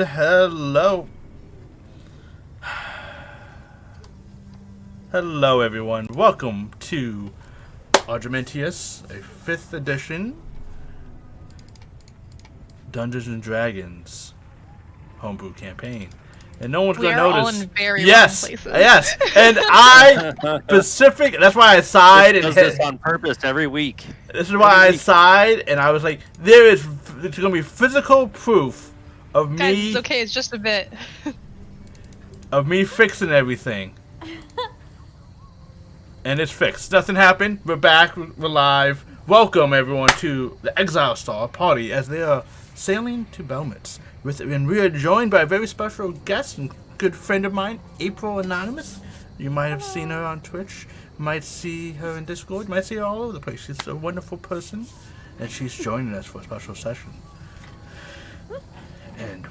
hello. Hello, everyone. Welcome to Argemontus, a 5th edition Dungeons and Dragons homebrew campaign. And no one's going to notice. We are all in very wrong places. Yes, and I that's why I sighed and does this on purpose every week. This is why I sighed and I was like, it's going to be physical proof of Guys, me. it's okay, it's just a bit. Of me fixing everything. And it's fixed. Nothing happened. We're back. We're live. Welcome, everyone, to the Exile Star party as they are sailing to Belmont. And we are joined by a very special guest and good friend of mine, April Anonymous. You might have seen her on Twitch. You might see her in Discord. You might see her all over the place. She's a wonderful person. And she's joining us for a special session. And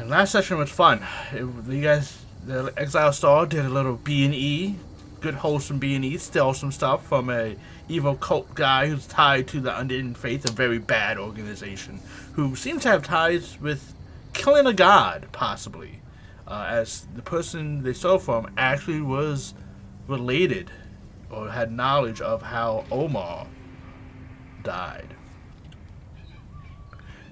last session was fun. You guys, the Exile Star did a little B&E. Good wholesome B&E, stole some stuff from a evil cult guy who's tied to the Undead Faith, a very bad organization, who seems to have ties with killing a god, possibly. As the person they stole from actually was related or had knowledge of how Omar died.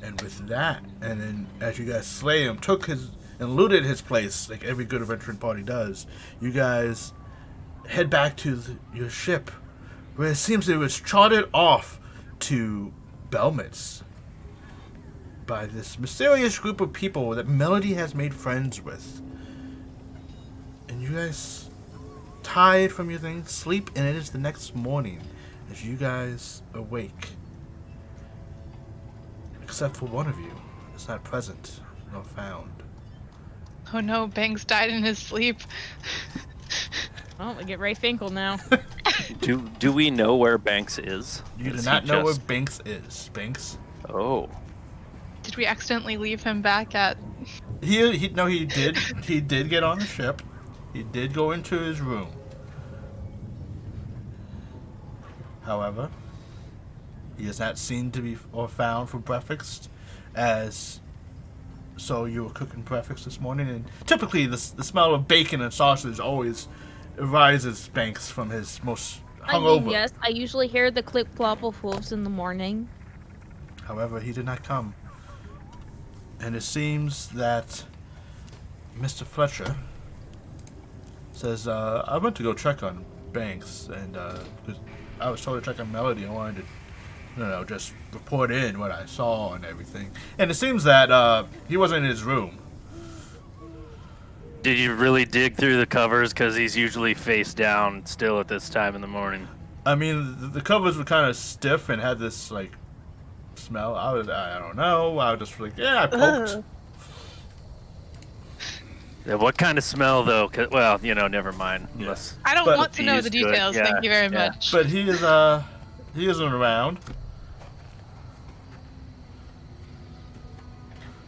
And with that, and then as you guys slay him, took his and looted his place, like every good adventuring party does, you guys head back to your ship, where it seems it was chartered off to Belmont by this mysterious group of people that Melody has made friends with. And you guys, tired from your thing, sleep, and it is the next morning as you guys awake. Except for one of you is not present nor found. Oh no, Banks died in his sleep. Well, we get Ray Finkel now. Do we know where Banks is? You do not know where Banks is. Banks? Oh. Did we accidentally leave him back at... He did. He did get on the ship. He did go into his room. However, he is not seen to be or found for breakfast, so you were cooking breakfast this morning, and typically the smell of bacon and sausage always arises Banks from his most hungover. I mean, yes, I usually hear the clip-clop of wolves in the morning. However, he did not come. And it seems that Mr. Fletcher says, I went to go check on Banks, and because I was told to check on Melody. I wanted to, just report in what I saw and everything. And it seems that he wasn't in his room. Did you really dig through the covers? Because he's usually face down still at this time in the morning. I mean, the covers were kind of stiff and had this, like, smell. I don't know. I was just like, yeah, I poked. Yeah, what kind of smell, though? Well, never mind. Yeah. Unless I don't want to know the details, Yeah, thank you very yeah. much. But he isn't around.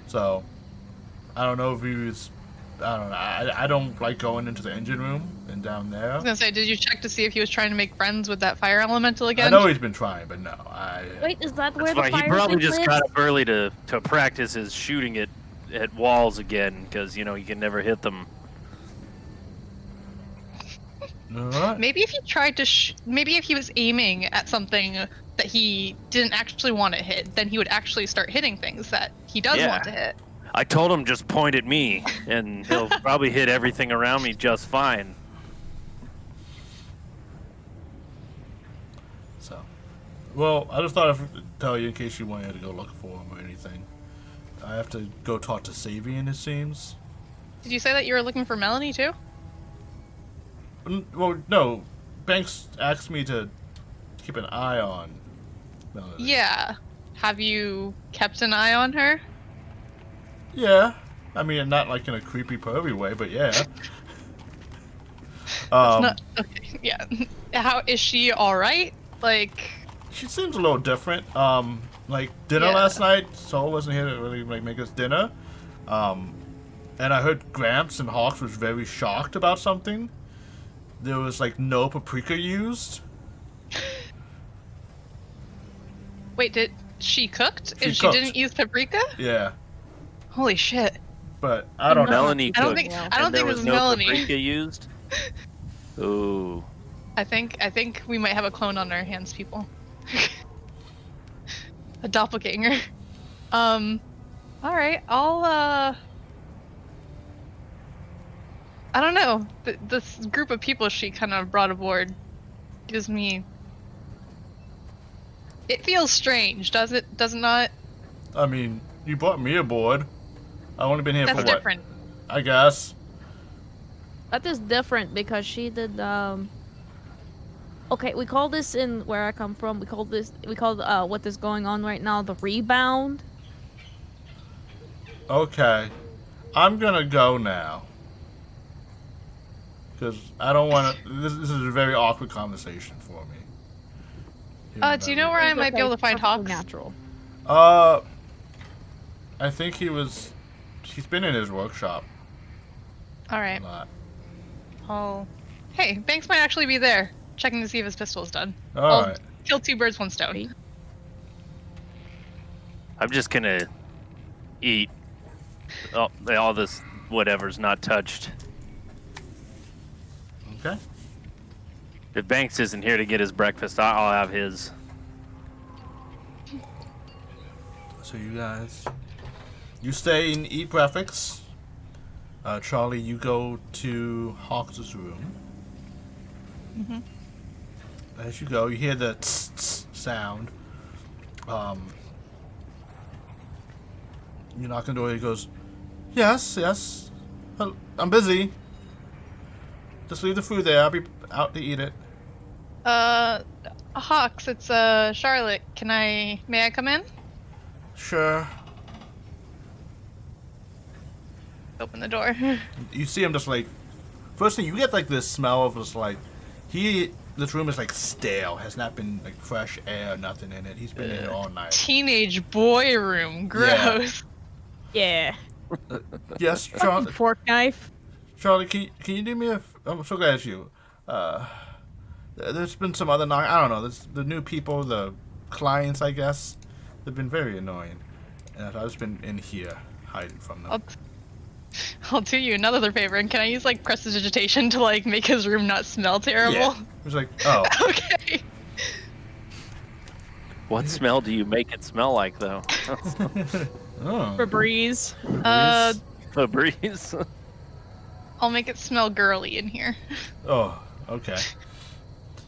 So, I don't know if he was... I don't know. I don't like going into the engine room and down there. I was gonna say, did you check to see if he was trying to make friends with that fire elemental again? I know he's been trying, but no. Wait, is that where That's the why fire he probably pit just lives? got up early to practice his shooting at walls again, because, you can never hit them. What? Maybe if he tried to maybe if he was aiming at something that he didn't actually want to hit, then he would actually start hitting things that he does Yeah. want to hit. I told him just point at me, and he'll probably hit everything around me just fine. So, well, I just thought I'd tell you in case you wanted to go look for him or anything. I have to go talk to Savian, it seems. Did you say that you were looking for Melanie too? Well, no. Banks asked me to keep an eye on Melody. Yeah. Have you kept an eye on her? Yeah. I mean, not like in a creepy, pervy way, but yeah. Okay, yeah. How is she all right? Like, she seems a little different. Like dinner Yeah. last night. Sol wasn't here to really make us dinner. And I heard Gramps and Hawks was very shocked about something. There was like no paprika used. wait, did she cooked? She And cooked. she didn't use paprika? Yeah. Holy shit. but I don't know. Melanie I don't cooked. think. Well. I don't and there think it was was no Melanie. paprika used. Ooh. I think we might have a clone on our hands, people. A doppelganger. All right. I don't know. This group of people she kind of brought aboard gives me. It feels strange, does it? Does it not? I mean, you brought me aboard. I've only been here That's for what? different. I guess. That is different because she did okay, we call this in where I come from, we call what is going on right now the rebound. Okay. I'm gonna go now. Because I don't want to. This is a very awkward conversation for me. Do you know where I It's might be able to find perfectly Hawks? natural. I think he's been in his workshop All a right. lot. Hey, Banks might actually be there, checking to see if his pistol's done. I'll Alright. kill two birds, one stone. I'm just gonna eat all this whatever's not touched. Okay. If Banks isn't here to get his breakfast, I'll have his. So you stay and eat breakfast. Charlie, you go to Hawks' room. Mhm. As you go, you hear the tss, tss sound. You knock on the door. He goes, "Yes. I'm busy. Just leave the food there. I'll be out to eat it." Hawks, it's Charlotte. May I come in? Sure. Open the door. You see him just like. First thing you get like this smell of just like this room is like stale. Has not been like fresh air, nothing in it. He's been in it all night. Teenage boy room. Gross. Yeah. Yes, Charlie. Fork knife. Charlie, can you do me I'm so glad it's you. There's been some other I don't know. There's the new people, the clients, I guess. They've been very annoying, and I've just been in here hiding from them. I'll do you another favor, and can I use like prestidigitation to like make his room not smell terrible? Yeah. It was like, oh, Okay. What smell do you make it smell like, though? oh. Febreze. Febreze. I'll make it smell girly in here. Oh, okay.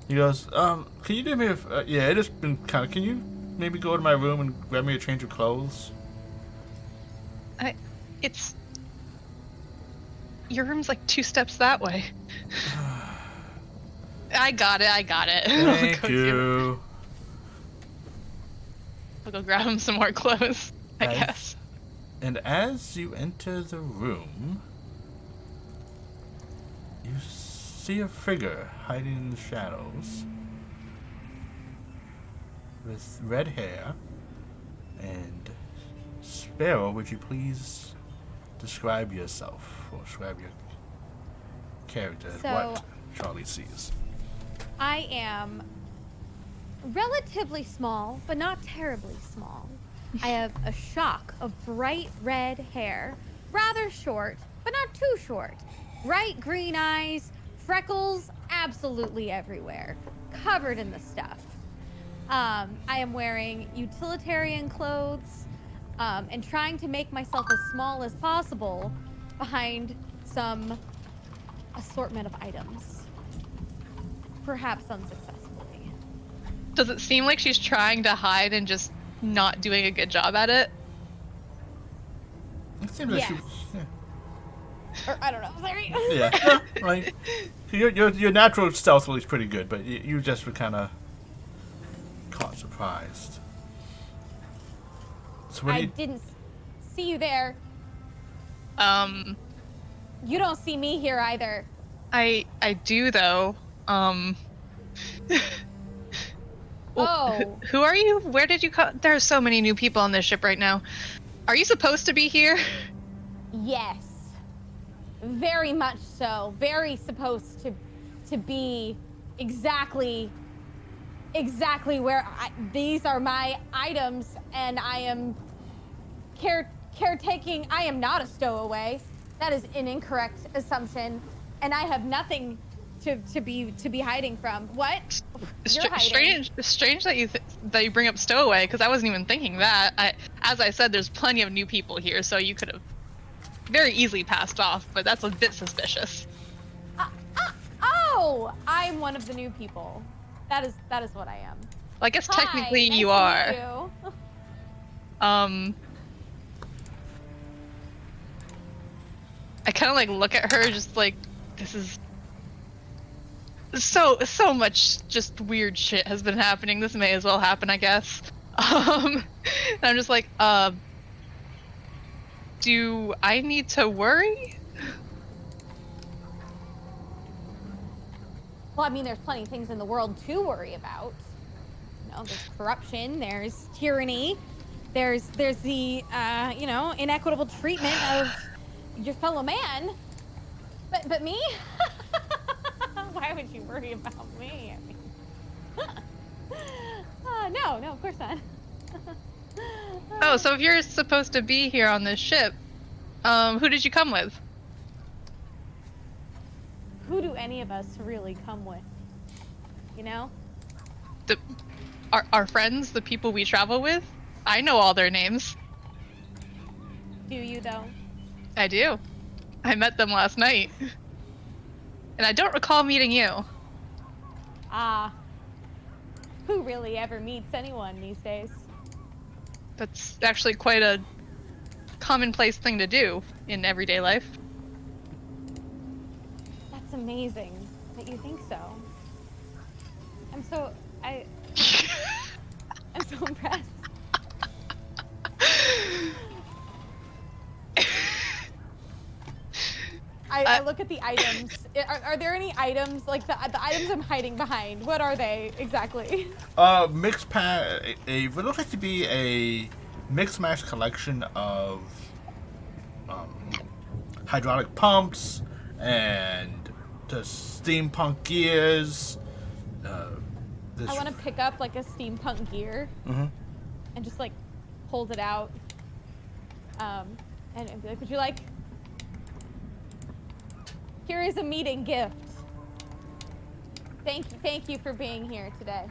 He goes, can you do me yeah, it has been kind of, can you maybe go to my room and grab me a change of clothes? It's your room's like 2 steps that way. I got it. Thank you. I'll go grab him some more clothes, I Nice. guess. And as you enter the room, you see a figure hiding in the shadows with red hair. And Sparrow, would you please describe yourself or describe your character, So- what Charlie sees? I am relatively small, but not terribly small. I have a shock of bright red hair, rather short, but not too short. Bright green eyes, freckles absolutely everywhere, covered in the stuff. I am wearing utilitarian clothes and trying to make myself as small as possible behind some assortment of items. Perhaps unsuccessfully. Does it seem like she's trying to hide and just not doing a good job at it? It seems like Yes. Or I don't know. Sorry. yeah, like your natural stealth is pretty good, but you just were kind of caught surprised. So what do I you? didn't see you there. You don't see me here either. I do though. Oh. Who are you? Where did you come? There are so many new people on this ship right now. Are you supposed to be here? Yes. Very much so. Very supposed to be exactly where these are my items, and I am caretaking. I am not a stowaway. That is an incorrect assumption, and I have nothing to be hiding from. What? You're hiding. Strange that you bring up stowaway, because I wasn't even thinking that. As I said, there's plenty of new people here, so you could have very easily passed off, but that's a bit suspicious. Oh, I'm one of the new people. That is what I am. Well, I guess Hi, technically nice you to are. meet you. I kind of like look at her, just like, this is so much just weird shit has been happening. This may as well happen, I guess. And I'm just like, do I need to worry? Well, I mean, there's plenty of things in the world to worry about. You know, there's corruption, there's tyranny, there's the inequitable treatment of your fellow man. But me? Why would you worry about me? I mean, no, of course not. Oh, so if you're supposed to be here on this ship, who did you come with? Who do any of us really come with? You know? Our friends, the people we travel with? I know all their names. Do you, though? I do. I met them last night. And I don't recall meeting you. Ah. Who really ever meets anyone these days? That's actually quite a commonplace thing to do in everyday life. That's amazing that you think so. I'm so impressed. I look at the items. Are there any items, like the items I'm hiding behind? What are they exactly? Mixed it would look like to be a mixed match collection of hydraulic pumps and the steampunk gears. I want to pick up like a steampunk gear and just like hold it out and be like, would you like? Here is a meeting gift. Thank you for being here today.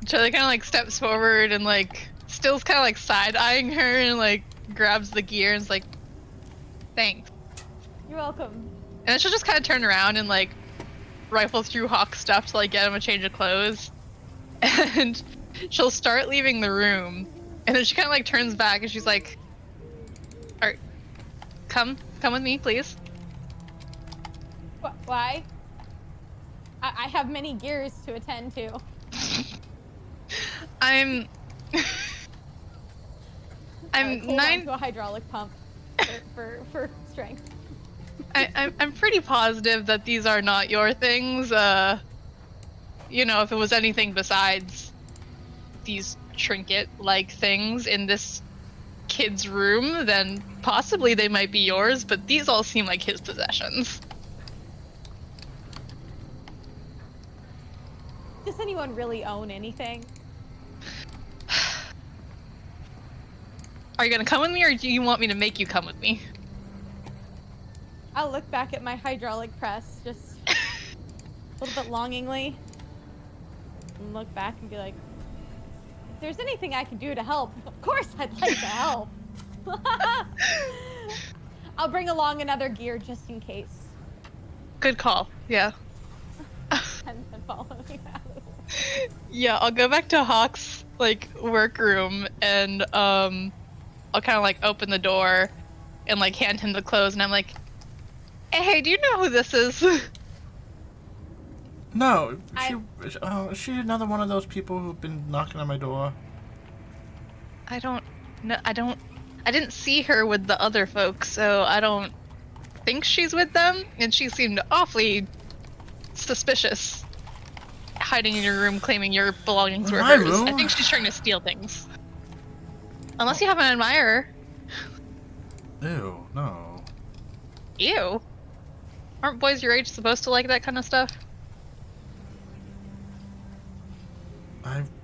Charlie kind of like steps forward and like still's kind of like side-eyeing her and like grabs the gear and is like, thanks. You're welcome. And then she'll just kind of turn around and like rifle through Hawk's stuff to like get him a change of clothes. And she'll start leaving the room. And then she kind of like turns back and she's like, alright, come with me, please. Why? I have many gears to attend to. I'm Hold on to a hydraulic pump for strength. I'm pretty positive that these are not your things. You know, if it was anything besides these trinket-like things in this kid's room, then possibly they might be yours, but these all seem like his possessions. Does anyone really own anything? Are you gonna come with me, or do you want me to make you come with me? I'll look back at my hydraulic press just a little bit longingly and look back and be like, if there's anything I can do to help, of course I'd like to help. I'll bring along another gear just in case. Good call. Yeah. And follow me out. Yeah, I'll go back to Hawk's like workroom and I'll kind of like open the door and like hand him the clothes and I'm like, hey, do you know who this is? No, is she another one of those people who've been knocking on my door? I don't know. I didn't see her with the other folks, so I don't think she's with them. And she seemed awfully suspicious, hiding in your room, claiming your belongings were My hers. room? I think she's trying to steal things. Unless you have an admirer. Ew, no. Ew. Aren't boys your age supposed to like that kind of stuff?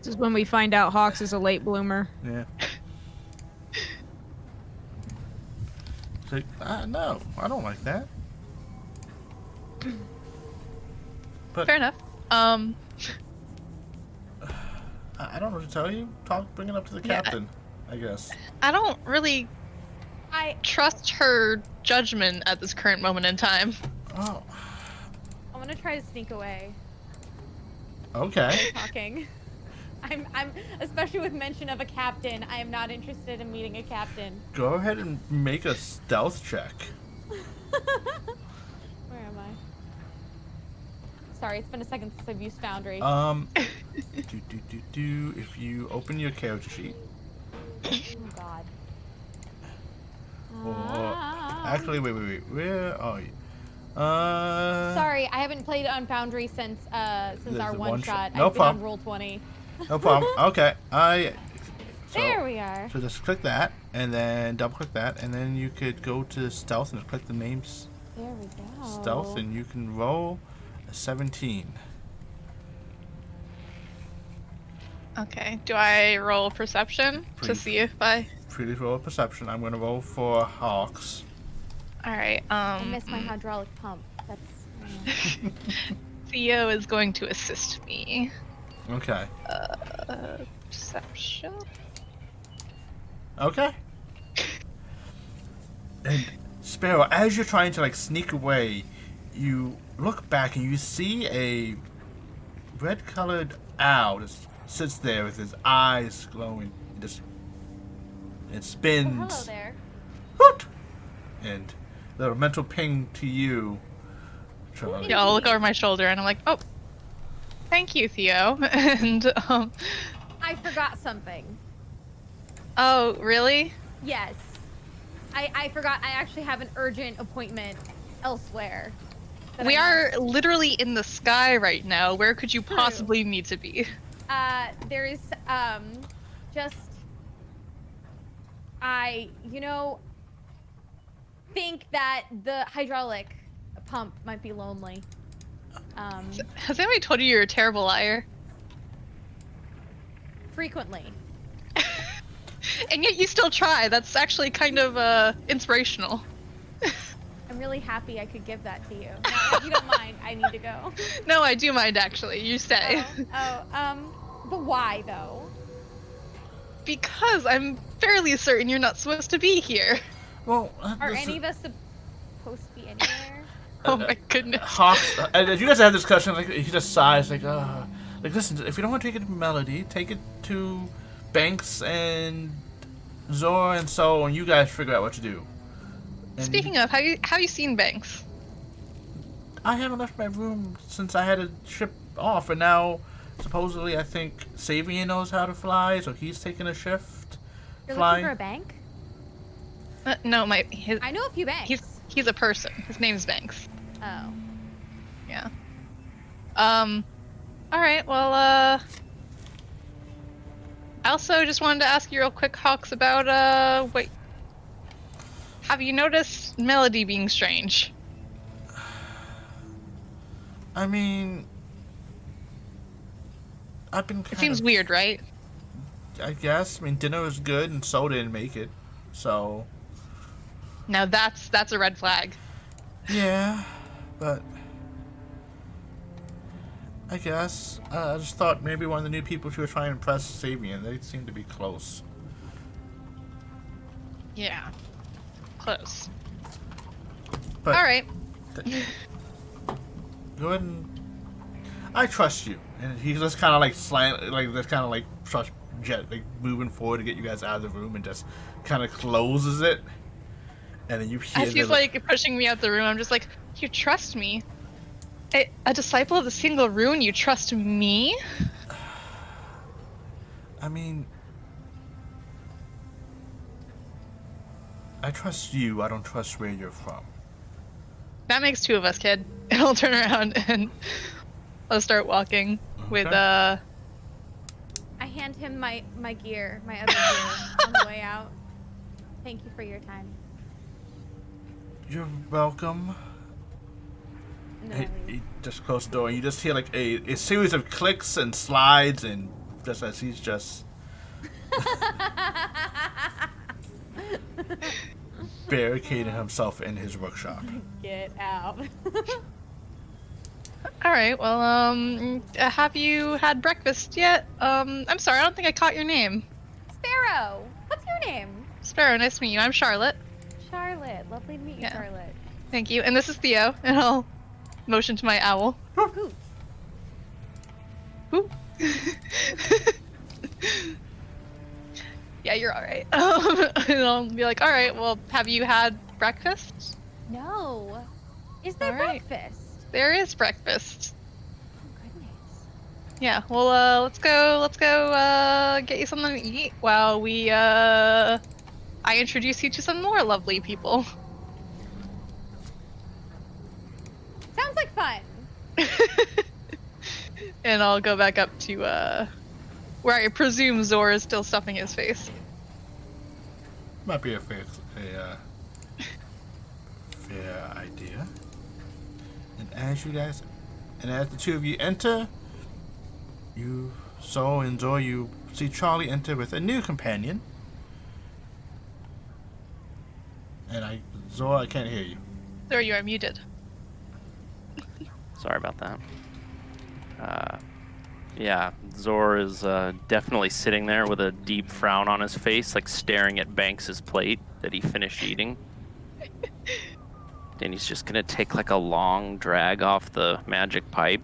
This is when we find out Hawks is a late bloomer. Yeah. It's like, no, I don't like that. But Fair enough. I don't know what to tell you. Bring it up to the Yeah, captain, I guess. I don't really I trust her judgment at this current moment in time. Oh, I'm gonna try to sneak away. okay. Talking. I'm especially with mention of a captain. I am not interested in meeting a captain. Go ahead and make a stealth check. Where am I? Sorry, it's been a second since I've used Foundry. If you open your character sheet. Oh God. Actually, wait. Where are you? Sorry, I haven't played on Foundry since our the one shot. No I've been on problem. Roll20. No problem. Okay. There we are. So just click that, and then double click that, and then you could go to stealth and click the names There we go. stealth, and you can roll a 17. Okay. Do I roll perception to Please. see if I? Please roll a perception. I'm gonna roll for Hawks. All right. I missed my hydraulic pump. That's. Theo is going to assist me. Okay. Perception. Okay. And Sparrow, as you're trying to like sneak away, you look back and you see a red-colored owl just sits there with his eyes glowing. It Oh, spins. hello there. Hoot! And the mental ping to you, Charlie. Yeah, I'll look over my shoulder and I'm like, oh, thank you, Theo. And I forgot something. oh, really? Yes. I forgot. I actually have an urgent appointment elsewhere. that We I are must- literally in the sky right now. Where could you possibly need to be? There is just think that the hydraulic pump might be lonely. Has anybody told you you're a terrible liar? Frequently. And yet you still try. That's actually kind of inspirational. I'm really happy I could give that to you. Now, if you don't mind, I need to go. No, I do mind actually. You stay. But why though? Because I'm fairly certain you're not supposed to be here. Well, Are any of us supposed to be anywhere? Oh my goodness. Hawks, as you guys have this discussion, like he just sighs, like listen, if you don't want to take it to Melody, take it to Banks and Zora and so, and you guys figure out what to do. And Speaking of, have you seen Banks? I haven't left my room since I had a ship off, and now supposedly I think Savian knows how to fly, so he's taking a shift You're flying. looking for a bank? No, his I know a few banks. he's a person. His name's Banks. Oh. Yeah. All right. Well, I also just wanted to ask you real quick, Hawks, about wait. Have you noticed Melody being strange? I mean, I've been It seems weird, right? I guess. I mean, dinner was good, and so didn't make it. So, Now that's a red flag. yeah, but I guess I just thought maybe one of the new people she was trying to impress Savian. They seem to be close. Yeah. Close. But All right. go ahead and I trust you. And he just kind of like trust Jet like moving forward to get you guys out of the room and just kind of closes it. And then you hear As he's like pushing me out the room, I'm just like, you trust me? A disciple of the single rune, you trust me? I mean, I trust you. I don't trust where you're from. That makes two of us, kid. And I'll turn around and I'll start walking with Okay. I hand him my gear, my other gear, on the way out. Thank you for your time. You're welcome. And then I leave. He just closed the door, and you just hear like a series of clicks and slides and just as he's just barricading himself in his workshop. Get out. All right. Well, have you had breakfast yet? I'm sorry, I don't think I caught your name. Sparrow. What's your name? Sparrow, nice to meet you. I'm Charlotte. Charlotte. Lovely to meet you, Yeah. Charlotte. Thank you. And this is Theo, and I'll motion to my owl. Hoot. Whoop. Yeah, you're all right. And I'll be like, all right. Well, have you had breakfast? No. Is there All right. breakfast? There is breakfast. Oh, goodness. Yeah. Well, let's go. Get you something to eat while we I introduce you to some more lovely people. Sounds like fun. And I'll go back up to where I presume Zor is still stuffing his face. Might be a fair idea. And as the two of you enter, you see Charlie enter with a new companion. And Zor, I can't hear you. There you are, muted. Sorry about that. Yeah, Zor is definitely sitting there with a deep frown on his face, like staring at Banks's plate that he finished eating. Then he's just gonna take like a long drag off the magic pipe.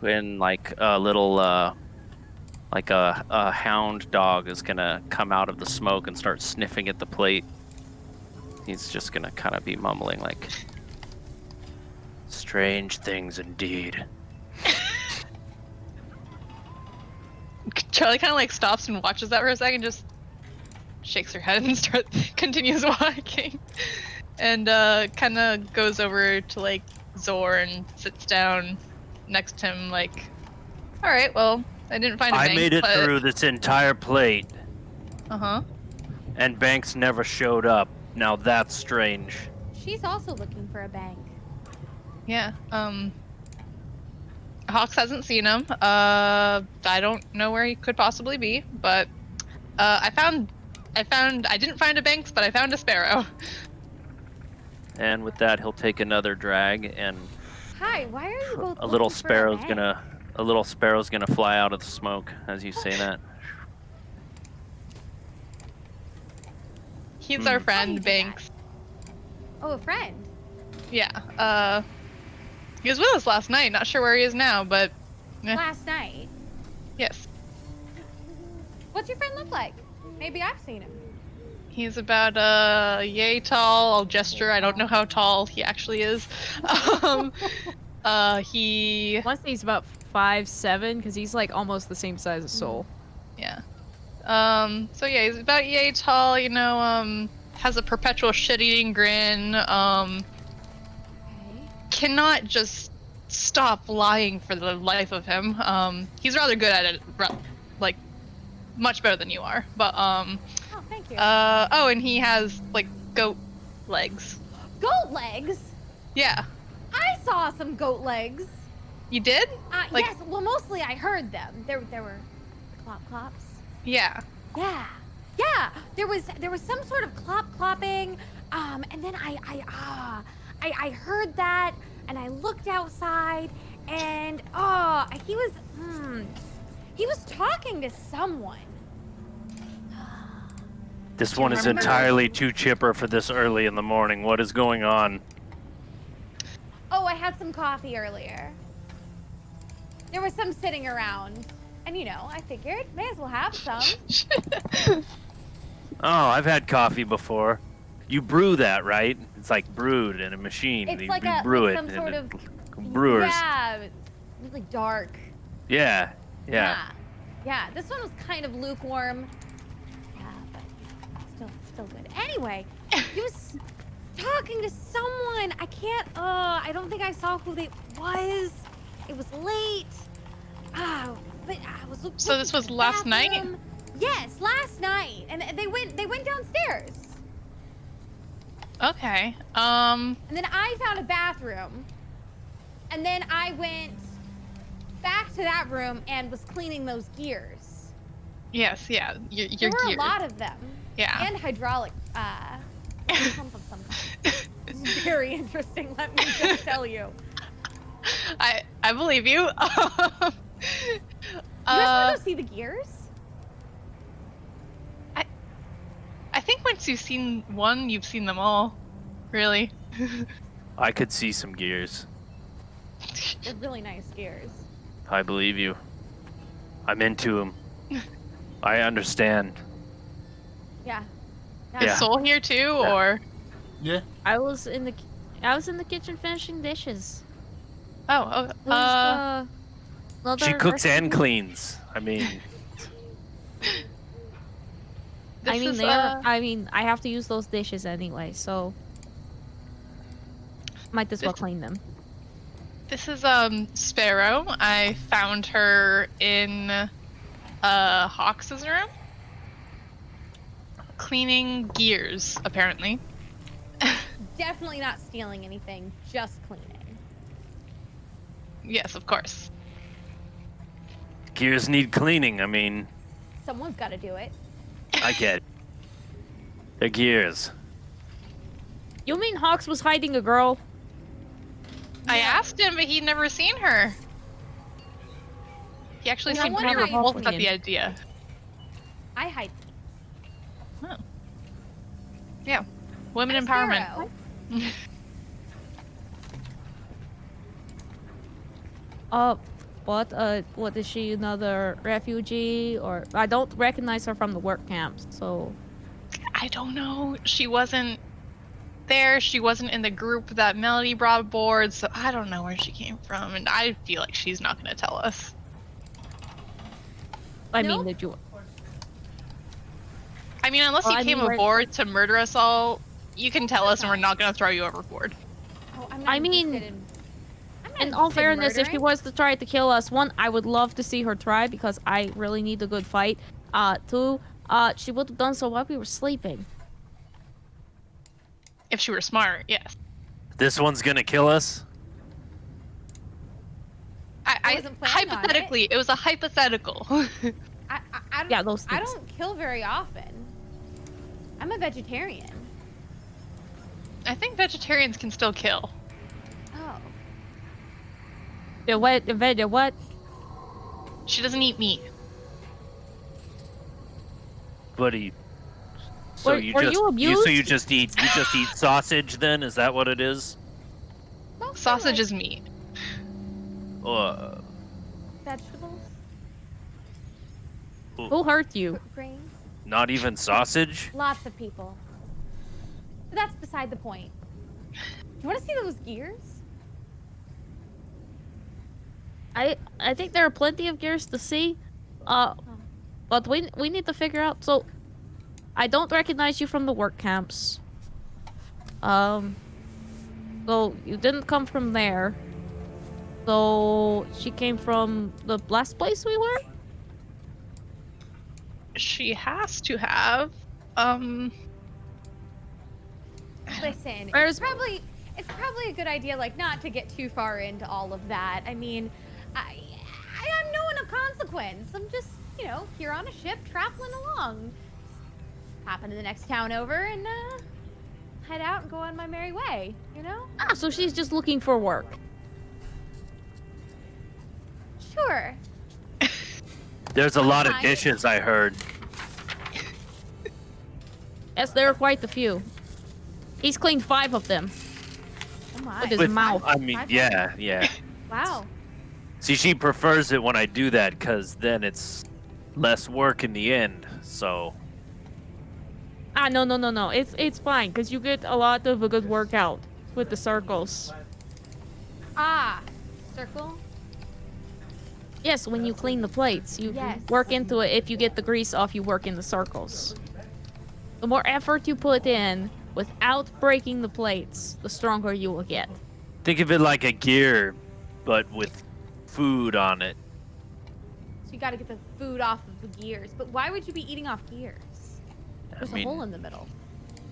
When like a little, like a hound dog is gonna come out of the smoke and start sniffing at the plate. He's just gonna kind of be mumbling like, "Strange things indeed." Charlie kind of like stops and watches that for a second, just shakes her head and continues walking, and kind of goes over to like Zor and sits down next to him. Like, all right, well, I didn't find a I bank, made it but... through this entire plate, and Banks never showed up. Now that's strange. She's also looking for a bank. Yeah. Hawks hasn't seen him. I don't know where he could possibly be, but I didn't find a Banks, but I found a sparrow. And with that, he'll take another drag, and Hi, why are you both a little looking for a bank? sparrow's gonna fly out of the smoke as you say that. He's our How do you friend, do Banks. Oh, a friend. Yeah. He was with us last night. Not sure where he is now, but Last night. yes. What's your friend look like? Maybe I've seen him. He's about yay tall. I'll gesture. I don't know how tall he actually is. He Once he's about 5'7", because he's like almost the same size as Soul. yeah. So yeah, he's about yay tall. You know, has a perpetual shit-eating grin. Okay. Cannot just stop lying for the life of him. He's rather good at it, like much better than you are. But Oh, thank you. oh, and he has like goat legs. Goat legs? Yeah, I saw some goat legs. you did? Like- Yes, well, mostly I heard them. There were clop clops. Yeah. Yeah. There was some sort of clopping. And then I heard that, and I looked outside, and he was talking to someone. This one is remember? entirely too chipper for this early in the morning. What is going on? Oh, I had some coffee earlier. There was some sitting around, and I figured may as well have some. Oh, I've had coffee before. You brew that, right? It's like brewed in a machine. It's You like brew it some in sort a- of brewers. Yeah, really dark. Yeah. Yeah. This one was kind of lukewarm. Yeah, but still good. Anyway, he was talking to someone. I don't think I saw who they was. It was late. But I was looking. So this was last night? Yes, last night. And they went downstairs. Okay. And then I found a bathroom. And then I went back to that room and was cleaning those gears. Yes, yeah. There Your were gear. a lot of them. Yeah. And hydraulic pump of some kind. It's very interesting, let me just tell you. I believe you. You guys want to go see the gears? I think once you've seen one, you've seen them all. Really. I could see some gears. They're really nice gears. I believe you. I'm into them. I understand. Yeah. Yeah. Is Soul here too, Yeah. or? Yeah. I was in the kitchen finishing dishes. Oh, It was, She another cooks and recipe. cleans. I mean, I mean, is, I have to use those dishes anyway, so might as well This- clean them. This is Sparrow. I found her in Hawks's room, cleaning gears apparently. Definitely not stealing anything, just cleaning. Yes, of course. gears need cleaning. I mean, Someone's got to do it. I get it. They're gears. You mean Hawks was hiding a girl? I asked him, but he'd never seen her. He actually No seemed one pretty hides repulsed at him. the idea. I hide. Yeah, women I'm empowerment. Sparrow. What is she, another refugee? Or I don't recognize her from the work camps, so I don't know. She wasn't there. She wasn't in the group that Melody brought aboard, so I don't know where she came from, and I feel like she's not going to tell us. I Nope. mean, did you? I mean, unless Well, he I came mean, we're- aboard to murder us all, you can tell us, and we're not going to throw you overboard. Oh, I'm not I mean, interested I'm not In all interested fairness, if she murdering. was to try to kill us, one, I would love to see her try because I really need a good fight. Two, she would have done so while we were sleeping. If she were smart, yes. This one's gonna kill us. I wasn't planning on it. hypothetically, it was a hypothetical. I don't, Yeah, those I things. don't kill very often. I'm a vegetarian. I think vegetarians can still kill. Oh. What? She doesn't eat meat. Buddy. So Were- you were just you so abused? you just eat sausage then? Is that what it is? Mostly Sausage like is meat. vegetables, Who hurt you? grains. Not even sausage? Lots of people. But that's beside the point. Do you want to see those gears? I think there are plenty of gears to see. But we need to figure out. So, I don't recognize you from the work camps. So you didn't come from there. So she came from the last place we were. She has to have. Listen, Where's- it's probably a good idea, like, not to get too far into all of that. I mean, I'm no one of consequence. I'm just, here on a ship traveling along. Hop into the next town over and head out and go on my merry way. So she's just looking for work. Sure. There's a lot of Fine. dishes I heard. Yes, there are quite a few. He's cleaned 5 of them. Oh my. With his mouth. I mean, yeah. Wow. See, she prefers it when I do that because then it's less work in the end. So No. It's fine because you get a lot of a good workout with the circles. Circle? Yes, when you clean the plates, you Yes. work into it. If you get the grease off, you work in the circles. The more effort you put in without breaking the plates, the stronger you will get. think of it like a gear, but with food on it. So you gotta get the food off of the gears. But why would you be eating off gears? There's mean- a hole in the middle.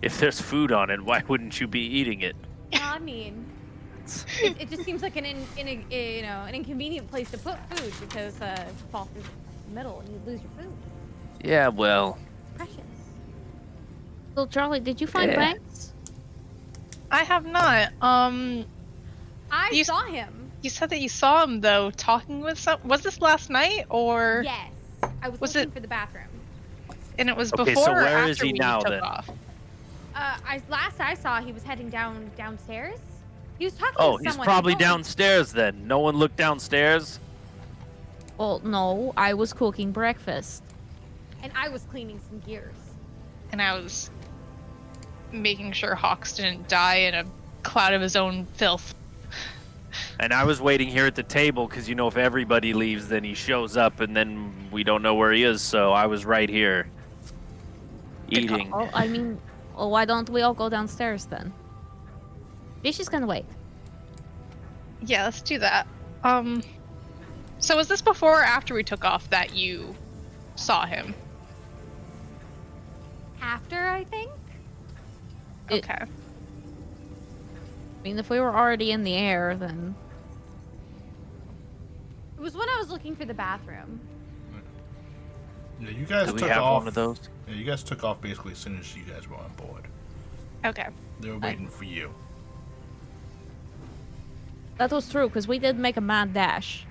If there's food on it, why wouldn't you be eating it? I mean, What? It just seems like an inconvenient place to put food because you fall through the middle and you lose your food. Yeah, well, Precious. So Charlie, did you find Yeah. Banks? I have not. I You- saw him. You said that you saw him though, talking with some. Was this last night or? Yes. I was Was looking it- for the bathroom. And it was Okay, before so or where after is he we now, took then? off? Last I saw, he was heading downstairs. He was talking oh, to he's someone. probably I don't- downstairs then. No one looked downstairs? Well, no, I was cooking breakfast. And I was cleaning some gears. And I was making sure Hawks didn't die in a cloud of his own filth. And I was waiting here at the table because, you know, if everybody leaves, then he shows up and then we don't know where he is. So I was right here eating. Oh, I mean, well, why don't we all go downstairs then? Fishy's gonna wait. Yeah, let's do that. So was this before or after we took off that you saw him? After, I think. It- Okay. I mean, if we were already in the air, then It was when I was looking for the bathroom. Yeah, you guys Do we took have off. one of those? Yeah, you guys took off basically as soon as you guys were on board. Okay. They were waiting for you. that was true because we did make a mad dash.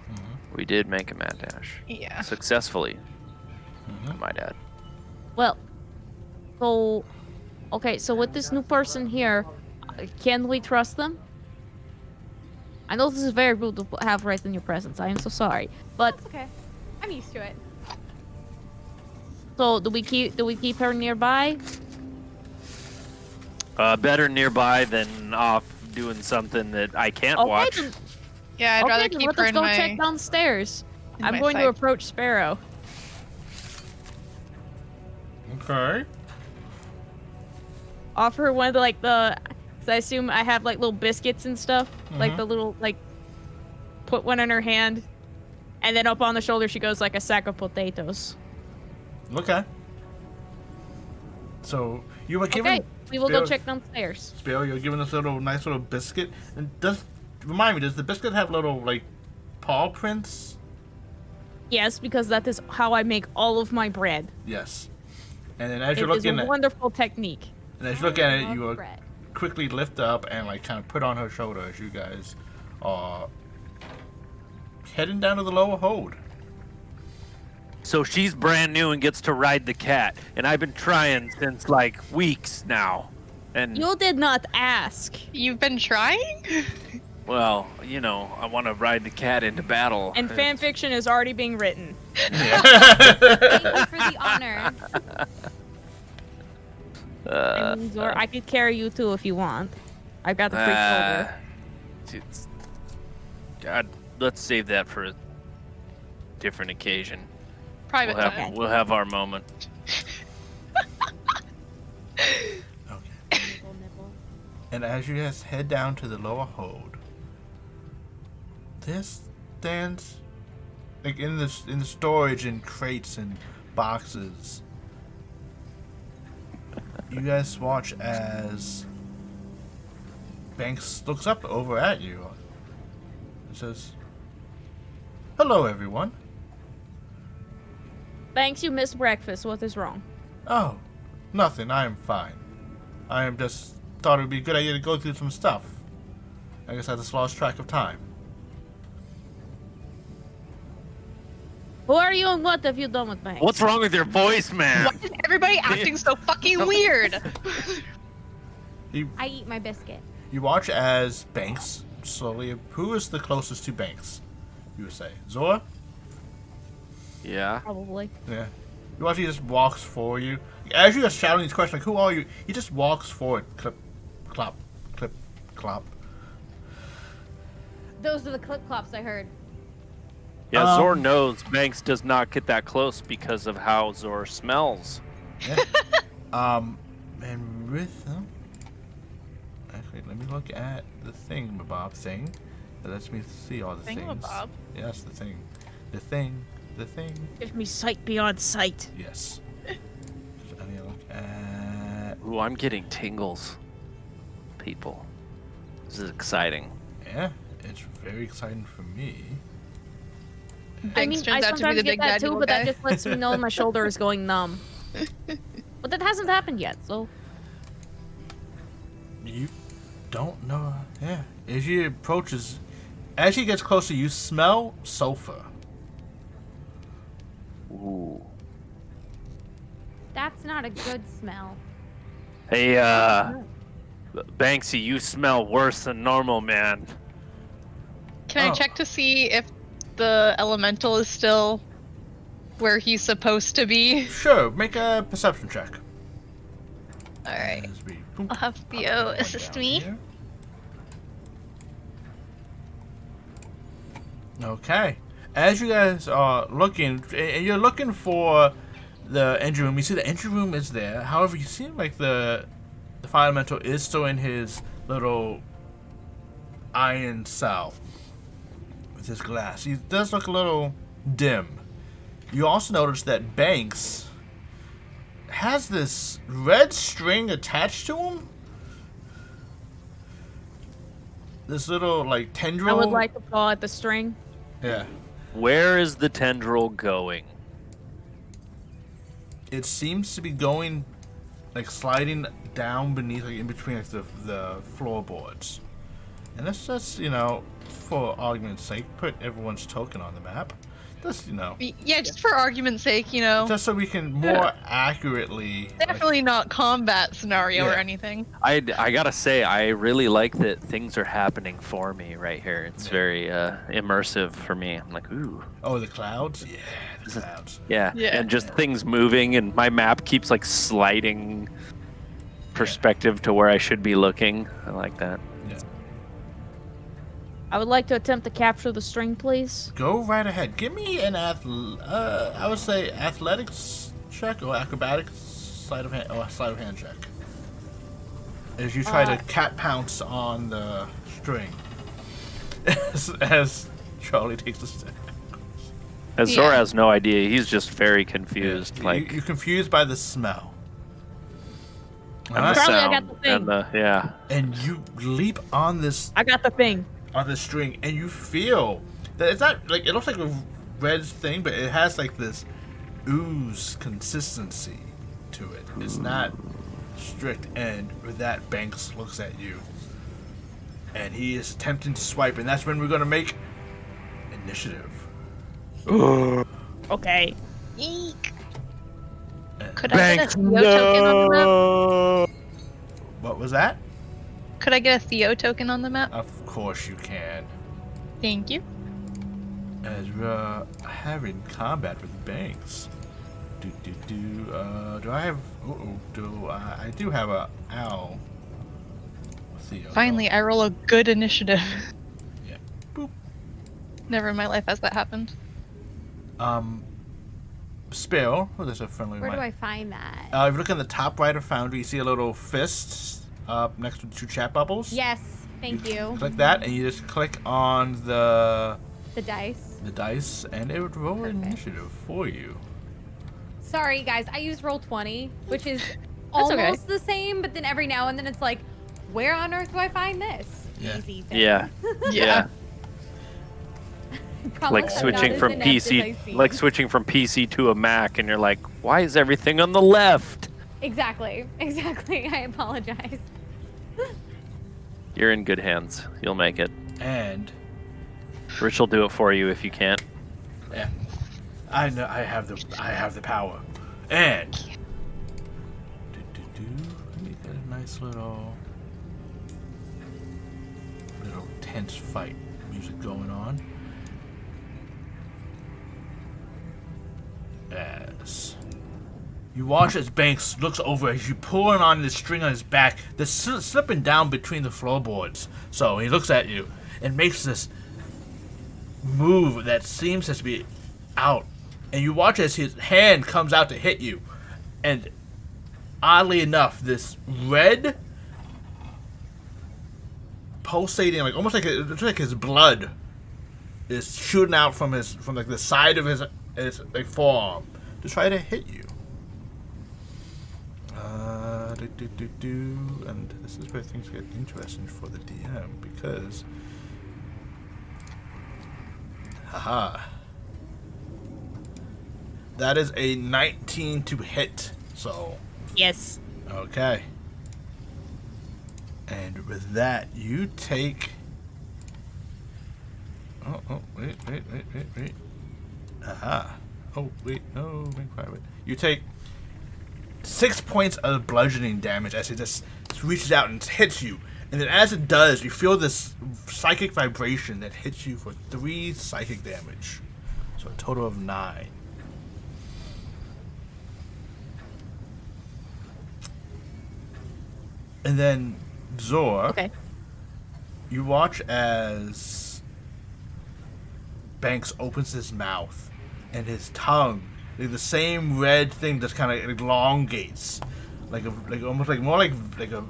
We did make a mad dash. Yeah. Successfully, Mhm. I might add. Well, so okay, so with this new person here, can we trust them? I know this is very rude to have right in your presence. I am so sorry, but That's okay. I'm used to it. so do we keep her nearby? Better nearby than off doing something that I can't Okay, watch. then, Yeah, I'd okay, rather then keep let her us in go my. check downstairs. in I'm my going to sight. approach Sparrow. Okay. Offer her one of the. So I assume I have like little biscuits and stuff, like Mhm. the little like. Put one in her hand, and then up on the shoulder she goes like a sack of potatoes. Okay. So you were given. Okay, we will go Sparrow- check downstairs. Sparrow, you're given this little nice little biscuit. And remind me, does the biscuit have little like paw prints? Yes, because that is how I make all of my bread. Yes. And then as It you're is looking a at, wonderful technique. and as you look at it, love you will bread. quickly lift up and like kind of put on her shoulder as you guys are heading down to the lower hold. So she's brand new and gets to ride the cat, and I've been trying since like weeks now. And You did not ask. You've been trying? well, you know, I want to ride the cat into battle. And fan fiction is already being written. Thank you for the honor. I mean, Zor, I could carry you too if you want. I've got the free shoulder. it's- God, let's save that for a different occasion. Private We'll time. have, we'll have our moment. Okay. And as you guys head down to the lower hold, this stands like in the storage in crates and boxes. You guys watch as Banks looks up over at you and says, "Hello, everyone." Thanks, you missed breakfast. What is wrong? Oh, nothing. I am fine. I am just thought it would be a good idea to go through some stuff. I guess I just lost track of time. Who are you and what have you done with Banks? What's wrong with your voice, man? Why is everybody acting so fucking weird? I eat my biscuit. You watch as Banks slowly. Who is the closest to Banks? You would say Zora. Yeah. Probably. Yeah. You watch he just walks for you. As you are shouting these questions, like, "Who are you?" He just walks forward. Clip, clop, clip, clop. Those are the clip clops I heard. Yeah, Zor knows Banks does not get that close because of how Zor smells. Yeah. And with them. Actually, let me look at the thingamabob thing. That lets me see all the things. Thingamabob? Yes, the thing. The thing. The thing. Give me sight beyond sight. Yes. So I need to look at. Ooh, I'm getting tingles. People. This is exciting. Yeah, it's very exciting for me. I Banks mean, I turns out to be sometimes the get big that bad too, evil but guy. that just lets me know my shoulder is going numb. But that hasn't happened yet, so... You don't know. Yeah. As he approaches, as he gets closer, you smell sulfur. Ooh. That's not a good smell. Hey, Banksy, you smell worse than normal, man. Can I Oh. check to see if the elemental is still where he's supposed to be? Sure, make a perception check. Alright. As we, boop, I'll have pop Theo everyone assist down me. here. Okay. As you guys are looking, and you're looking for the engine room, you see the engine room is there. However, you seem like the fire elemental is still in his little iron cell with his glass. He does look a little dim. You also notice that Banks has this red string attached to him. This little, like, tendril. I would like to paw at the string. Yeah. Where is the tendril going? It seems to be going, like, sliding down beneath, like, in between, like, the floorboards. And that's just, you know, for argument's sake, put everyone's token on the map. Just, you know, Yeah, just for argument's sake, you know. just so we can more accurately. Definitely not combat scenario or Yeah. anything. I gotta say, I really like that things are happening for me right here. It's very immersive for me. I'm like, ooh. Oh, the clouds? Yeah, the clouds. Yeah. Yeah. And just things moving, and my map keeps like sliding perspective to where I should be looking. I like that. Yeah. I would like to attempt to capture the string, please. Go right ahead. Give me an I would say athletics check or acrobatics sleight of hand check. As you try to cat pounce on the string. as Charlie takes a step. As Yeah. Zora has no idea, he's just very confused. Like you're confused by the smell. and the Alright? Charlie, I sound got the thing. and the yeah. And you leap on this I got the thing. string, and you feel that it's not like, it looks like a red thing, but it has like this ooze consistency to it. It's not strict. And with that, Banks looks at you, and he is attempting to swipe, and that's when we're gonna make initiative. Okay. Eek. And Could I get a Theo token on the map? what was that? Could I get a Theo token on the map? Of course you can. Thank you. As we're having combat with Banks. Do I have? I do have a owl. Theo. Finally, I roll a good initiative. Yeah. Boop. Never in my life has that happened. Spill. Oh, there's a friendly Where one. do I find that? If you look in the top right of Foundry, you see a little fist up next to the two chat bubbles. Yes, thank you. Click that, and you just click on the The dice. dice, and it would roll an Perfect. initiative for you. Sorry, guys, I use Roll20, which is okay. almost the same, but then every now and then it's like, where on earth do I find this? Yeah. Easy thing. Yeah. Yeah. Promise Like I'm switching not from as inept as I PC seem. like switching from PC to a Mac, and you're like, why is everything on the left? Exactly. I apologize. You're in good hands. You'll make it. And Rich will do it for you if you can't. yeah, I know I have the power. And let me get a nice little tense fight music going on. As you watch as Banks looks over as you pulling on the string on his back, that's slipping down between the floorboards. So he looks at you and makes this move that seems to be out, and you watch as his hand comes out to hit you, and oddly enough, this red pulsating, like almost like it's like his blood is shooting out from like the side of his like forearm to try to hit you. And this is where things get interesting for the DM, because Haha. That is a 19 to hit. So, Yes. okay. And with that, you take... Oh, wait. Aha. Oh, wait, no, wait. You take 6 points of bludgeoning damage as it just reaches out and hits you. And then as it does, you feel this psychic vibration that hits you for 3 psychic damage. So a total of 9. And then, Zor, Okay. you watch as Banks opens his mouth and his tongue, like the same red thing, just kind of elongates, like almost like more like a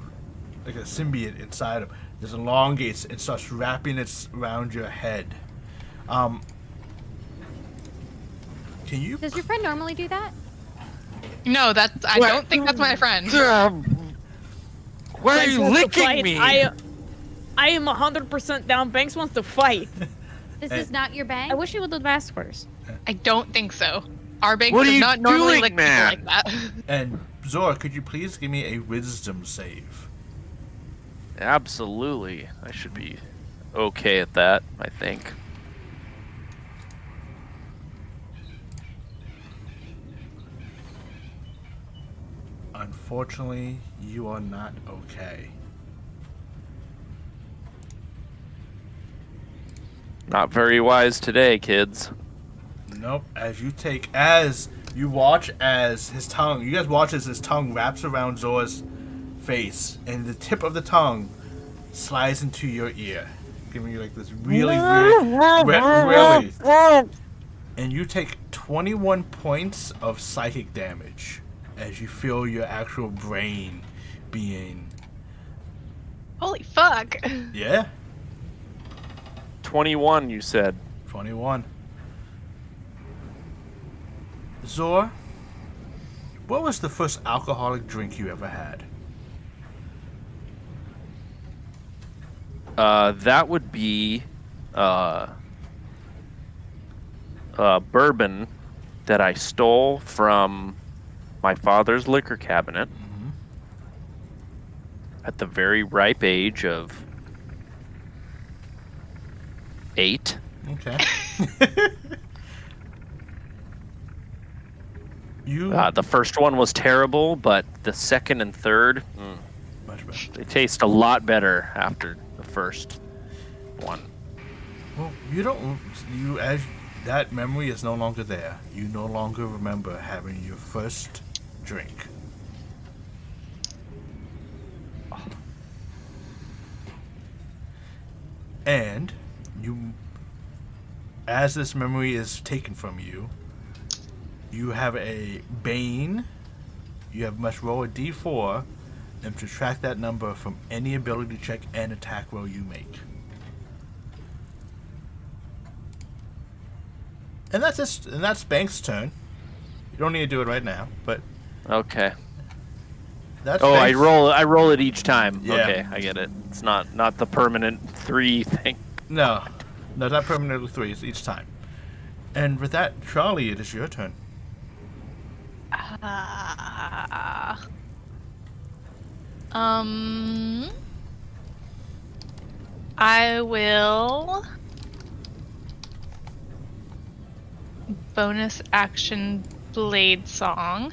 symbiote inside him. Just elongates and starts wrapping it around your head. Can you? Does your friend normally do that? No, I don't think that's my friend. Why are Banks you wants to licking fight. me? I am 100% down. Banks wants to fight. This is not your bang? I wish he would have asked first. I don't think so. Our bank What are does you not normally doing, lick people man? like that. And Zor, could you please give me a wisdom save? Absolutely. I should be okay at that, I think. Unfortunately, you are not okay. Not very wise today, kids. Nope. As you watch as his tongue, you guys watch as his tongue wraps around Zor's face, and the tip of the tongue slides into your ear, giving you like this really, and you take 21 points of psychic damage as you feel your actual brain being. Holy fuck. Yeah, 21, you said. 21. Zor, what was the first alcoholic drink you ever had? That would be bourbon that I stole from my father's liquor cabinet at the very ripe age of 8. Okay. You The first one was terrible, but the second and third, much better. they taste a lot better after the first one. Well, as that memory is no longer there. You no longer remember having your first drink. And as this memory is taken from you, you have a Bane. You must roll a d4 and subtract that number from any ability check and attack roll you make. And that's Banks' turn. You don't need to do it right now, but Okay. that's Oh, Banks'. I roll it each time. Yeah. Okay, I get it. It's not the permanent 3 thing. No, not permanently 3. It's each time. And with that, Charlie, it is your turn. I will bonus action blade song.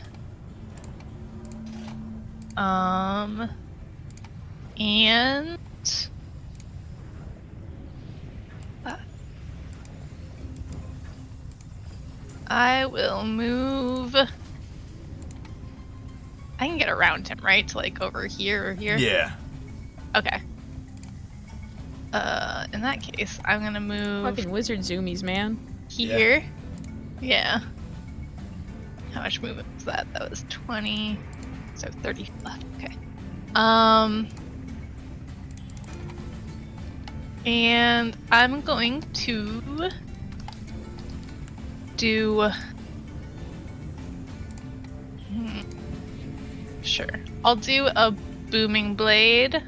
And I will move. I can get around him, right? To like over here or here? Yeah. Okay. In that case, I'm gonna move Fucking wizard zoomies, man. here. Yeah. How much movement was that? That was 20. So 30 left. Okay. And I'm going to do. Sure. I'll do a booming blade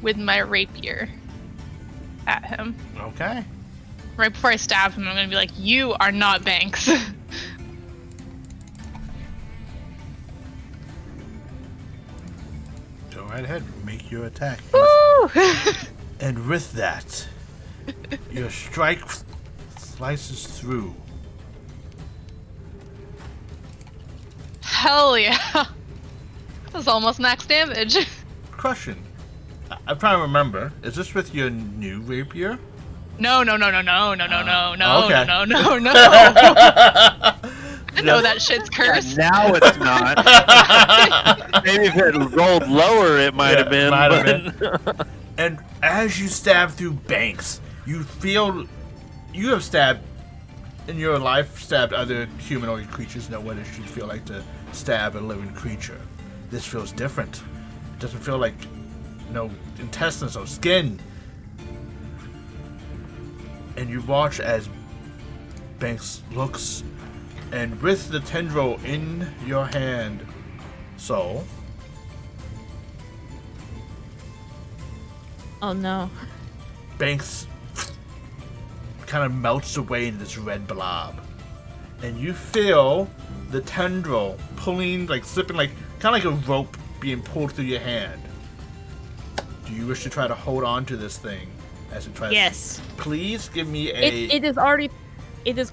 with my rapier at him. Okay. right before I stab him, I'm gonna be like, "You are not Banks." Go right ahead, make your attack. Woo! And with that, your strike slices through. Hell yeah! That was almost max damage. Question. I'm trying to remember. Is this with your new rapier? No. Okay. No. I know that shit's cursed. Yeah, now it's not. Maybe if it rolled lower, it might have been. But... And as you stab through Banks, you feel you have stabbed in your life, stabbed other humanoid creatures. Know what it should feel like to stab a living creature. This feels different. It doesn't feel like intestines or skin. And you watch as Banks looks, and with the tendril in your hand, so. Oh no. Banks kind of melts away in this red blob. And you feel the tendril pulling, slipping, kind of like a rope being pulled through your hand. Do you wish to try to hold on to this thing as it tries? Yes. Please give me It is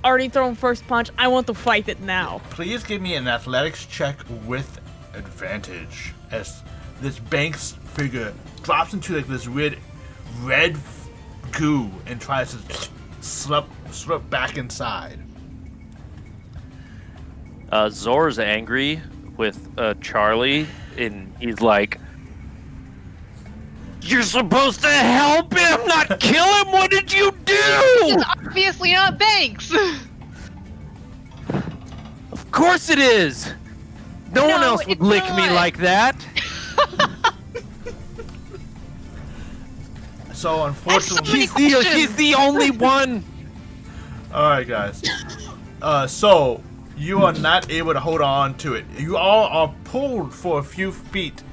already thrown first punch. I want to fight it now. Please give me an athletics check with advantage as this Banks figure drops into this weird red goo and tries to slip back inside. Zor's angry with Charlie, and he's like, "You're supposed to help him, not kill him. What did you do?" It's obviously not Banks. Of course it is. No one else would it's lick me not. like that. So unfortunately, He's the only one. Alright guys. So you are not able to hold on to it. You all are pulled for a few feet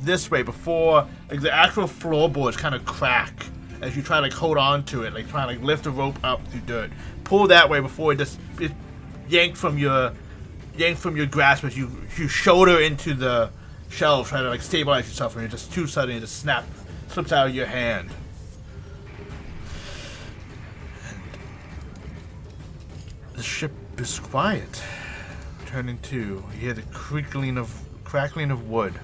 this way before the actual floorboards kind of crack as you try to hold on to it, trying to lift the rope up through dirt. Pull that way before it yanked from your grasp as you shoulder into the shelf, trying to stabilize yourself, and it just too suddenly just slips out of your hand. And the ship is quiet. Turning to, you hear the crackling of wood.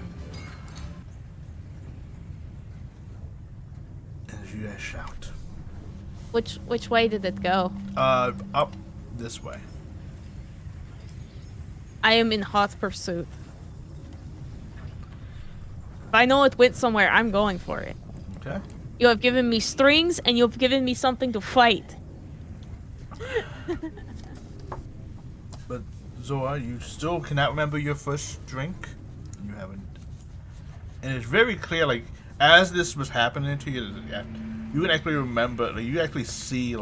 As you guys shout. Which way did it go? Up this way. I am in hot pursuit. If I know it went somewhere, I'm going for it. Okay. You have given me strings, and you have given me something to fight. But Zora, you still cannot remember your first drink. You haven't. And it's very clear, as this was happening to you, you can actually remember, you actually see,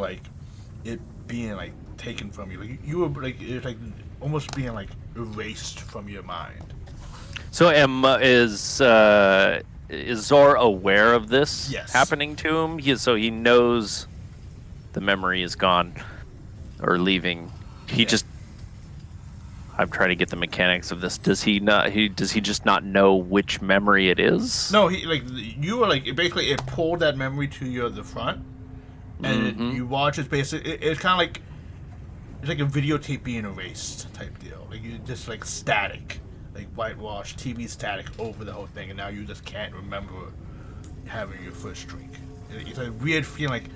it being, taken from you. You were, it's almost being, erased from your mind. So is Zor aware of this Yes. happening to him? He knows the memory is gone or leaving. He just. I'm trying to get the mechanics of this. Does he not? Does he just not know which memory it is? No, you were basically it pulled that memory to the front, and you watch it. Basically, it's kind of it's like a videotape being erased type deal. You just static, whitewash TV static over the whole thing, and now you just can't remember having your first drink. It's a weird feeling.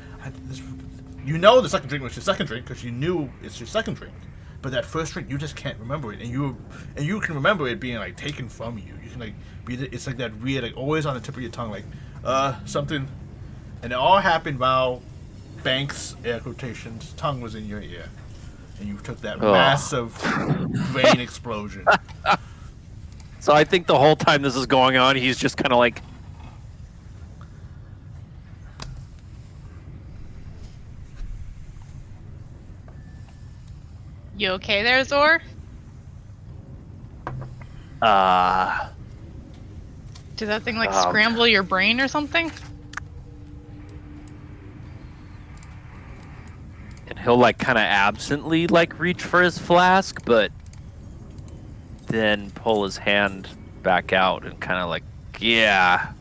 The second drink was your second drink because you knew it's your second drink. But that first drink, you just can't remember it, and you can remember it being taken from you. You can it's that weird, always on the tip of your tongue, something, and it all happened while Banks' air quotations tongue was in your ear, and you took that massive brain explosion. So I think the whole time this is going on, he's just kind of You okay there, Zor? Did that thing scramble your brain or something? he'll like kind of absently like reach for his flask, but then pull his hand back out and kind of like, yeah,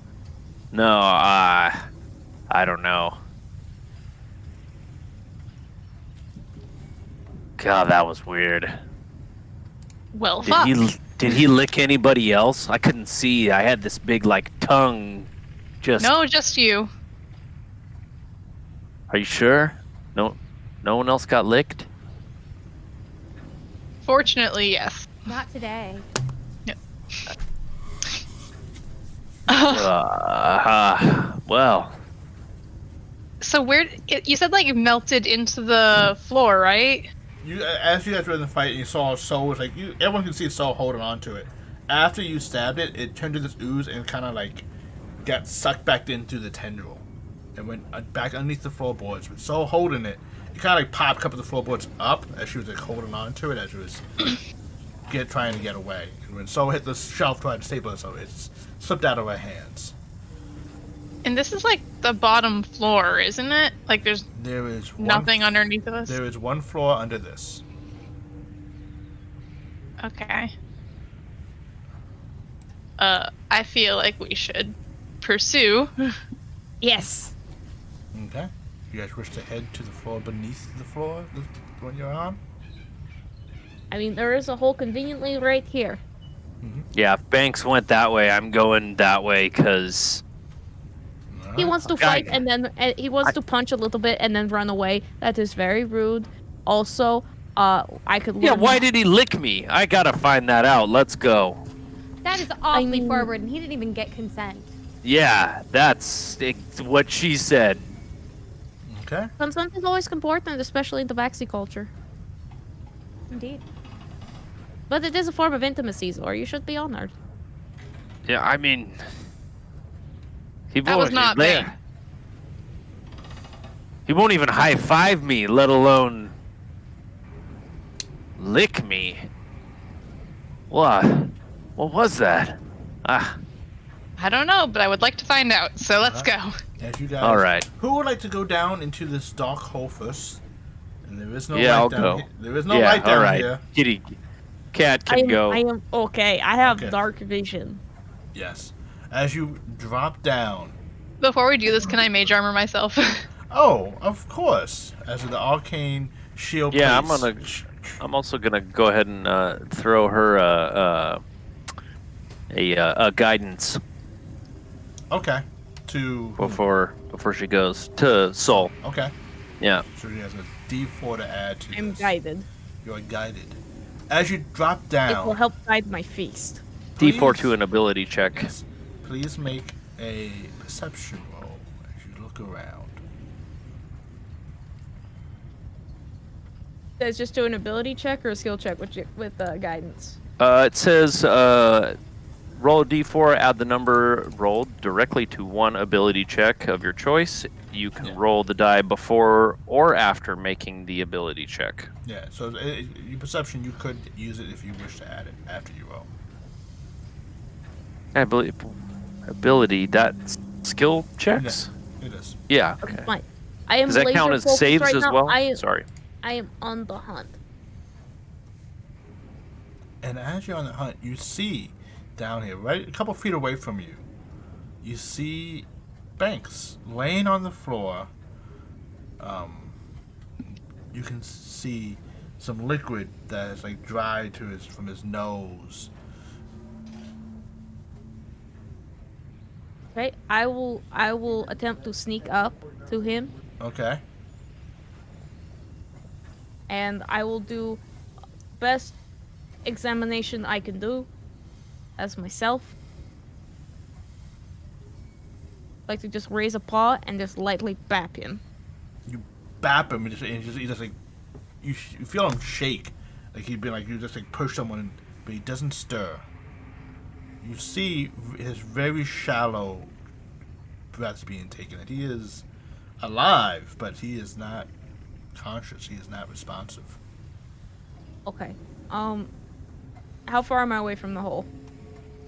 no, I don't know. God, that was weird. Well, fuck. Did he lick anybody else? I couldn't see. I had this big like tongue. Just No, just you. Are you sure? No one else got licked? Fortunately, yes. Not today. Well, So you said like it melted into the floor, right? As you guys were in the fight and you saw Soul was like everyone can see Soul holding on to it. After you stabbed it, it turned to this ooze and kind of like got sucked back into the tendril and went back underneath the floorboards. With Soul holding it, it kind of like popped a couple of the floorboards up as she was like holding on to it as she was trying to get away. And when Soul hit the shelf trying to stabilize herself, it slipped out of her hands. And this is like the bottom floor, isn't it? Like there's There is nothing underneath of us. There is one floor under this. Okay. I feel like we should pursue. Yes. Okay. You guys wish to head to the floor beneath the floor, the one you're on? I mean, there is a hole conveniently right here. yeah, if Banks went that way, I'm going that way because He wants to fight and then he wants to punch a little bit and then run away. That is very rude. Also, I could. yeah, learn- why did he lick me? I gotta find that out. Let's go. That is awfully mean- forward, and he didn't even get consent. Yeah, that's what she said. Okay. Consent is always important, especially in the Baxi culture. Indeed. But it is a form of intimacy, Zor. You should be honored. Yeah, I mean, That was not me. He won't even high five me, let alone lick me. What? What was that? Ah, I don't know, but I would like to find out. So let's go. As you guys, all right. Who would like to go down into this dark hole first? And there is no Yeah, light I'll down go. here. There is no Yeah, light down all right. here. Kitty, cat can go. I am okay. I have Okay. dark vision. Yes. As you drop down. Before we do this, can I mage armor myself? Oh, of course. As the arcane shield. Yeah, piece. I'm also gonna go ahead and throw her a guidance Okay. To. before she goes to Soul. Okay. Yeah. So she has a D4 to add to I'm this. guided. You're guided. As you drop It down. will help guide my feast. D4 please- to an ability check. Yes. Please make a perception roll as you look around. It's just do an ability check or a skill check with guidance. It says roll a D4, add the number rolled directly to one ability check of your choice. You can Yeah. roll the die before or after making the ability check. Yeah, so your perception, you could use it if you wish to add it after you roll. I believe ability, that's skill checks? It is. Yeah. Okay. Okay. Fine. I am Does that count as laser-focused saves right as now. well? Sorry. I am on the hunt. And as you're on the hunt, you see down here, right a couple feet away from you, you see Banks laying on the floor. You can see some liquid that is like dried from his nose. Okay, I will attempt to sneak up to him, Okay. and I will do best examination I can do as myself. Like to just raise a paw and just lightly bap him. You bap him and he just like you feel him shake, like he'd been like you just like push someone, but he doesn't stir. You see his very shallow breaths being taken, and he is alive, but he is not conscious. He is not responsive. Okay. How far am I away from the hole?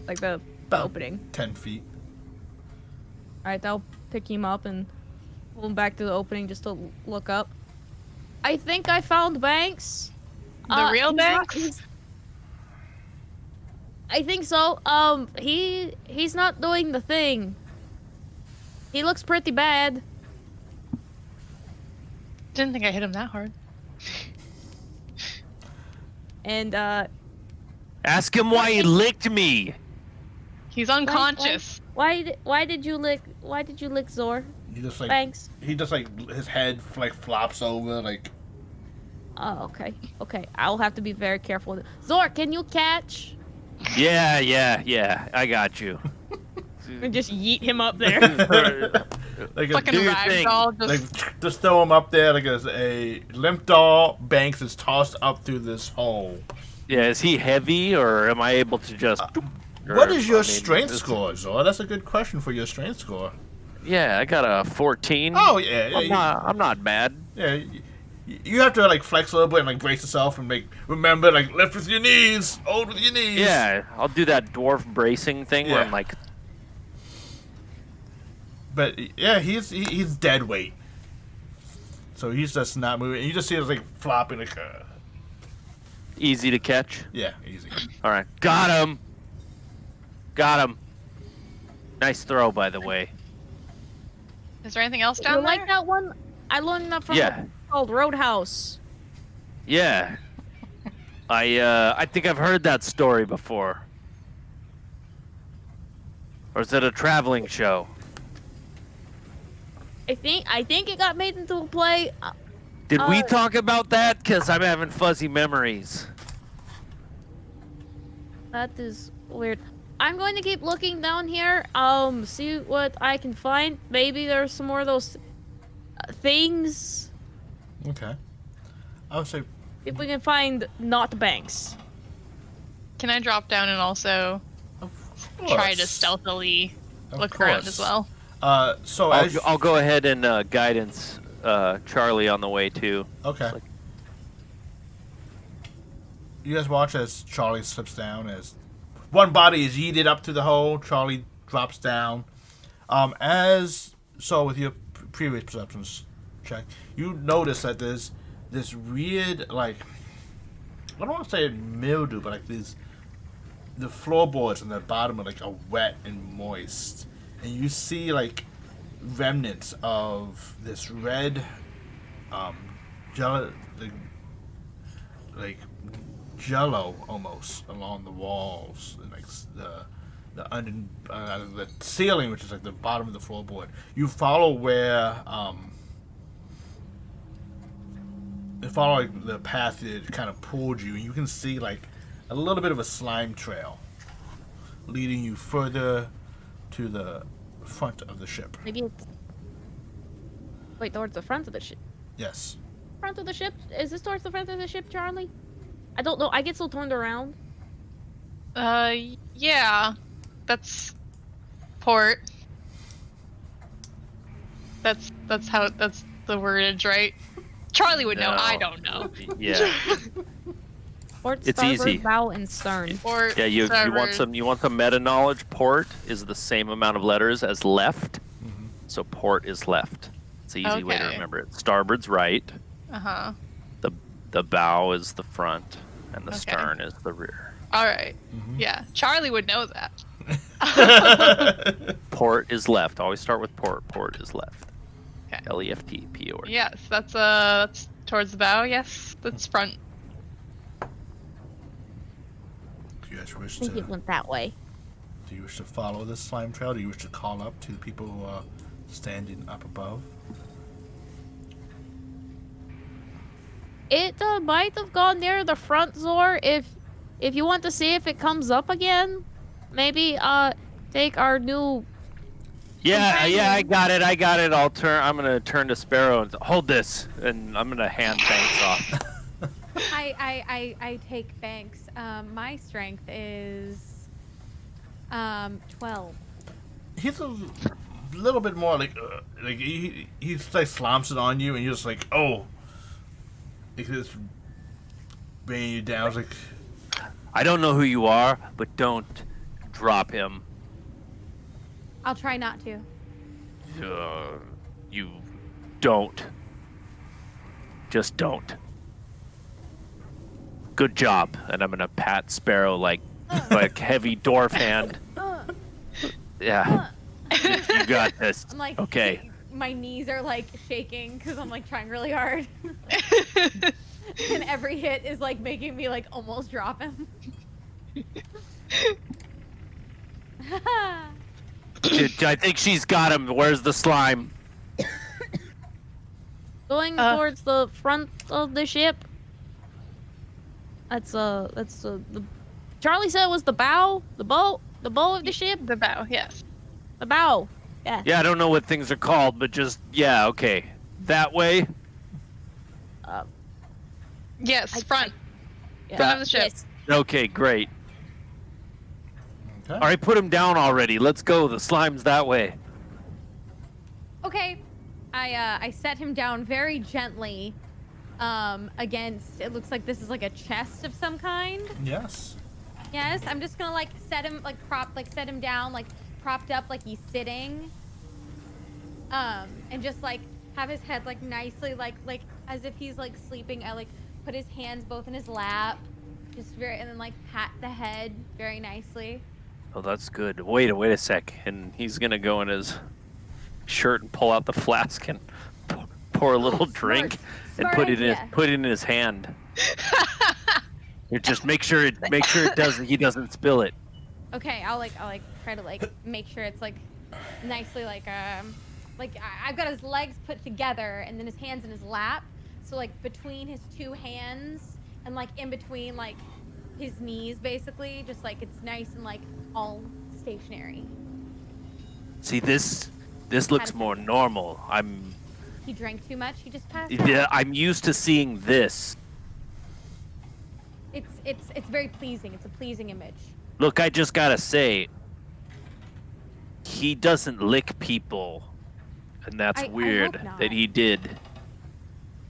Like the About opening. 10 feet. Alright, I'll pick him up and pull him back to the opening just to look up. I think I found Banks. The real he's not- Banks? I think so. He's not doing the thing. He looks pretty bad. Didn't think I hit him that hard. And Ask him why he licked me. He's unconscious. why did you lick Zor? He just like Banks. his head like flops over like. Oh, okay. Okay, I'll have to be very careful. Zor, can you catch? Yeah. I got you. And just yeet him up there. Like a, Fucking do your thing. ragdoll. like Just just throw him up there like as a limp doll. Banks is tossed up through this hole. Yeah, is he heavy or am I able to just? What is your I mean, strength this- score, Zor? That's a good question for your strength score. Yeah, I got a 14. Oh yeah, I'm not bad. yeah. You have to like flex a little bit and like brace yourself and like remember like lift with your knees, hold with your knees. Yeah, I'll do that dwarf bracing thing where Yeah. I'm like, But yeah, he's dead weight. So he's just not moving. And you just see it like flopping like easy to catch. yeah, easy. All right, got him. Nice throw, by the way. is there anything else You down like there? that one? I learned that from Yeah. called Roadhouse. Yeah. I think I've heard that story before. Or is it a traveling show? I think it got made into a play. Did we Uh, talk about that? Because I'm having fuzzy memories. That is weird. I'm going to keep looking down here. See what I can find. Maybe there's some more of those things. Okay. I would say If we can find not Banks. Can I drop down and also try to course. stealthily Of look around course. as well? So as I'll go ahead and guidance Charlie on the way too. okay. like- You guys watch as Charlie slips down as one body is yeeted up to the hole. Charlie drops down. With your previous perceptions check, you notice that there's this weird like I don't want to say mildew, but like the floorboards and the bottom are like are wet and moist, and you see like remnants of this red jello like jello almost along the walls and like the ceiling, which is like the bottom of the floorboard. You follow where like the path that kind of pulled you, and you can see like a little bit of a slime trail leading you further to the front of the ship. Maybe it's. Wait, towards the front of the ship. Yes. Front of the ship? Is this towards the front of the ship, Charlie? I don't know. I get so turned around. Yeah. That's port. That's the wordage, right? Charlie would know. No. I don't know. Yeah. Port, It's starboard, easy. bow, and stern. Or Yeah, you want starboard. some meta knowledge. Port is the same amount of letters as left, so port is left. It's an easy way to Okay. remember it. Starboard's right, Uh-huh. the bow is the front, and the Okay. stern is the rear. All right. Yeah, Charlie would know that. Port is left. Always start with port. Port is left. Okay. Left, P-O-R-T. Yes, that's towards the bow. Yes, that's front. Do you guys wish I think it to went that way. follow this slime trail? Do you wish to call up to the people who are standing up above? It might have gone near the front door. If you want to see if it comes up again, maybe take our new. Yeah, Companion. I got it. I'm gonna turn to Sparrow and hold this, and I'm gonna hand Banks off. I take Banks. My strength is 12. He's a little bit more like he like slumps it on you, and you're just like, oh, it's just bringing you down. It's like, I don't know who you are, but don't drop him. I'll try not to. You don't. Just don't. Good job. And I'm gonna pat Sparrow like heavy dwarf hand. Yeah. You got this. I'm like, Okay. my knees are like shaking because I'm like trying really hard. And every hit is like making me like almost drop him. I think she's got him. Where's the slime? Going towards the front of the ship. That's the Charlie said it was the bow of the ship. The bow, yes. The bow. Yeah. Yeah, I don't know what things are called, but just yeah, okay. That way. Yes, front. Yeah. Front of the ship. Yes. Okay, great. Okay. All right, put him down already. Let's go. The slime's that way. Okay, I set him down very gently, against. It looks like this is like a chest of some kind. Yes. Yes, I'm just gonna like set him set him down like propped up like he's sitting. And just like have his head like nicely like as if he's like sleeping. I like put his hands both in his lap, and then like pat the head very nicely. Oh, that's good. Wait a sec. And he's gonna go in his shirt and pull out the flask and pour a little drink and Smart put it idea. in his hand. You just make sure it he doesn't spill it. Okay, I'll try to like make sure it's like nicely I've got his legs put together and then his hands in his lap. So like between his two hands and like in between like his knees basically, just like it's nice and like all stationary. See, this looks more normal. He drank too much, he just passed out. Yeah, I'm used to seeing this. It's very pleasing. It's a pleasing image. Look, I just gotta say, he doesn't lick people, and that's I weird hope not. that he did.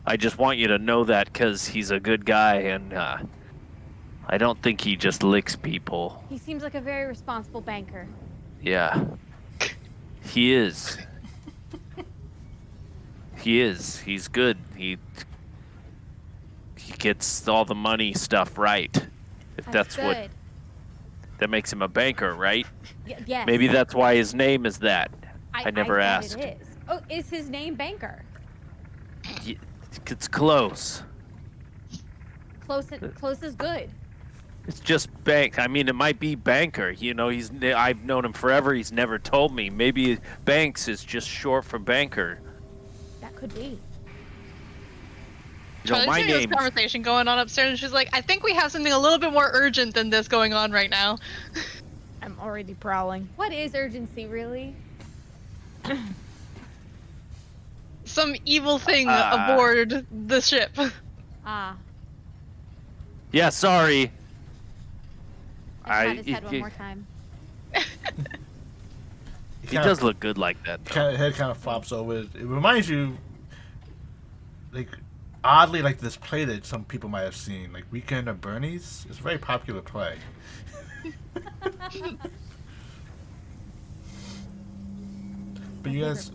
I just want you to know that because he's a good guy, and I don't think he just licks people. He seems like a very responsible banker. Yeah, he is. He is. He's good. He gets all the money stuff right. If that's good. what that makes him a banker, right? Yes. Maybe that's why his name is that. I never bet asked. It is. Oh, is his name Banker? It's close. Close is good. It's just bank. I mean, it might be banker. You know, I've known him forever. He's never told me. Maybe Banks is just short for banker. That could be. You know, my Charlie's hearing name. this conversation going on upstairs, and she's like, "I think we have something a little bit more urgent than this going on right now." I'm already prowling. What is urgency, really? Some evil thing aboard the ship. Ah. Yeah, sorry. I pat his head one more time. He does look good like that, though. Head kind of flops over. It reminds you, like, oddly, like this play that some people might have seen, like Weekend at Bernie's. It's a very popular play. But you guys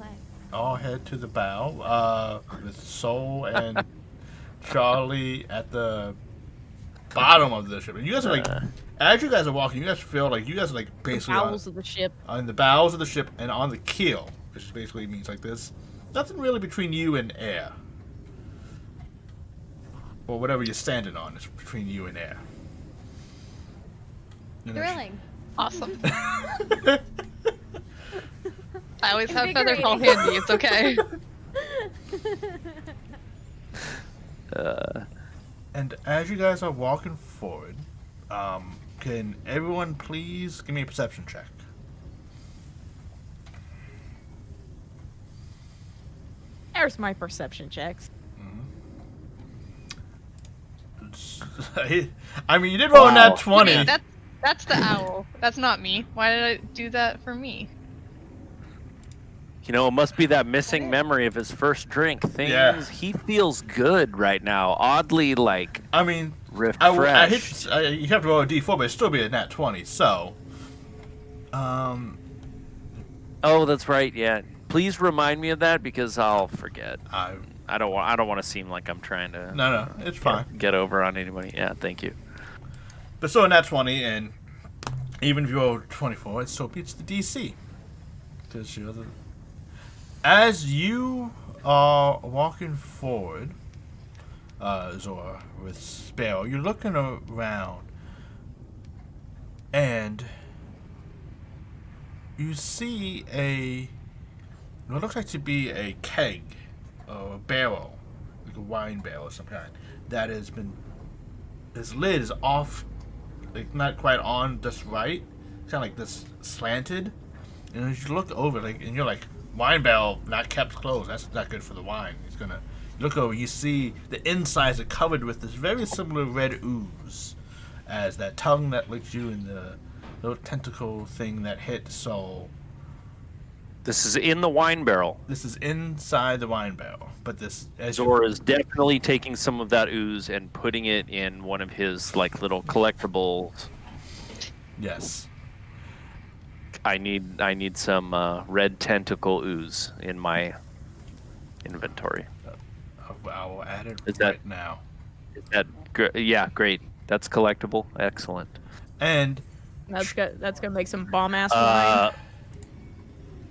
all head to the bow with Soul and Charlie at the bottom of the ship. And you guys are like, as you guys are walking, you guys feel like you guys are like basically Bowels of the ship. on the bows of the ship and on the keel, which basically means like this. Nothing really between you and air. Or whatever you're standing on is between you and air. And then Thrilling. Awesome. I always have Featherfall handy. It's okay. And as you guys are walking forward, can everyone please give me a perception check? There's my perception checks. I mean, you did roll a nat Wow. 20. Wait, that's the owl. That's not me. Why did I do that for me? You know, it must be that missing memory of his first drink. Yeah. He feels good right now. Oddly, like, I mean, refreshed. you have to roll a d4, but it'd still be a nat 20. So, Oh, that's right. Yeah. Please remind me of that because I'll forget. I don't want to seem like I'm trying to. No, it's fine. Get over on anybody. Yeah, thank you. But so in that 20, and even if you roll 24, it still beats the DC. Because you're the... As you are walking forward, Zora, with Sparrow, you're looking around, and you see what looks like to be a keg, or a barrel, like a wine barrel of some kind, that has been... Its lid is off, like not quite on just right, kind of like this slanted. And as you look over, like, and you're like, wine barrel not kept closed. That's not good for the wine. It's gonna look over. You see the insides are covered with this very similar red ooze, as that tongue that licked you and the little tentacle thing that hit Soul. This is in the wine barrel. This is inside the wine barrel, but this Zora is definitely taking some of that ooze and putting it in one of his like little collectibles. Yes. I need some red tentacle ooze in my inventory. I will add it Is right now. Is that yeah, great. That's collectible. Excellent. And That's gonna make some bomb ass wine.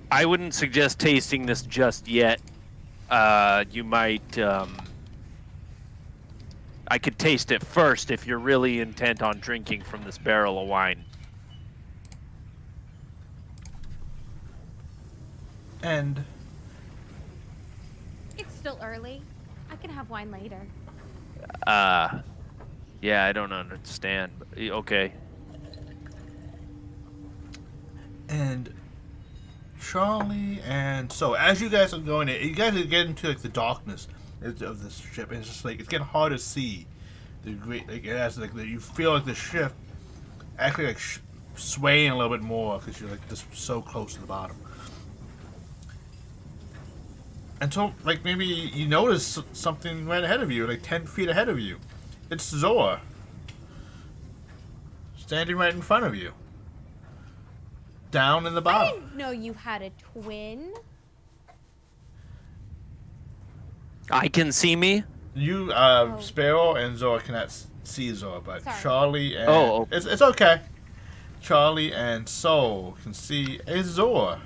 I wouldn't suggest tasting this just yet. You might. I could taste it first if you're really intent on drinking from this barrel of wine. And It's still early. I can have wine later. Yeah, I don't understand. But, okay. And Charlie, and so as you guys are going in, you guys are getting into like the darkness of this ship, and it's just like it's getting hard to see the great, like it has like you feel like the ship actually like swaying a little bit more because you're like just so close to the bottom. Until like maybe you notice something right ahead of you, like 10 feet ahead of you. It's Zora standing right in front of you. Down in the I bottom. didn't know you had a twin. I can see me. You, Sparrow and Zora cannot see Zora, but Sorry. Charlie and... Oh. It's okay. Charlie and Soul can see a Zora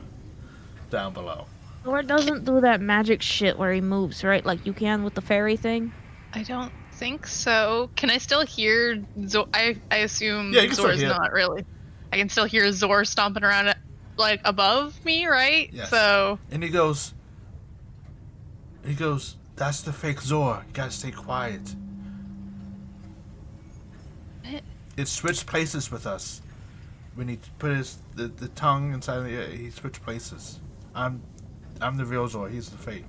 down below. Zora doesn't do that magic shit where he moves, right? Like you can with the fairy thing. I don't think so. Can I still hear I assume Yeah, you can still Zor's hear it. not really. I can still hear Zor stomping around like above me, right? Yes. So And he goes, that's the fake Zora. You gotta stay quiet. It switched places with us. When he put the tongue inside of the ear, he switched places. I'm the real Zora. He's the fake.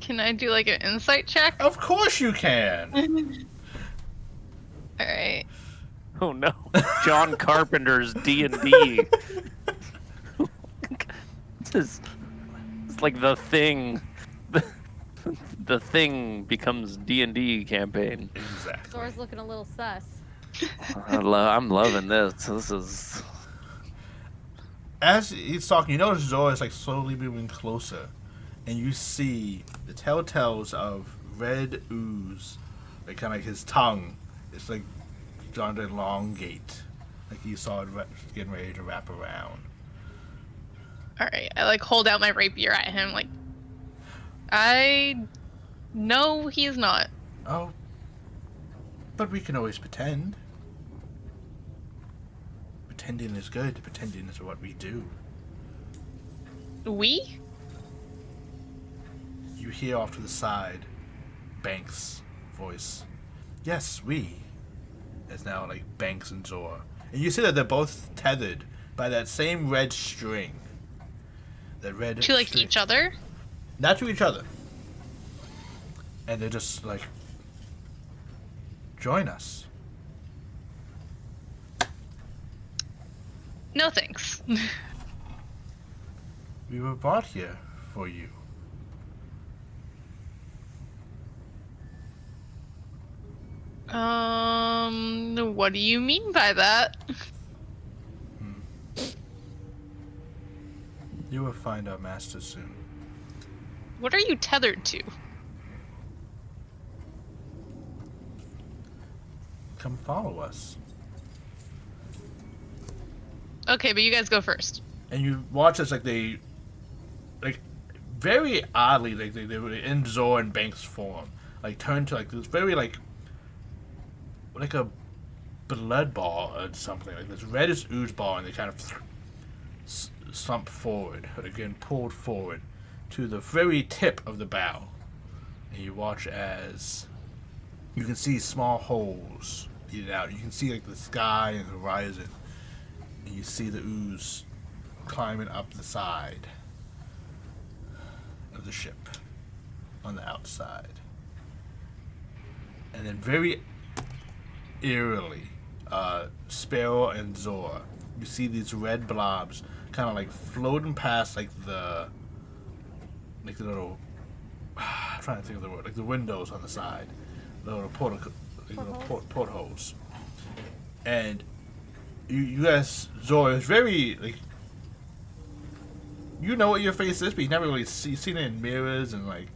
can I do like an insight check? Of course you can. All right. Oh no, John Carpenter's D&D. It's like the thing. The thing becomes D&D campaign. Exactly. Zora's looking a little sus. I'm loving this. This is. As he's talking, you notice Zora is like slowly moving closer, and you see the telltales of red ooze, like kind of like his tongue. It's like starting to elongate, like you saw it getting ready to wrap around. All right. I like hold out my rapier at him, like I know he's not. Oh, but we can always pretend. Pretending is good. Pretending is what we do. We? You hear off to the side Banks' voice. Yes, we. It's now like Banks and Zora. And you see that they're both tethered by that same red string. That red To like string. each other? Not to each other. And they're just like, join us. No thanks. We were brought here for you. What do you mean by that? You will find our master soon. What are you tethered to? Come follow us. Okay, but you guys go first. And you watch as like they, like, very oddly, like they were in Zor and Banks form, like turn to like this very like a blood ball or something, like this reddish ooze ball, and they kind of slump forward, again pulled forward to the very tip of the bow. And you watch as you can see small holes leading out. You can see like the sky and the horizon, and you see the ooze climbing up the side of the ship on the outside. And then very eerily, Sparrow and Zor, you see these red blobs kind of like floating past like the little I'm trying to think of the word, like the windows on the side, the little portholes. And you guys, Zor is very like, you know what your face is, but you never really seen it in mirrors and like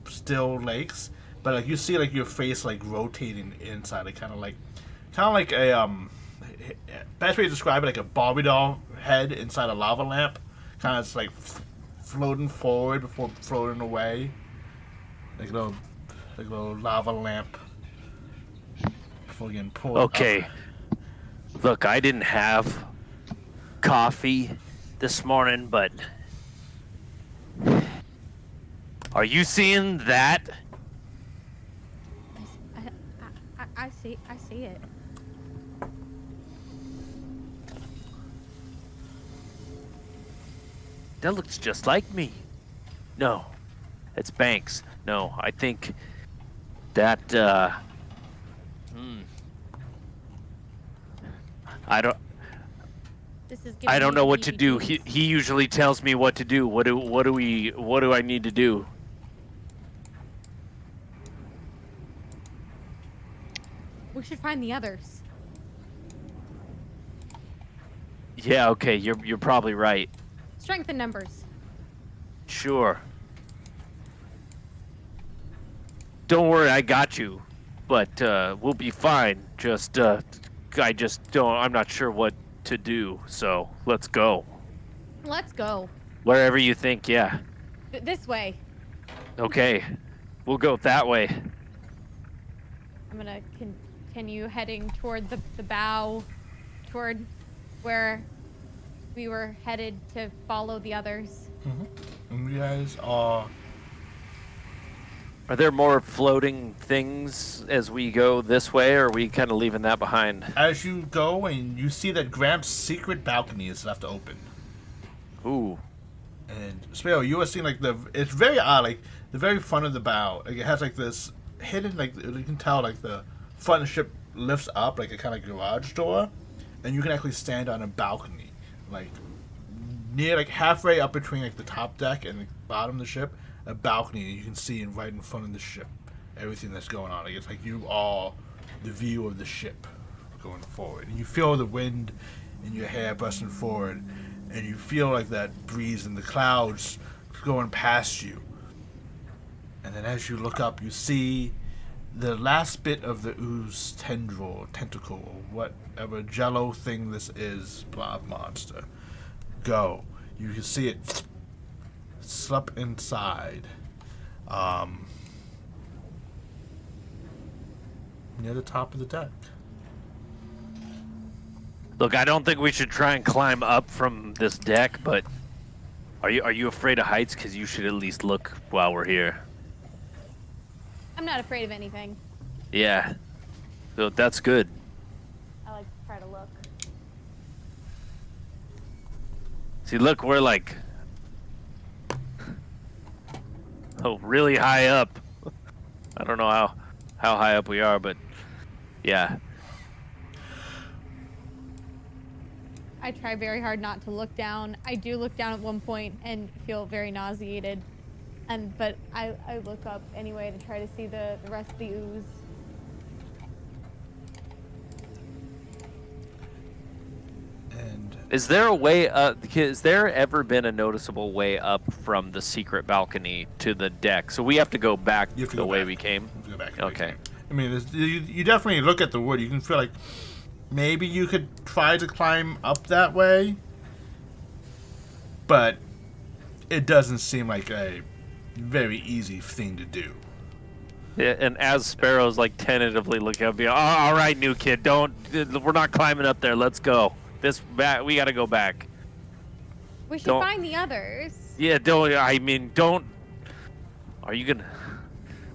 still lakes. But like you see like your face like rotating inside, like kind of like a best way to describe it, like a Barbie doll head inside a lava lamp, kind of like floating forward before floating away, like a little lava lamp before getting pulled Okay. up. Look, I didn't have coffee this morning, but are you seeing that? I see it. That looks just like me. No, it's Banks. No, I think that, I don't know what to do. He usually tells me what to do. What do I need to do? We should find the others. Yeah, okay, you're probably right. Strength in numbers. Sure. Don't worry, I got you. But we'll be fine. I'm not sure what to do. So, let's go. Let's go. Wherever you think, yeah. This way. Okay. We'll go that way. I'm gonna continue heading toward the bow, toward where we were headed to follow the others. And you guys are Are there more floating things as we go this way, or are we kind of leaving that behind? as you go and you see that Gramps' secret balcony is left open. Ooh. And Sparrow, you are seeing like it's very odd, like the very front of the bow, like it has like this hidden, like you can tell like the front of the ship lifts up like a kind of garage door, and you can actually stand on a balcony, like near like halfway up between like the top deck and the bottom of the ship, a balcony you can see right in front of the ship, everything that's going on. Like it's like you are the view of the ship going forward, and you feel the wind in your hair brushing forward, and you feel like that breeze in the clouds going past you. And then as you look up, you see the last bit of the ooze tentacle, or whatever jello thing this is, blob monster. Go. You can see it slip inside. Near the top of the deck. Look, I don't think we should try and climb up from this deck, but are you afraid of heights? Because you should at least look while we're here. I'm not afraid of anything. Yeah. So that's good. I like to try to look. See, look, we're like really high up. I don't know how high up we are, but yeah. I try very hard not to look down. I do look down at one point and feel very nauseated. But I look up anyway to try to see the rest of the ooze. And Is there a way? Has there ever been a noticeable way up from the secret balcony to the deck? So we have to go back You have to the go way back. we came. You have to go back. Okay. I mean, you definitely look at the wood. You can feel like maybe you could try to climb up that way, but it doesn't seem like a very easy thing to do. Yeah, and as Sparrow's like tentatively looking at me, oh, all right, new kid, we're not climbing up there. Let's go. We gotta go back. We should Don't- find the others. Yeah, don't. I mean, don't. Are you gonna?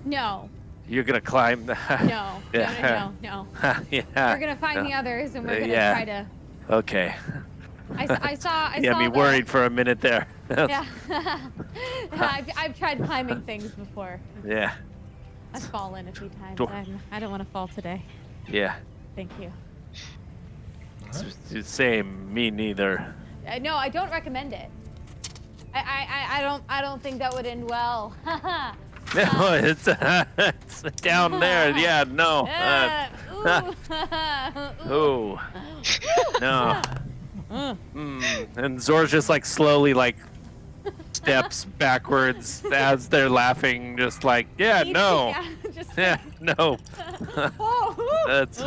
No. You're gonna climb? No. Yeah. No. Yeah. We're gonna find the others, and we're gonna Yeah. try to. Okay. I saw. You had me worried for a minute there. Yeah. I've tried climbing things before. Yeah. I've fallen a few times. Door. I don't want to fall today. Yeah. Thank you. It's the same. Me neither. No, I don't recommend it. I don't think that would end well. No, it's down there. Yeah, no. Ooh. Oh. No. And Zor's just like slowly like steps backwards as they're laughing, just like, yeah, no. Yeah, just Yeah, no. oh, That's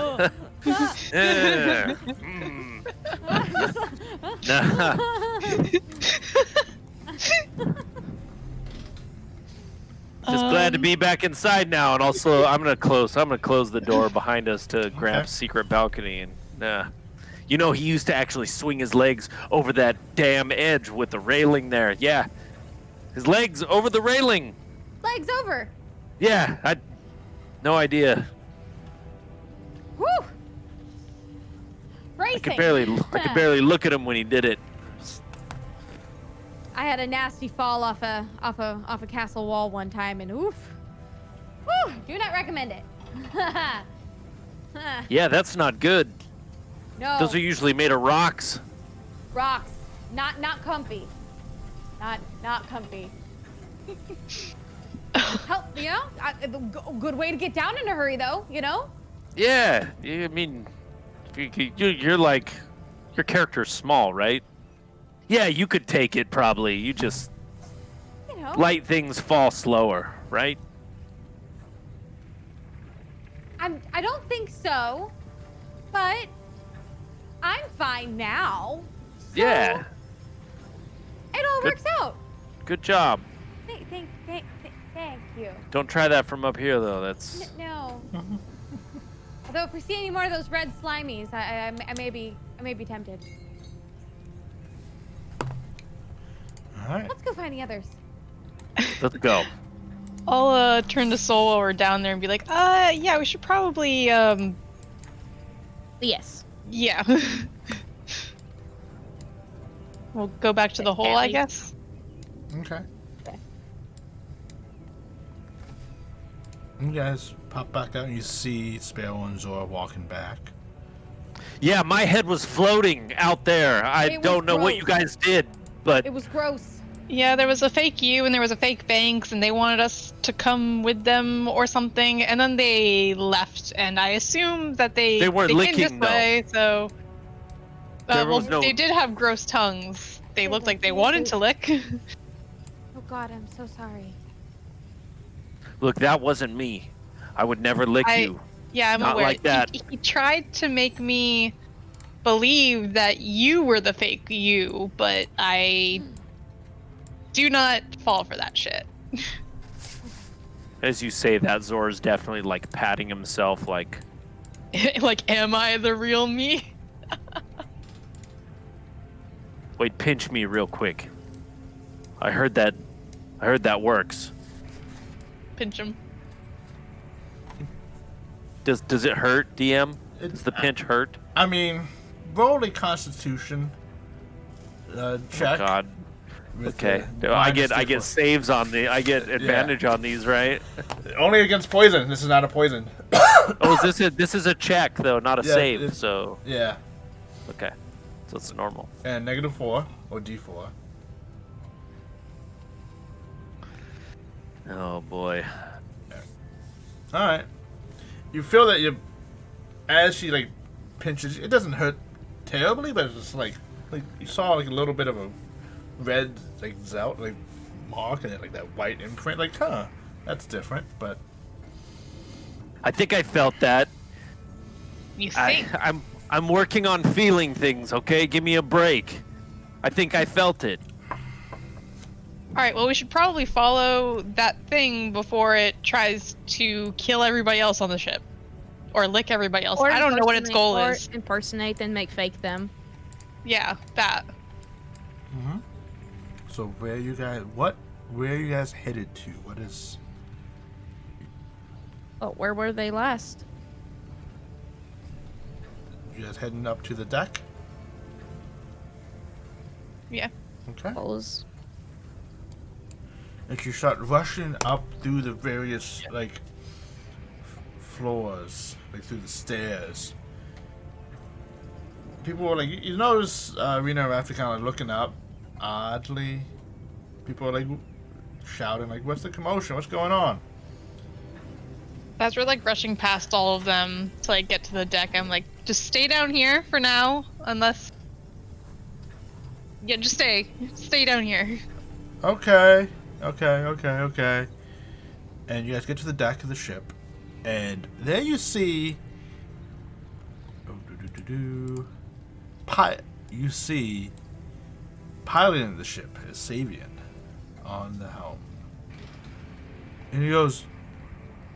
Just glad to be back inside now, and also I'm gonna close the door behind us to Gramps' secret balcony, and you know, he used to actually swing his legs over that damn edge with the railing there. Yeah, his legs over the railing. legs over. Yeah, no idea. Woo. I Racing. could barely look at him when he did it. I had a nasty fall off a castle wall one time, and oof. Woo, do not recommend it. Yeah, that's not good. No. Those are usually made of rocks. Rocks. Not comfy. Not comfy. Help, you know? Good way to get down in a hurry, though, you know? Yeah, I mean, you're like, your character's small, right? Yeah, you could take it probably. You just You know. light things fall slower, right? I don't think so, but I'm fine now. So Yeah, It all Good. works out. good job. Thank you. Don't try that from up here, though. That's No. Although if we see any more of those red slimies, I may be tempted. All right. Let's go find the others. let's go. I'll turn to Soul while we're down there and be like, yeah, we should probably Yes. yeah. We'll go back to the hole, I guess. Okay. You guys pop back out and you see Sparrow and Zora walking back. Yeah, my head was floating out there. I It was don't know what you gross. guys did, but It was gross. Yeah, there was a fake you and there was a fake Banks, and they wanted us to come with them or something, and then they left. And I assume that they weren't came licking, this way, so. There Well, was no- they did have gross tongues. They They looked like did. they wanted to lick. Oh God, I'm so sorry. look, that wasn't me. I would never lick you. Yeah, I'm Not aware. like that. He tried to make me believe that you were the fake you, but I do not fall for that shit. As you say that, Zor's definitely like patting himself, like, Like, am I the real me? wait, pinch me real quick. I heard that works. Pinch him. Does it hurt, DM? It- Does the pinch hurt? I mean, roll a Constitution check. Oh God. with, Okay. I get saves on I get advantage on these, right? only against poison. This is not a poison. Oh, this is a check though, not a Yeah, save. it's- So Yeah, okay, so it's normal. and -4 or D4. Oh boy. All right. You feel that as she like pinches, it doesn't hurt terribly, but it's just like like you saw like a little bit of a red like zout like mark and then like that white imprint. Like, huh, that's different. But I think I felt that. You think? I'm working on feeling things. Okay, give me a break. I think I felt it. All right. Well, we should probably follow that thing before it tries to kill everybody else on the ship, or lick everybody else. Or I don't know what its goal or is. impersonate and make fake them. Yeah, that. so where you guys headed to? What is? Oh, where were they last? You guys heading up to the deck? Yeah. Okay. Suppose. And you start rushing up through the various like floors, like through the stairs. People are like, you notice Rena and Raffi kind of looking up oddly. People are like shouting, like, "What's the commotion? What's going on?" As we're like rushing past all of them to like get to the deck, I'm like, just stay down here for now, unless. Yeah, just stay down here. Okay. And you guys get to the deck of the ship, and there you see. You see, piloting the ship is Savian on the helm, and he goes,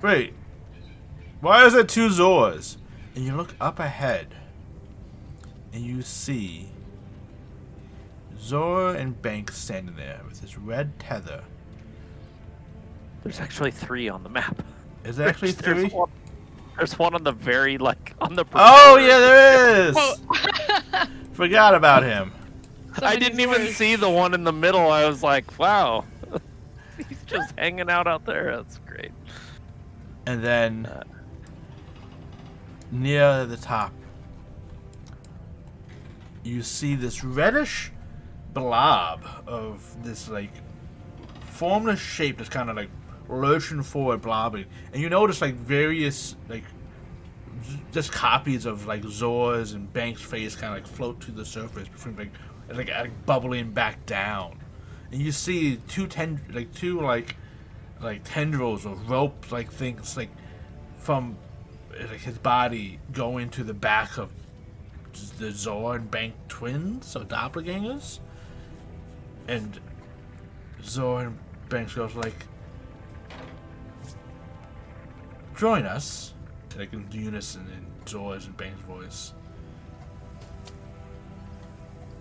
"Wait, why is there two Zors?" And you look up ahead, and you see Zora and Banks standing there with this red tether. There's actually 3 on the map. Is there actually three? There's one on the very on the. Oh yeah, there is. Oh. Forgot about him. I didn't even see the one in the middle. I was like, wow, he's just hanging out there. That's great. And then near the top, you see this reddish blob of this like formless shape that's kind of like lurching forward, blobbing, and you notice like various like just copies of like Zor's and Banks' face kind of like float to the surface before like bubbling back down, and you see two tendrils or rope like things like from like his body go into the back of the Zor and Bank twins or doppelgangers, and Zor and Banks goes like, "Join us," like in unison in Zor's and Banks' voice.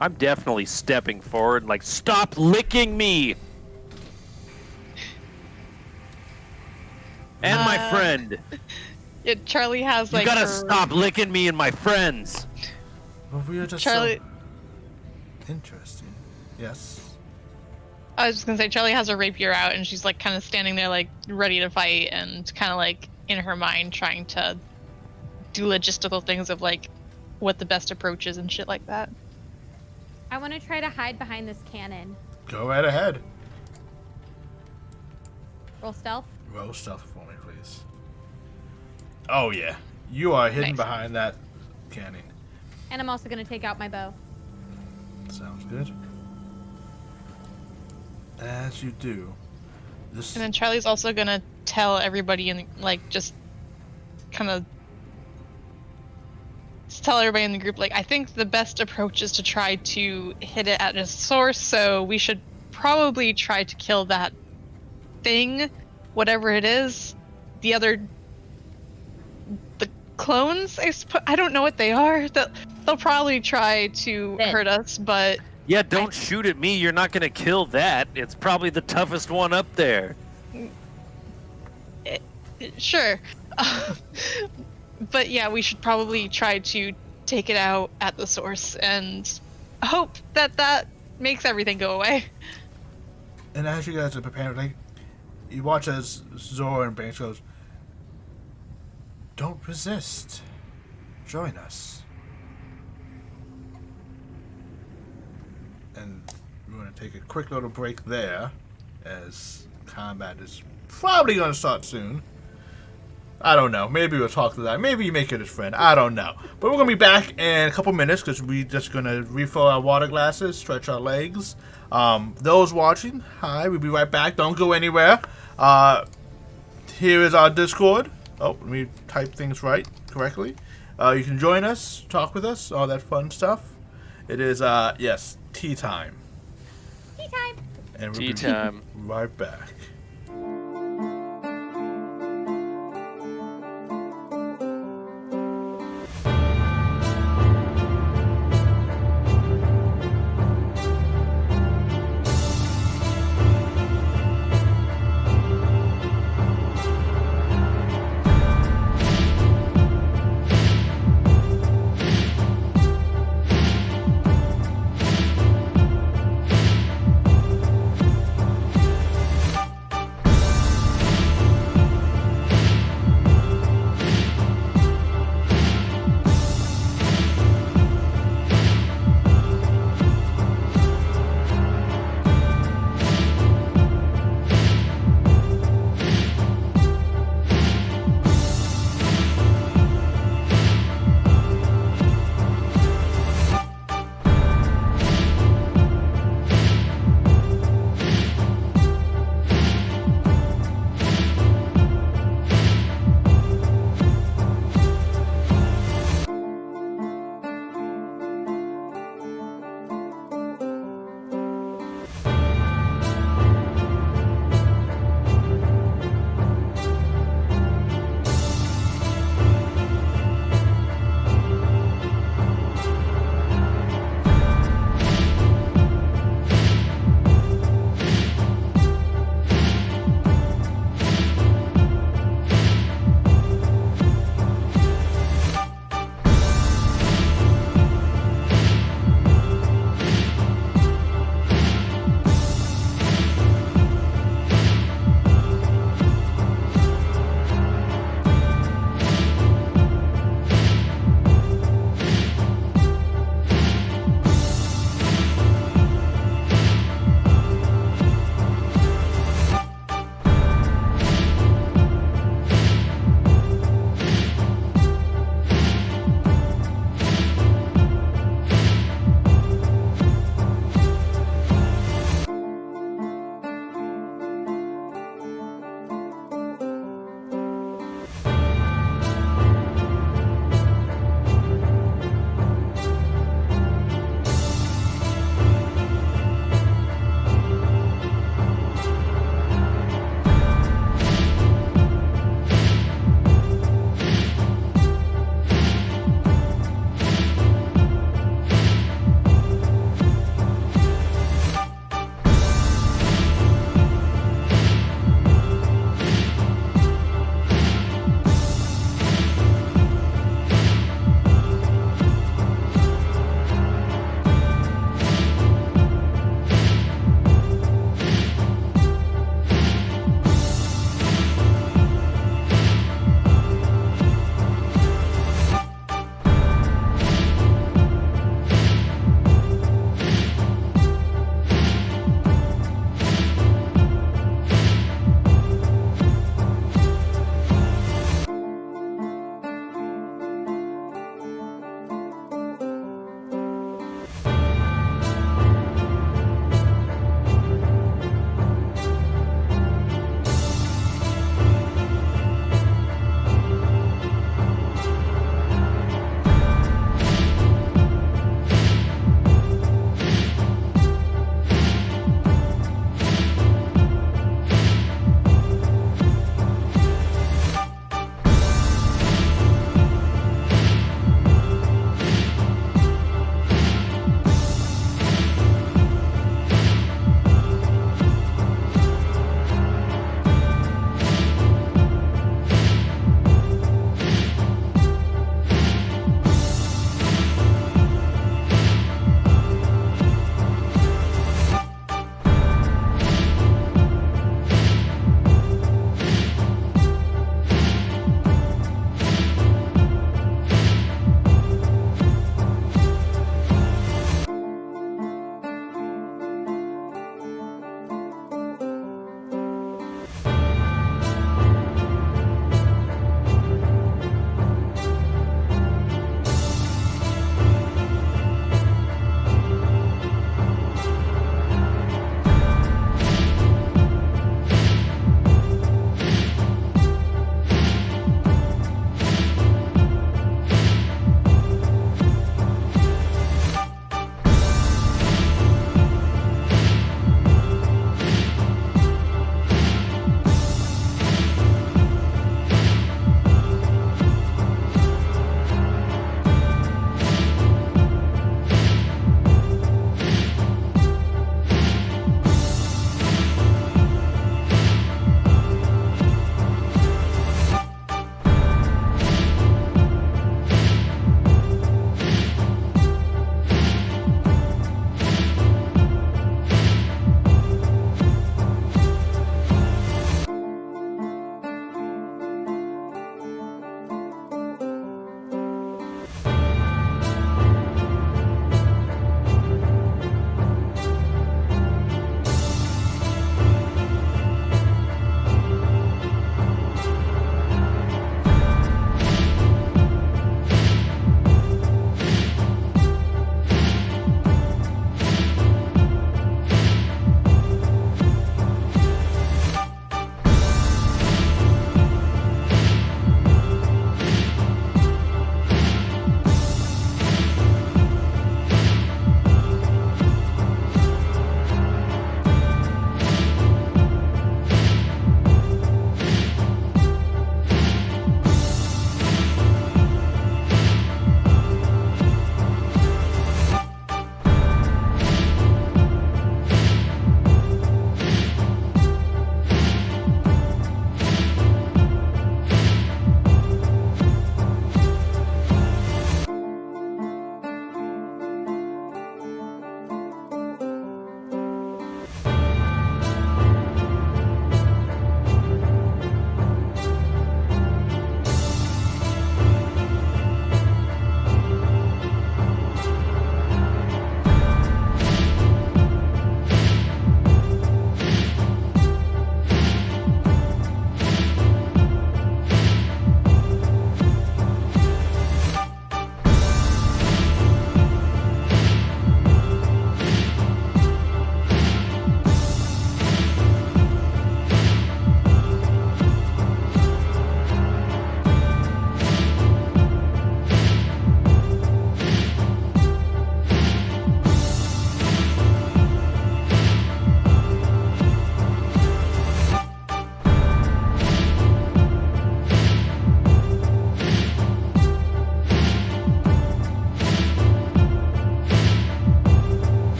I'm definitely stepping forward, like, stop licking me! And my friend! Yeah, Charlie has You like. gotta stop licking me and my friends! Well, we are just Charlie. so interesting. Yes. I was just gonna say Charlie has her rapier out and she's like kind of standing there like ready to fight and kind of like in her mind trying to do logistical things of like what the best approach is and shit like that. I want to try to hide behind this cannon. Go right ahead. Roll stealth. Roll stealth for me, please. Oh yeah, you are hidden Nice. behind that cannon. And I'm also going to take out my bow. Sounds good. As you do, this And then Charlie's also gonna tell everybody in like just kind of tell everybody in the group like I think the best approach is to try to hit it at its source, so we should probably try to kill that thing, whatever it is. The clones, I don't know what they are. They'll probably try to hurt us, but Yeah, don't shoot at me, you're not gonna kill that. It's probably the toughest one up there. sure. But yeah, we should probably try to take it out at the source and hope that makes everything go away. and as you guys are preparing, like you watch as Zor and Banks goes, "Don't resist. Join us." And we're going to take a quick little break there, as combat is probably going to start soon. I don't know. Maybe we'll talk to that. Maybe you make it his friend. I don't know. But we're going to be back in a couple minutes because we're just going to refill our water glasses, stretch our legs. Those watching, hi. We'll be right back. Don't go anywhere. Here is our Discord. Oh, let me type things correctly. You can join us, talk with us, all that fun stuff. It is, yes, tea time. Tea time. And we'll Tea be time. right back.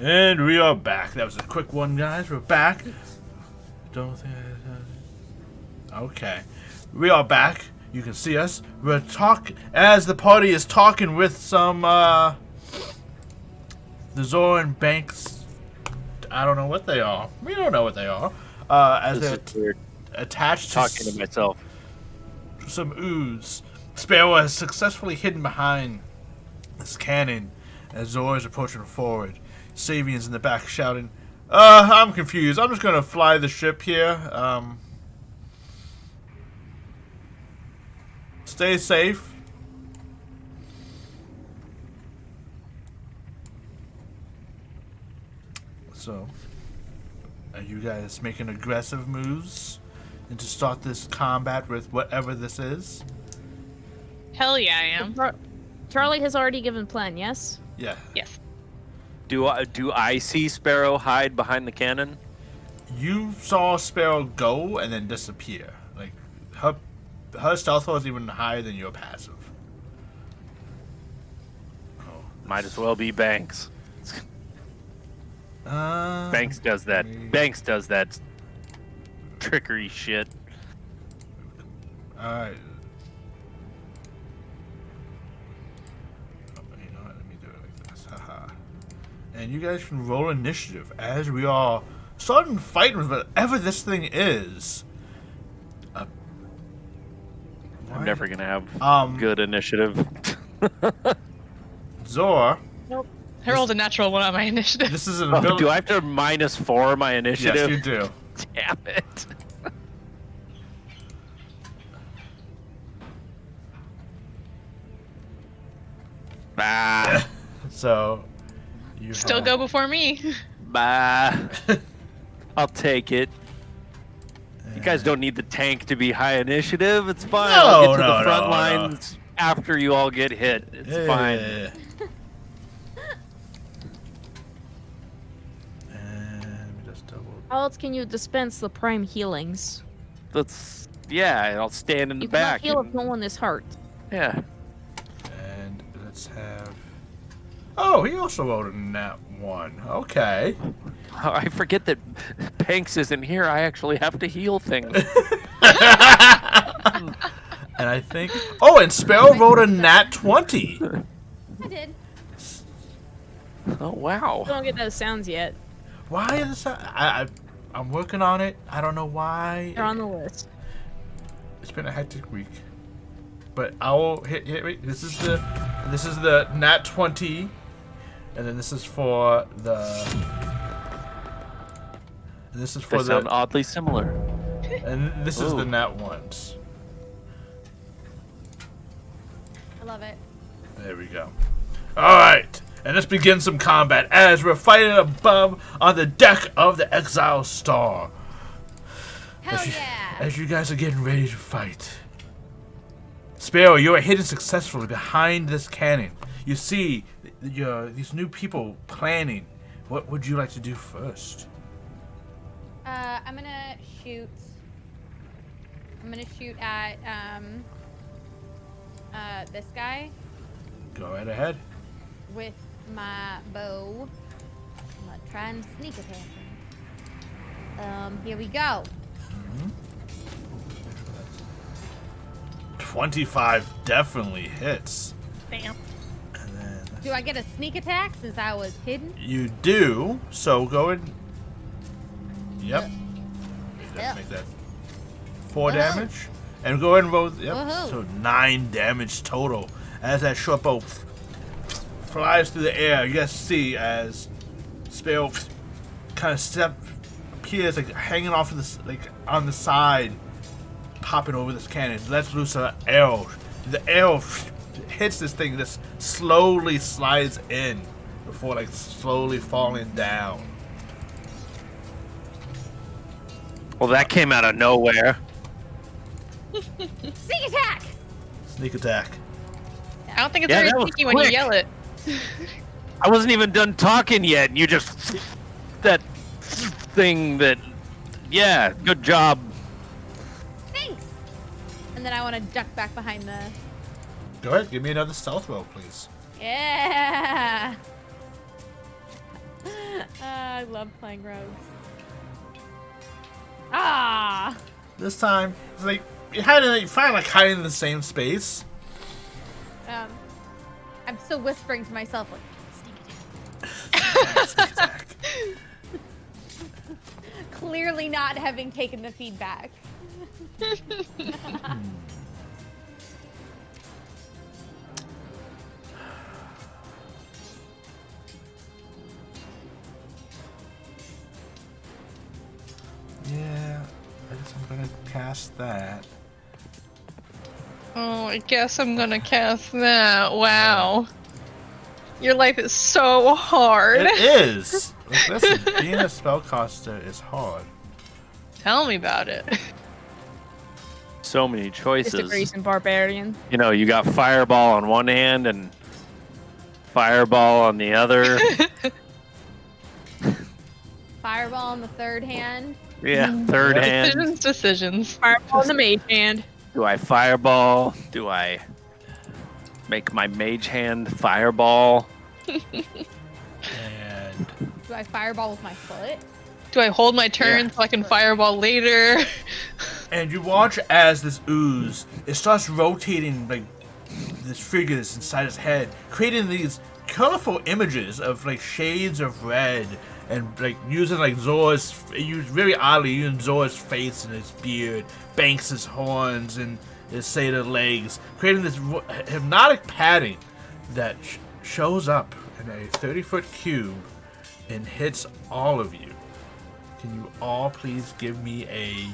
And we are back. That was a quick one, guys. We're back. Don't think. Okay, we are back. You can see us. We're as the party is talking with some the Zoran Banks. I don't know what they are. We don't know what they are. As This they're is weird. attached to Talking to myself. some ooze. Sparrow has successfully hidden behind this cannon as Zora is approaching forward. Savian's in the back shouting, I'm confused. I'm just gonna fly the ship here. Stay safe. So, are you guys making aggressive moves and to start this combat with whatever this is? Hell yeah, I am. Charlie has already given plan, yes? Yeah. Yes. Do I see Sparrow hide behind the cannon? You saw Sparrow go and then disappear. Like her stealth was even higher than your passive. Might as well be Banks. Banks does that. Banks does that trickery shit. Alright. You know what? Let me do it like this. Haha. And you guys can roll initiative as we are starting fighting with whatever this thing is. I'm never gonna have good initiative. Zora. I rolled a natural one on my initiative. This is an Oh, ability. do I have to -4 my initiative? Yes, you do. Damn it. So, you Still go before me. Bah. I'll take it. You guys don't need the tank to be high initiative. It's fine. I'll get to the front lines after you all get hit. It's fine. And we just double. How else can you dispense the prime healings? I'll stand in the You back. cannot heal if no one is hurt. Yeah. And let's have. Oh, he also rolled a nat 1. Okay. I forget that Banks isn't here. I actually have to heal things. And I think. Oh, and Sparrow rolled a nat 20. I did. Oh, wow. I don't get those sounds yet. Why is that? I'm working on it. I don't know why. They're on the list. It's been a hectic week. But I will hit. Wait, this is the nat 20, and then this is for the. And this is for They sound oddly similar. And this is the Ooh. nat 1s. I love it. There we go. All right, and let's begin some combat as we're fighting above on the deck of the Exile Star. Hell yeah. As you guys are getting ready to fight. Sparrow, you are hidden successfully behind this cannon. You see these new people planning. What would you like to do first? I'm gonna shoot. I'm gonna shoot at this guy Go right ahead. with my bow. I'm gonna try and sneak attack him. Here we go. 25 definitely hits. Bam. And then Do I get a sneak attack since I was hidden? you do, so go and. Yep. Yeah. Make that 4 Woohoo. damage. And go ahead and roll. Yep. Woohoo. So 9 damage total. As that short bow flies through the air, you guys see as Sparrow kind of appears like hanging off of this, like on the side, popping over this cannon. Lets loose an arrow. The arrow hits this thing, just slowly slides in before like slowly falling down. Well, that came out of nowhere. Sneak attack! Sneak attack. I don't think it's Yeah, very that was sneaky when you quick. yell it. I wasn't even done talking yet, and you just that thing that. Yeah, good job. Thanks! And then I want to duck back behind the... Go ahead, give me another stealth roll, please. Yeah! I love playing rogues. Ah! This time, it's like you find like hiding in the same space. I'm still whispering to myself like, Sneak attack. clearly not having taken the feedback. Yeah, I guess I'm gonna cast that. Oh, I guess I'm gonna cast that. Wow. Your life is so hard. It is. Like, listen, being a spellcaster is hard. Tell me about it. So many choices. Disagrees in barbarian. You know, you got fireball on one hand and fireball on the other. Fireball in the third hand. Yeah, third hand. Decisions. Fireball in the mage hand. Do I fireball? Do I make my mage hand fireball? And Do I fireball with my foot? Do I hold my turn Yeah. so I can fireball later? you watch as this ooze, it starts rotating like these figures inside his head, creating these colorful images of like shades of red, and like using like very oddly using Zor's face and his beard, Banks' horns and his satyr legs, creating this hypnotic padding that shows up in a 30-foot cube and hits all of you. Can you all please give me a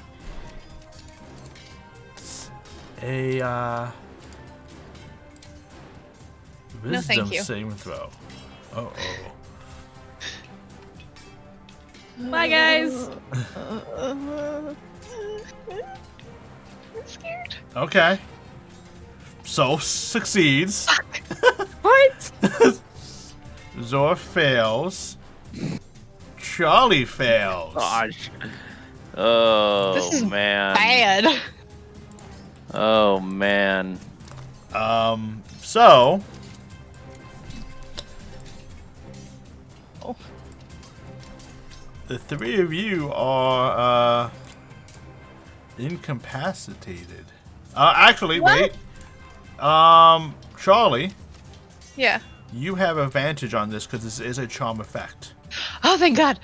wisdom thank you. saving throw? Uh-oh. Bye, guys. I'm scared. Okay. So succeeds. What? Zor fails. Charlie fails. Gosh. Oh, This is man. Bad. Oh, man. So Oh. the three of you are incapacitated. Actually, What? wait. Charlie, Yeah. you have advantage on this because this is a charm effect. Oh, thank God.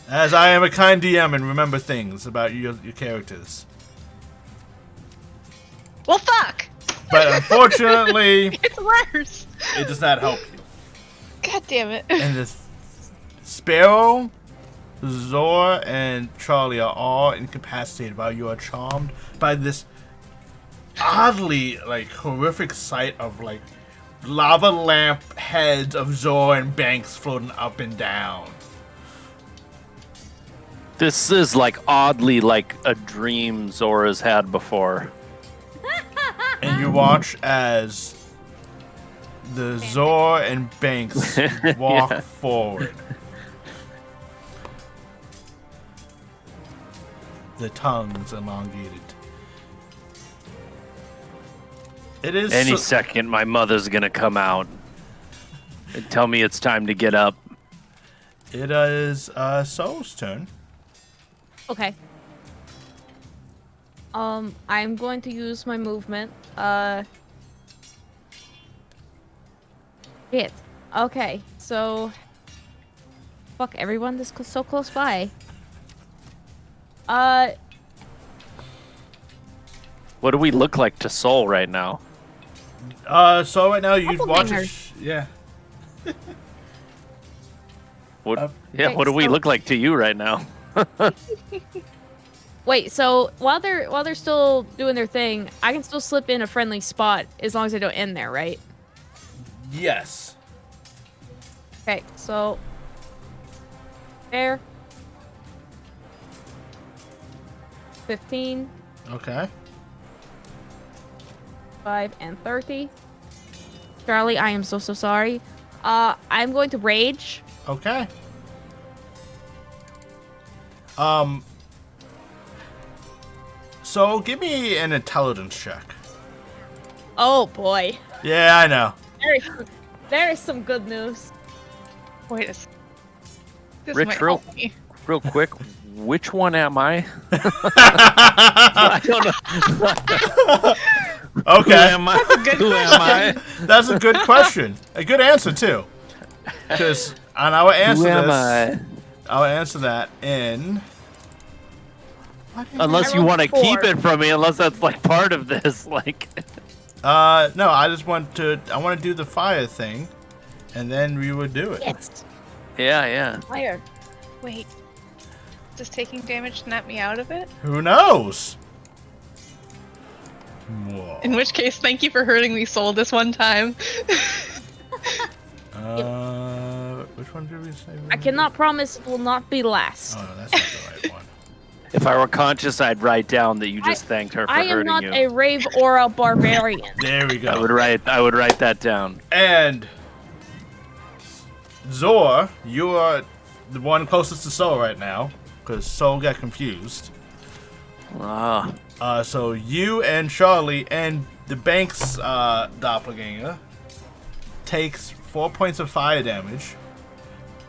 As I am a kind DM and remember things about your characters. Well, fuck. But unfortunately, It's worse. it does not help you. God damn it. And the Sparrow, Zor, and Charlie are all incapacitated while you are charmed by this oddly, like, horrific sight of, like, lava lamp heads of Zor and Banks floating up and down. This is like oddly like a dream Zora's had before. And you watch as the Zor and Banks walk Yeah. forward. The tongues elongated. It is Any second, my mother's gonna come out and tell me it's time to get up. It is Soul's turn. Okay. I'm going to use my movement. Shit. Okay, so... Fuck, everyone, this is so close by. What do we look like to Soul right now? So right now you watch it. Doppelgangers. Yeah. What? Uh, Yeah, okay, what do we so- look like to you right now? Wait, so while they're still doing their thing, I can still slip in a friendly spot as long as I don't end there, right? Yes. Okay, so... There. 15, Okay. 5, and 30. Charlie, I am so sorry. I'm going to rage. Okay. So give me an intelligence check. Oh boy. Yeah, I know. There is some good news. Wait a This Rich, might real- help me. Real quick, which one am I? I don't know. Who Okay, am I? Good Who am I? that's a good question. A good answer too. Because and I will answer Who am this. I? I will answer that in. Unless I you rolled want to 4. keep it from me, unless that's like part of this, like. No, I just want to. I want to do the fire thing, and then we would do it. Yes. Yeah. Fire. Wait. Does taking damage snap me out of it? Who knows? Whoa. In which case, thank you for hurting me soul this one time. Which one did we say? I cannot promise it will not be last. Oh, no, that's not the right one. If I were conscious, I'd write down that you just thanked her for I am hurting not you. a rave or a barbarian. There we I go. would write that down. And Zor, you are the one closest to Soul right now, because Soul got confused. Ah, So you and Charlie and the Banks doppelganger takes 4 points of fire damage,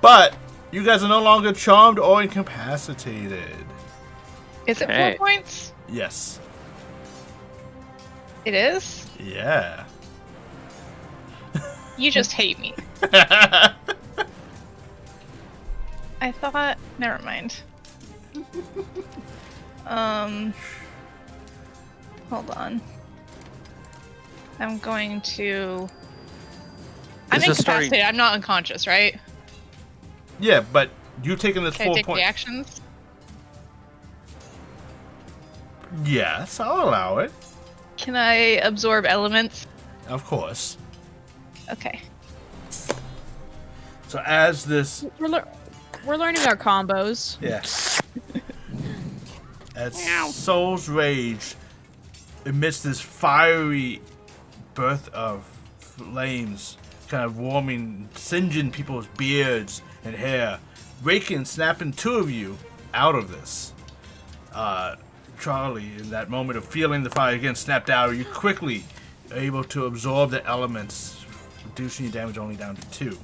but you guys are no longer charmed or incapacitated. Is it Okay. 4 points? Yes. It is? Yeah. You just hate me. I thought. Never mind. Hold on. I'm going to. I'm This is starting- incapacitated. I'm not unconscious, right? Yeah, but you taking this Can I 4 take points. reactions? Yes, I'll allow it. Can I absorb elements? Of course. Okay. So as this, We're learning our combos. yeah, as Soul's Rage emits this fiery birth of flames, kind of warming, singeing people's beards and hair, raking, snapping two of you out of this. Charlie, in that moment of feeling the fire again snapped out, you quickly are able to absorb the elements, reducing your damage only down to 2.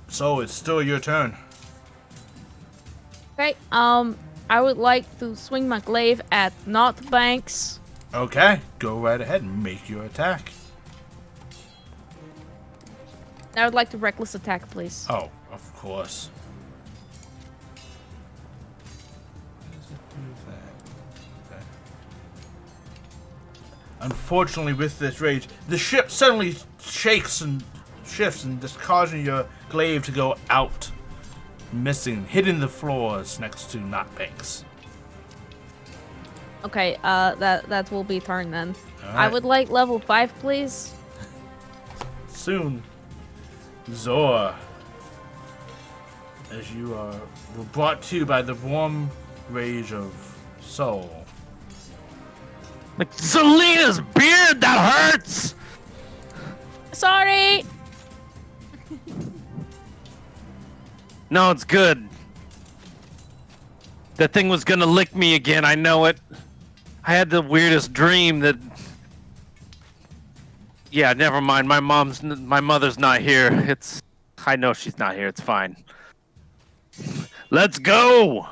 So it's still your turn. Okay. I would like to swing my glaive at not Banks. Okay, go right ahead and make your attack. I would like to reckless attack, please. Oh, of course. Okay. Unfortunately, with this rage, the ship suddenly shakes and shifts, and just causing your glaive to go out, missing, hitting the floors next to Knot Banks. Okay. That will be turn then. All I right. would like level 5, please. Soon, Zor, as you were brought to by the warm rage of Soul. like Selena's beard that hurts. Sorry. No, it's good. That thing was gonna lick me again. I know it. I had the weirdest dream that. Yeah, never mind. My mother's not here. I know she's not here. It's fine. Let's go.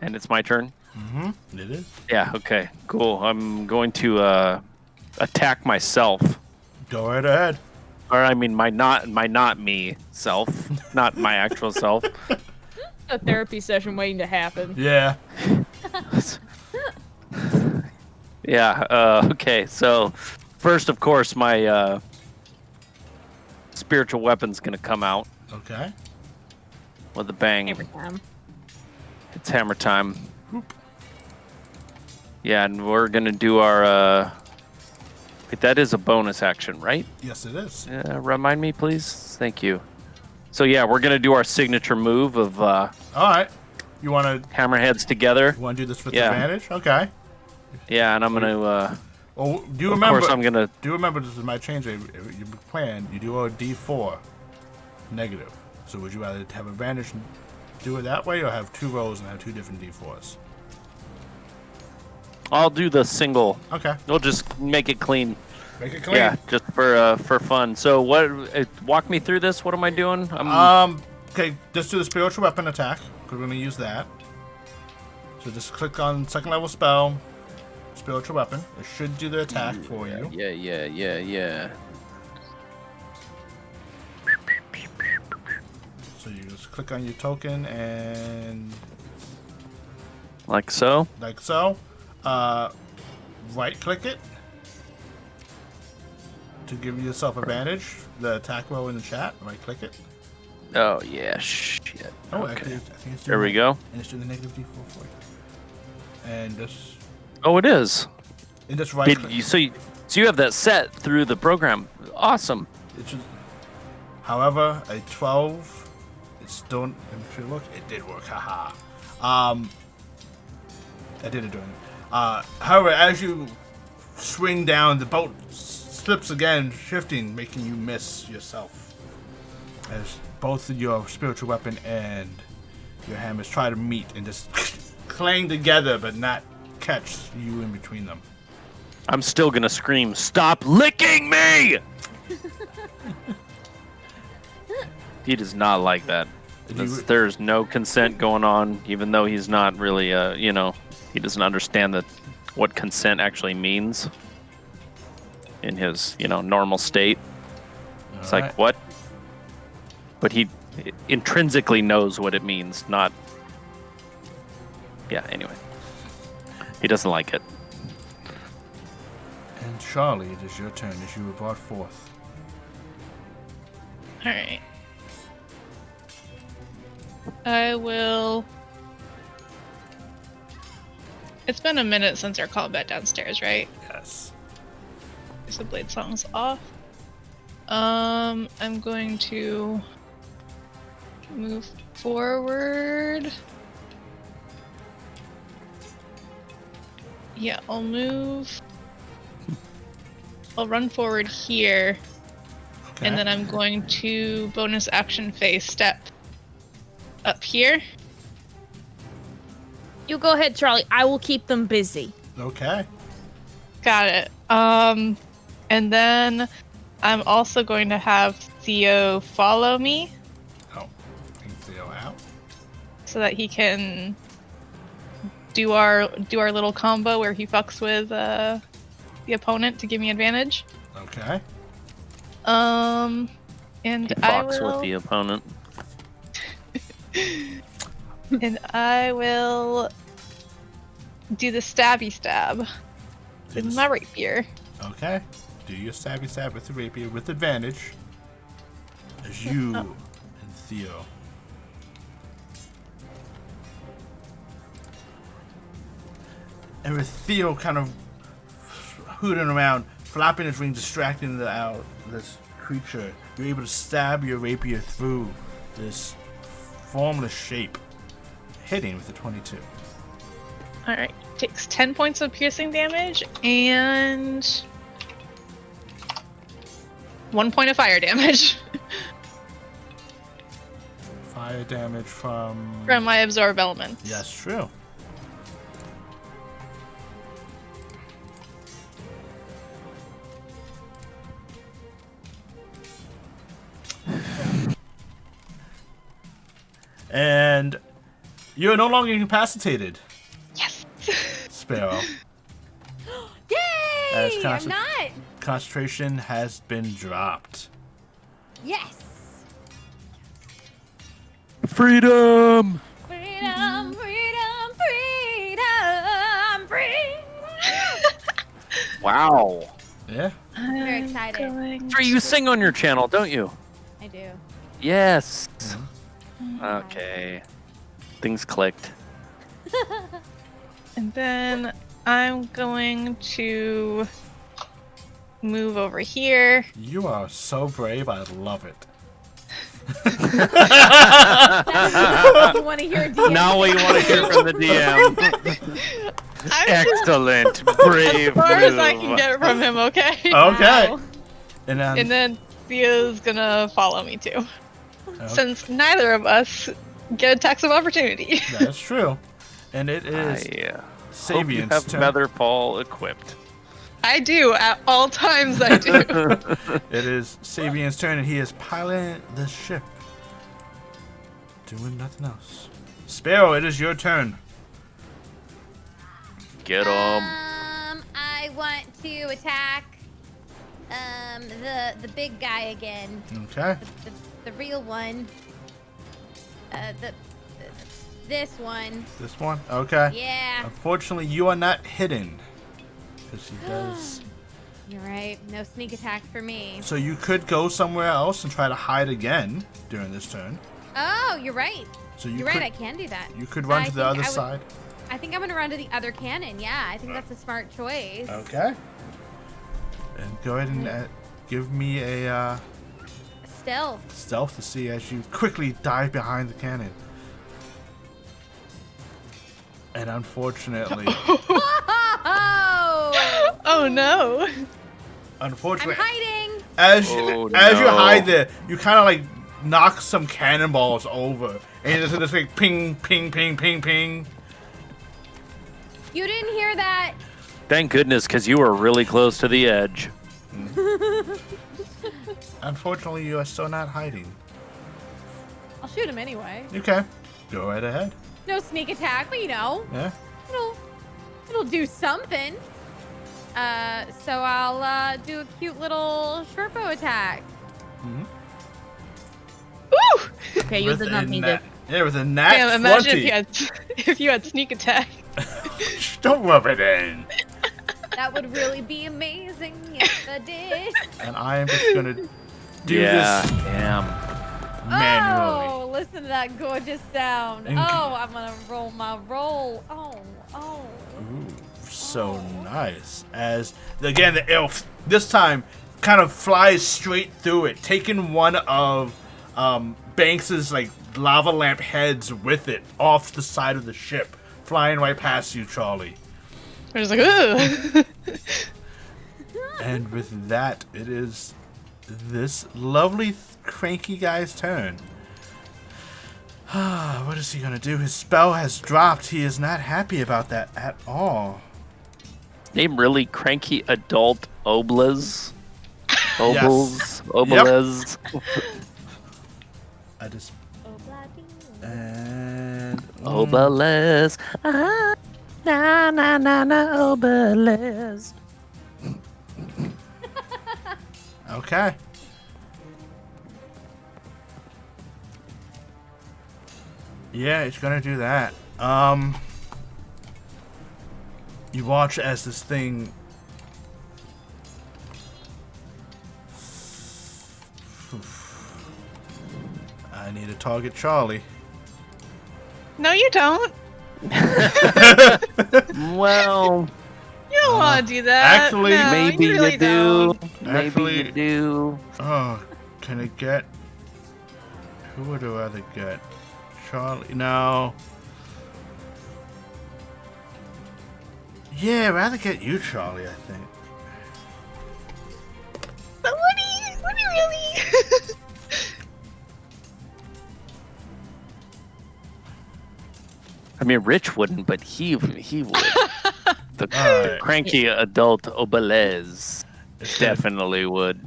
And it's my turn. Mm-hmm. It is. Yeah. Okay. Cool. I'm going to attack myself. Go right ahead. Or I mean, my not me self, not my actual self. A therapy session waiting to happen. Yeah. Yeah. Okay. So, first, of course, my spiritual weapon's gonna come out Okay. with a bang. Every time. It's hammer time. Yeah, and we're gonna do our. Wait, that is a bonus action, right? Yes, it is. Remind me, please. Thank you. So yeah, we're gonna do our signature move of All right. You want to hammerheads together. do this with Yeah. advantage? Okay. Yeah, and I'm gonna. Well, do you Of remember? course, I'm gonna. Do you remember this might change your plan? You do a D4 negative. So would you rather have advantage and do it that way, or have 2 rolls and have 2 different D4s? I'll do the single. Okay. We'll just make it clean. Make it clean. Yeah, just for fun. So what? Walk me through this. What am I doing? Okay, just do the spiritual weapon attack. We're going to use that. So just click on second level spell, spiritual weapon. It should do the attack for you. Yeah. So you just click on your token and Like so. like so. Right click it to give yourself advantage. The attack roll in the chat. Right click it. Oh yeah, shit. Oh, Okay. actually, I think it's There we go. And it's doing the negative d4 for you. And just Oh, it is. right click. So you have that set through the program. Awesome. It's just, however, a 12. It's still. If you look, it did work. Haha. I did it during it. However, as you swing down, the boat slips again, shifting, making you miss yourself. As both your spiritual weapon and your hammers try to meet and just clang together, but not catch you in between them. I'm still gonna scream, "Stop licking me!" He does not like that. There's no consent going on, even though he's not really, he doesn't understand what consent actually means in his, normal state. It's like, what? But he intrinsically knows what it means, not... Yeah, anyway. He doesn't like it. And Charlie, it is your turn as you were brought forth. Alright. I will... It's been a minute since our combat downstairs, right? Yes. So blade song's off. I'm going to move forward. Yeah, I'll move. I'll run forward here, Okay. and then I'm going to bonus action phase step up here. You go ahead, Charlie. I will keep them busy. Okay. Got it. And then I'm also going to have Theo follow me Oh, bring Theo out. so that he can do our little combo where he fucks with the opponent to give me advantage. Okay. And He I fucks will with the opponent. and I will do the stabby stab with my rapier. Okay. Do your stabby stab with the rapier with advantage. As you and Theo. And with Theo kind of hooting around, flapping his wings, distracting this creature, you're able to stab your rapier through this formless shape, hitting with a 22. Alright, takes 10 points of piercing damage and 1 point of fire damage Fire damage from... from my absorb elements. Yes, true. And you're no longer incapacitated, Yes! Sparrow. Yay! As I'm not. Concentration has been dropped. Yes. Freedom! Freedom, freedom, freedom, freedom. Wow. Yeah. Very excited. Free, you sing on your channel, don't you? I do. Yes. Okay. Things clicked. And then I'm going to move over here. You are so brave. I love it. You want to hear a DM? Now we want to hear from the DM. I'm Excellent. Brave as far as I move. can get from him, okay? Okay. Wow. And then Theo's gonna follow me too. Since neither of us get attacks of opportunity. That's true. And it is Hope you Sabian's have turn. Featherfall equipped. I do, at all times I do. It is Sabian's turn, and he is piloting the ship. doing nothing else. Sparrow, it is your turn. Get him. I want to attack the big guy again. Okay. The real one. This one. This one? Okay. Yeah. Unfortunately, you are not hidden. Because he does. You're right. No sneak attack for me. So you could go somewhere else and try to hide again during this turn. Oh, you're right. So You're right. I can do that. You could run I to the think other I would- side. I think I'm gonna run to the other cannon. Yeah, I think that's a smart choice. Okay. And go ahead and give me a Stealth. stealth to see as you quickly dive behind the cannon. And unfortunately, Oh! Oh no. I'm unfortunately, hiding. as Oh, as you no. hide there, you kind of like knock some cannonballs over, and it's just like ping, ping, ping, ping, ping. You didn't hear that? Thank goodness, because you were really close to the edge. Unfortunately, you are still not hiding. I'll shoot him anyway. Okay, go right ahead. No sneak attack, but you know, Yeah. it'll do something. So I'll do a cute little short bow attack. Mm-hmm. Woo! Okay, you did not need it. Yeah, with a nat Damn, imagine 20. if you had sneak attack. Don't rub it in. That would really be amazing if I did. And I am just gonna do Yeah, this damn. manually. Oh, listen to that gorgeous sound. And- Oh, I'm gonna roll my roll. Oh. Ooh, so nice. As again, the elf this time kind of flies straight through it, taking one of Banks's like lava lamp heads with it off the side of the ship, flying right past you, Charlie. I was like, ugh. And with that, it is this lovely cranky guy's turn. What is he gonna do? His spell has dropped. He is not happy about that at all. Name really cranky adult Oblaz. Oblaz. I just Oh, bloody. and Oblaz. Ah, na na na na Oblaz. Okay. Yeah, it's gonna do that. You watch as this thing I need to target Charlie. No, you don't. Well, You don't want to do that. actually, no, maybe you, really you do. Don't. Maybe Actually- you do. Oh, can I get who would I rather get? Charlie? No. Yeah, I'd rather get you, Charlie, I think. But Woody really? I mean, Rich wouldn't, but he would. The Alright. cranky adult Oblaz definitely would.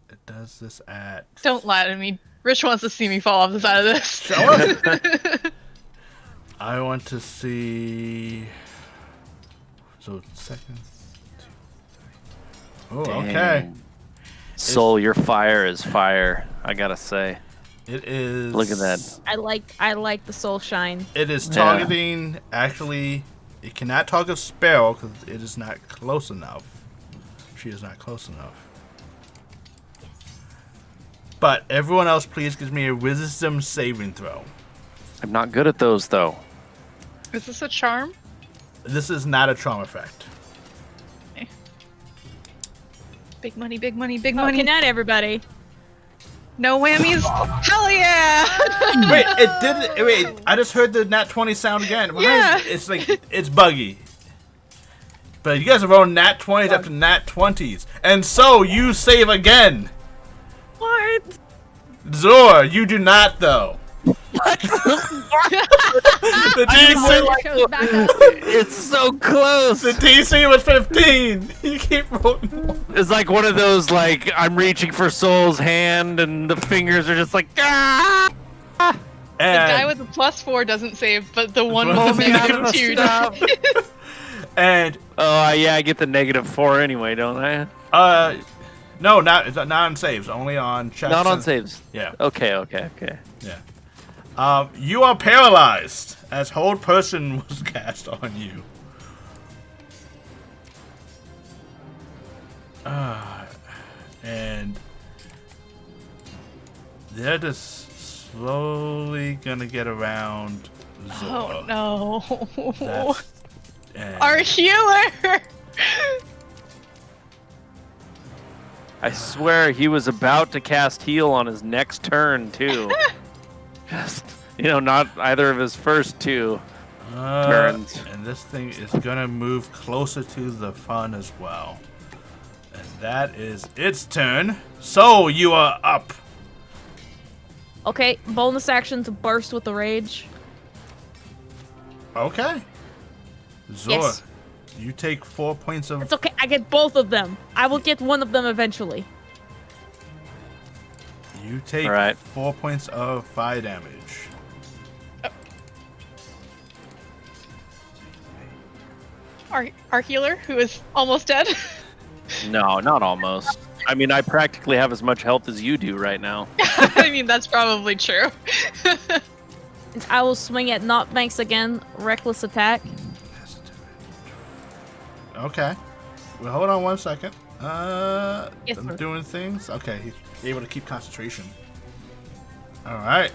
It does this at. Don't lie to me. Rich wants to see me fall off the side of this. Show I want to see. So seconds. 2, 3. Oh, okay. Dang. Soul, your fire is fire. I gotta say. It is. Look at that. I like the soul shine. It is Yeah. targeting. Actually, it cannot target Sparrow because it is not close enough. She is not close enough. But everyone else, please give me a wisdom saving throw. I'm not good at those though. Is this a charm? This is not a trauma effect. Big money, big money, big Oh, money. good night, everybody. No whammies. Hell yeah! Wait, it did. Wait, I just heard the nat 20 sound again. Why Yeah. It's like it's buggy. But you guys are rolling nat 20s after nat 20s, and so you save again. What? Zor, you do not though. The DC, Shows back up. It's so close. the DC was 15. You keep rolling. It's like one of those, like, I'm reaching for Soul's hand, and the fingers are just like, ah! The guy And with the +4 doesn't save, but the one Pull with the me out of -2 stuff. and Oh, yeah, I get the -4 anyway, don't I? no, not on saves, only on checks. Not on and- saves. Yeah. Okay. Yeah. You are paralyzed as Hold Person was cast on you. And they're just slowly gonna get around Zora. Oh no. That's- and- Our healer! I swear he was about to cast heal on his next turn, too. Just, not either of his first two turns. And this thing is gonna move closer to the fun as well. And that is its turn. So you are up. Okay, bonus action to burst with the rage. Okay. Zora, Yes. you take 4 points of. It's okay, I get both of them. I will get one of them eventually. You take All right. 4 points of fire damage. Our healer, who is almost dead. No, not almost. I mean, I practically have as much health as you do right now. I mean, that's probably true. I will swing at Knockbanks again. Reckless attack. Okay. Well, hold on 1 second. Yes, I'm sir. doing things. Okay, he's able to keep concentration. All right.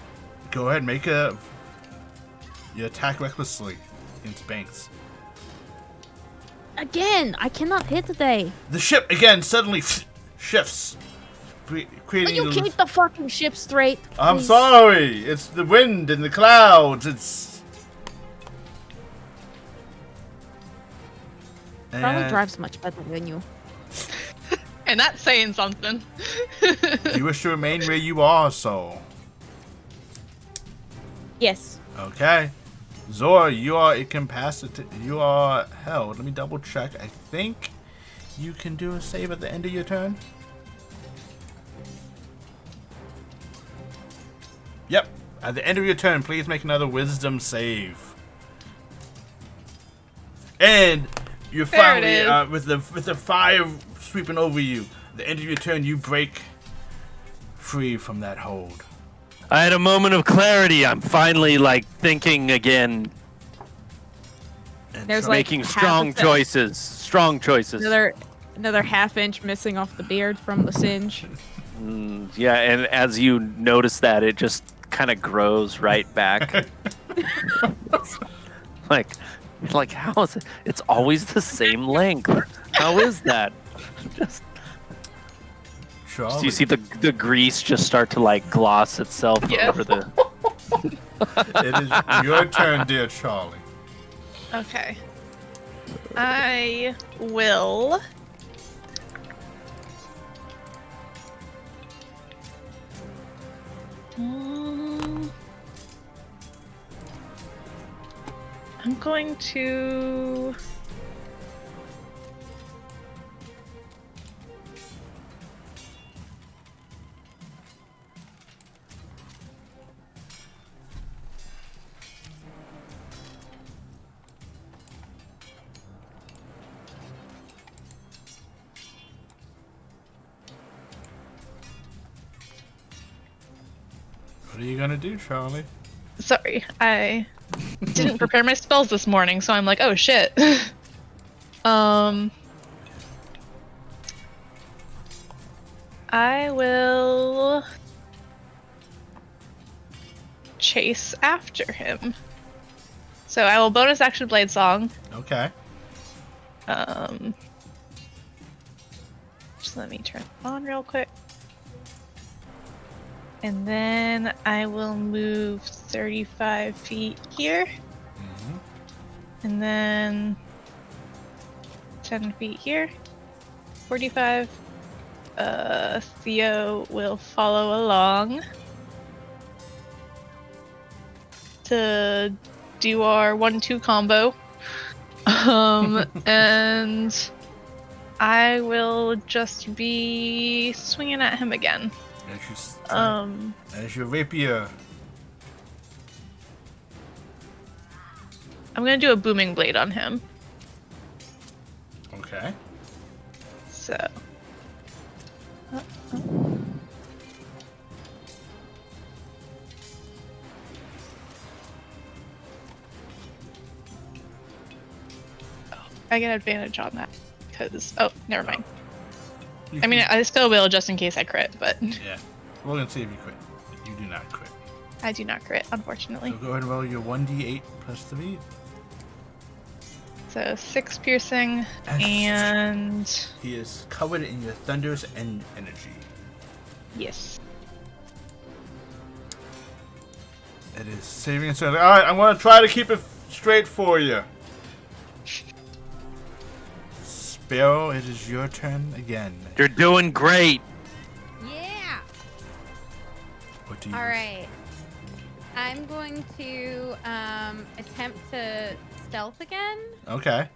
Go ahead, you attack recklessly against Banks. Again, I cannot hit today. The ship again suddenly shifts, Will creating. you keep the fucking ship straight? I'm please? sorry. It's the wind and the clouds. It's. Probably And drives much better than you. And that's saying something. you wish to remain where you are, so. Yes. Okay. Zora, you are incapacitated. You are held. Let me double check. I think you can do a save at the end of your turn. Yep. At the end of your turn, please make another wisdom save. And you There it finally, is. with the fire sweeping over you, at the end of your turn, you break free from that hold. I had a moment of clarity. I'm finally, thinking again. And There's, so- like, Making half strong of the- choices. Strong choices. Another half-inch missing off the beard from the singe. Yeah, and as you notice that, it just kind of grows right back. like how is it? It's always the same length. How is that? Just do Charlie. you see the grease just start to gloss itself Yes. over the? It is your turn, dear Charlie. Okay. I will. I'm going to. What are you gonna do, Charlie? Sorry, I didn't prepare my spells this morning, so I'm like, oh shit. I will chase after him. So I will bonus action Blade Song. Okay. Just let me turn it on real quick. And then I will move 35 feet here. And then 10 feet here. 45. Theo will follow along to do our 1-2 combo. And I will just be swinging at him again. As your rapier. I'm gonna do a booming blade on him. Okay. So. I get advantage on that because never mind. I mean, I still will just in case I crit, but Yeah. We're gonna see if you crit. You do not crit. I do not crit, unfortunately. So go ahead and roll your 1d8 plus 3. So 6 piercing, and He is covered in your thunderous energy. yes. It is saving and turning. Alright, I'm gonna try to keep it straight for you. Sparrow, it is your turn again. You're doing great. Yeah. What do you All right. I'm going to attempt to stealth again. Okay.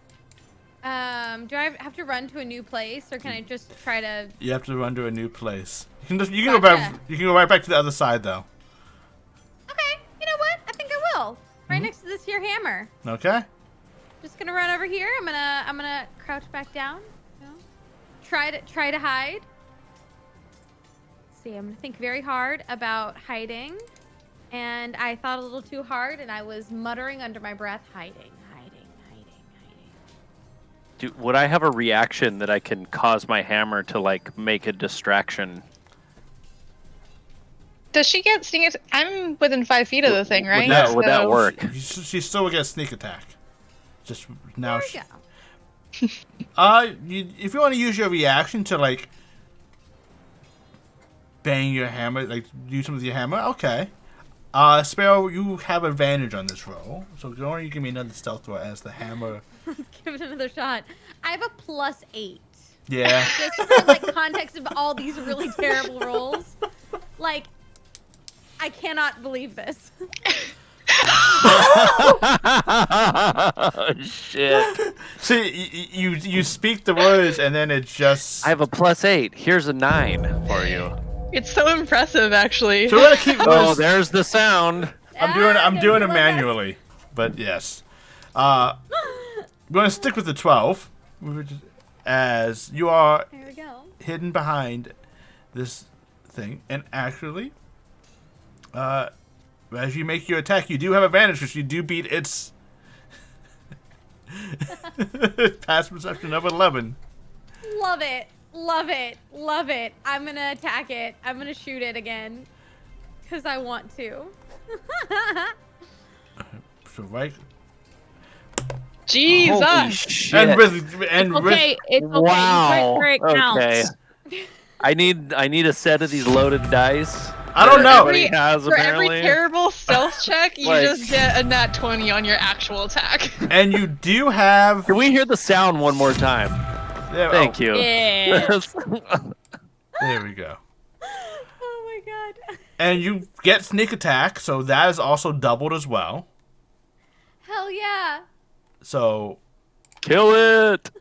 Do I have to run to a new place, or can I just try to? You have to run to a new place. You can go back. You can go right back to the other side though. Okay. You know what? I think I will. Right next to this here hammer. Okay. Just gonna run over here. I'm gonna crouch back down. You know? Try to hide. Let's see, I'm gonna think very hard about hiding. And I thought a little too hard, and I was muttering under my breath, hiding. Would I have a reaction that I can cause my hammer to like make a distraction? Does she get sneak? I'm within 5 feet of the thing, right? Would that work? She still will get a sneak attack. Just now. There we go. If you want to use your reaction to like bang your hammer, like do something with your hammer, okay. Sparrow, you have advantage on this roll, so go on. You give me another stealth roll as the hammer. Let's give it another shot. I have a +8. Yeah. Just for like context of all these really terrible rolls. Like, I cannot believe this. Oh, shit. See, you speak the words and then it just. I have a +8. Here's a 9 for you. It's so impressive, actually. So we're gonna keep. Oh, there's the sound. I'm doing it manually, but yes. We're gonna stick with the 12, as you are There we go. hidden behind this thing, and actually, as you make your attack, you do have advantage because you do beat its passive perception of 11. Love it. Love it. Love it. I'm gonna attack it. I'm gonna shoot it again. Because I want to. So right. Jesus. Holy shit. And Okay, it's okay. Wow. Where it counts. Okay. I need a set of these loaded dice. I don't know. Everybody has, For every apparently. terrible stealth check, you Like- just get a nat 20 on your actual attack. And you do have. Can we hear the sound one more time? Thank you. Yeah. There we go. Oh my god. And you get sneak attack, so that is also doubled as well. Hell yeah. So Kill it.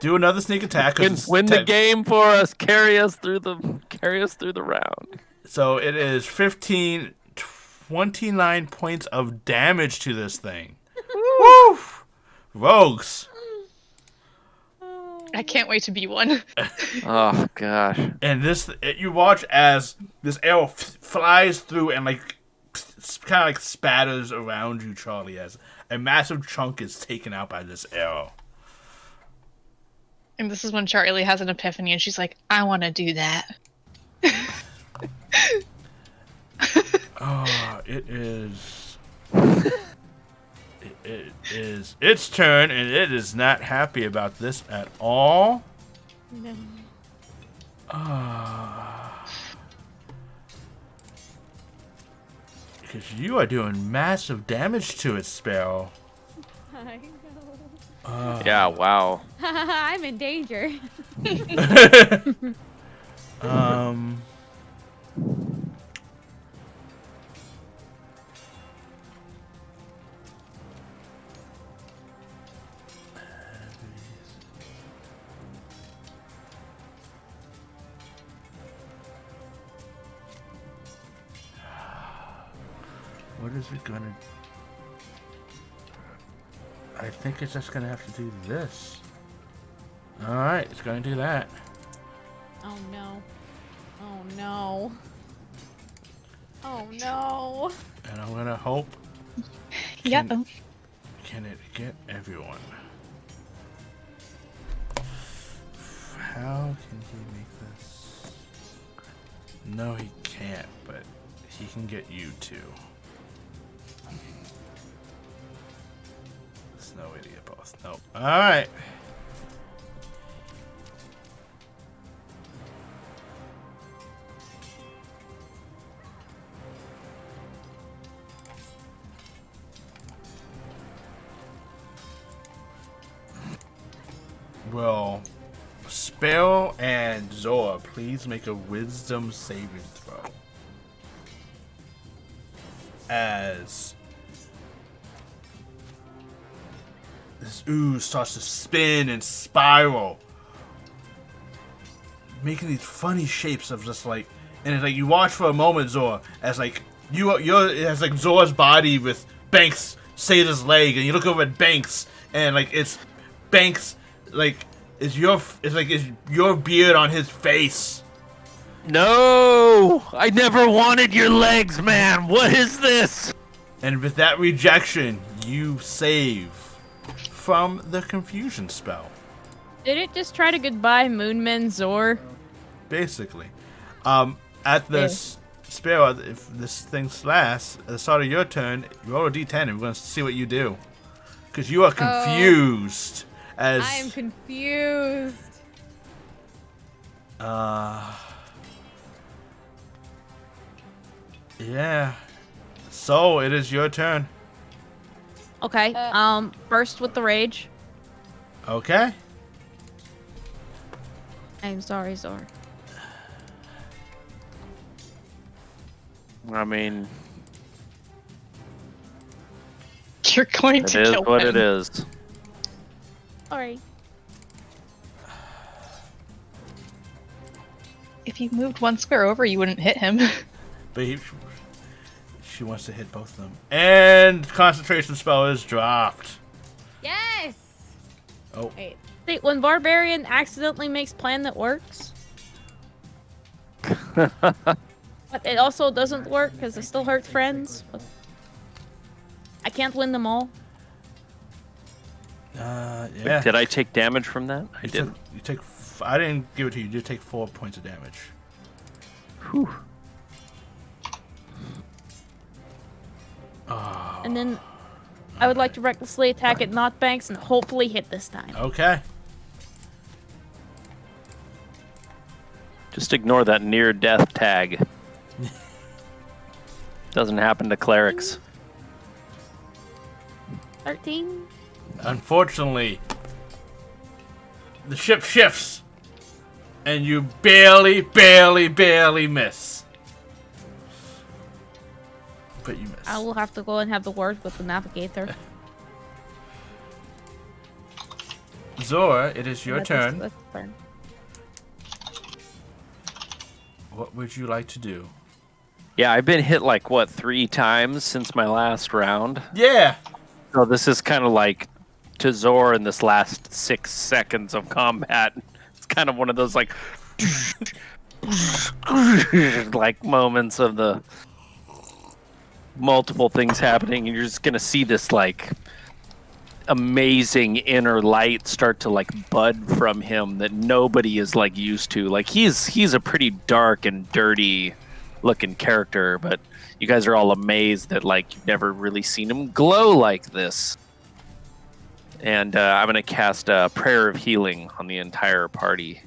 do another sneak attack. Win the game for us. Carry us through the round. So it is 29 points of damage to this thing. Woo! Rogues. I can't wait to be one. Oh gosh. And you watch as this arrow flies through and like kind of like spatters around you, Charlie, as a massive chunk is taken out by this arrow. And this is when Charlie has an epiphany and she's like, I want to do that. Oh, it is. It is its turn, and it is not happy about this at all. No. Because you are doing massive damage to it, Sparrow. I know. Yeah. Wow. I'm in danger. What is it gonna... I think it's just gonna have to do this. Alright, it's gonna do that. Oh no. Oh no. Oh no. And I'm gonna hope... Yeah. Can it get everyone? How can he make this? No, he can't, but he can get you two. There's no idiot both. Nope. Alright. Well, Spell and Zora, please make a wisdom saving throw. As this ooze starts to spin and spiral, making these funny shapes of just like, and it's like you watch for a moment, Zora, as like you're it has like Zora's body with Banks Sada's leg, and you look over at Banks, and like it's Banks. Like, is your beard on his face? No! I never wanted your legs, man! What is this? And with that rejection, you save from the confusion spell. Did it just try to goodbye Moonman Zor? Basically. At the spell, if this thing lasts, at the start of your turn, roll a d10 and we're going to see what you do. Because you are confused. As I am confused. Yeah. So it is your turn. Okay. Burst with the rage. Okay. I'm sorry, Zor. I mean, You're going it to is kill what him. it is. Sorry. If you moved one square over, you wouldn't hit him. But she wants to hit both of them. And concentration spell is dropped. Yes. Oh. Wait. See, when Barbarian accidentally makes plan that works, but it also doesn't work because it still hurts friends. But I can't win them all. Yeah. Did I take damage from that? I You didn't. take. I didn't give it to you. You did take 4 points of damage. Whew. Oh. And then I would like to recklessly attack at Knockbanks and hopefully hit this time. Okay. Just ignore that near-death tag. Doesn't happen to clerics. 13. Unfortunately, the ship shifts, and you barely miss. But you miss. I will have to go and have the word with the navigator. Zora, it is your That's turn. his turn. What would you like to do? Yeah, I've been hit like, what, 3 times since my last round? Yeah. So this is kind of like to Zor in this last 6 seconds of combat. It's kind of one of those like like moments of the multiple things happening, and you're just gonna see this like amazing inner light start to like bud from him that nobody is like used to. Like he's a pretty dark and dirty looking character, but you guys are all amazed that like you've never really seen him glow like this. And I'm gonna cast a prayer of healing on the entire party.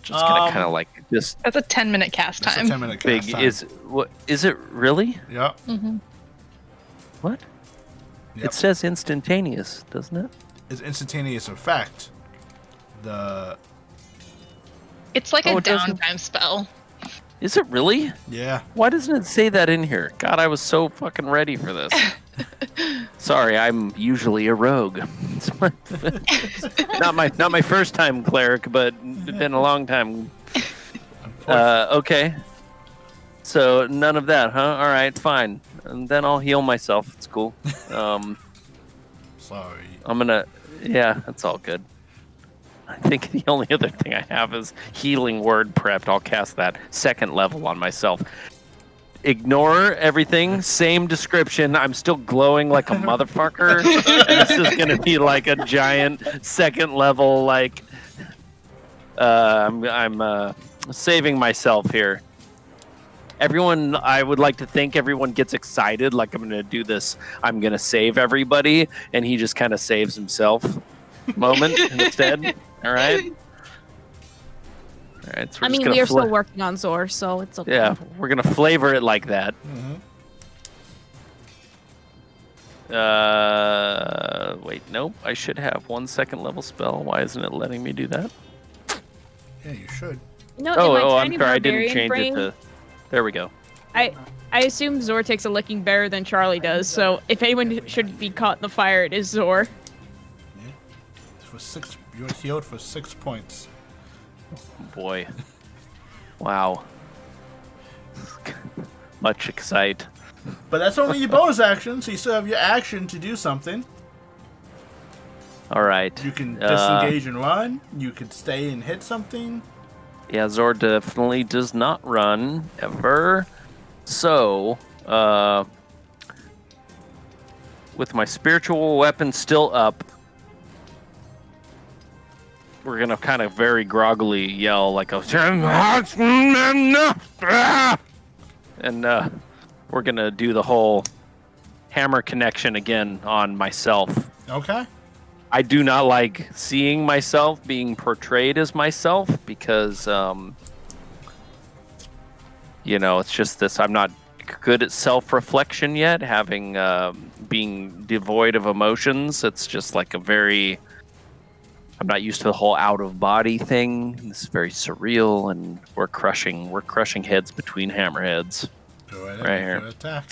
Just gonna kind of like just That's a 10-minute cast That's a time. 10-minute big. cast time. Is it really? Yep. Mm-hmm. What? Yep. It says instantaneous, doesn't it? It's instantaneous effect. It's like Oh, a it doesn't- downtime spell. Is it really? Yeah. Why doesn't it say that in here? God, I was so fucking ready for this. Sorry, I'm usually a rogue. It's not my first time cleric, but it's been a long time. Okay. So none of that, huh? All right, fine. and then I'll heal myself. It's cool. Sorry. I'm gonna. Yeah, that's all good. I think the only other thing I have is healing word prepped. I'll cast that 2nd level on myself. Ignore everything. Same description. I'm still glowing like a motherfucker. And this is gonna be like a giant 2nd level. Like, I'm saving myself here. Everyone, I would like to think everyone gets excited. Like I'm gonna do this. I'm gonna save everybody, and he just kind of saves himself. Moment instead. All right. All right. So I mean, we are still working on Zor, so it's okay. Yeah, we're gonna flavor it like that. Wait, nope. I should have 1 2nd level spell. Why isn't it letting me do that? Yeah, you should. No, I'm sorry. I didn't change it to. There we go. I assume Zor takes a licking better than Charlie does, so if anyone should be caught in the fire, it is Zor. Yeah. For 6, you're healed for 6 points. Boy. Wow. Much excite. But that's only your bonus action, so you still have your action to do something. All right. You can disengage and run. You could stay and hit something. Yeah, Zor definitely does not run ever. So, with my spiritual weapon still up, we're gonna kind of very groggily yell like a, and we're gonna do the whole hammer connection again on myself. Okay. I do not like seeing myself being portrayed as myself because, it's just this. I'm not good at self-reflection yet, having being devoid of emotions. It's just like I'm not used to the whole out-of-body thing. It's very surreal, and we're crushing heads between hammerheads. Go ahead Right and here. make your attack.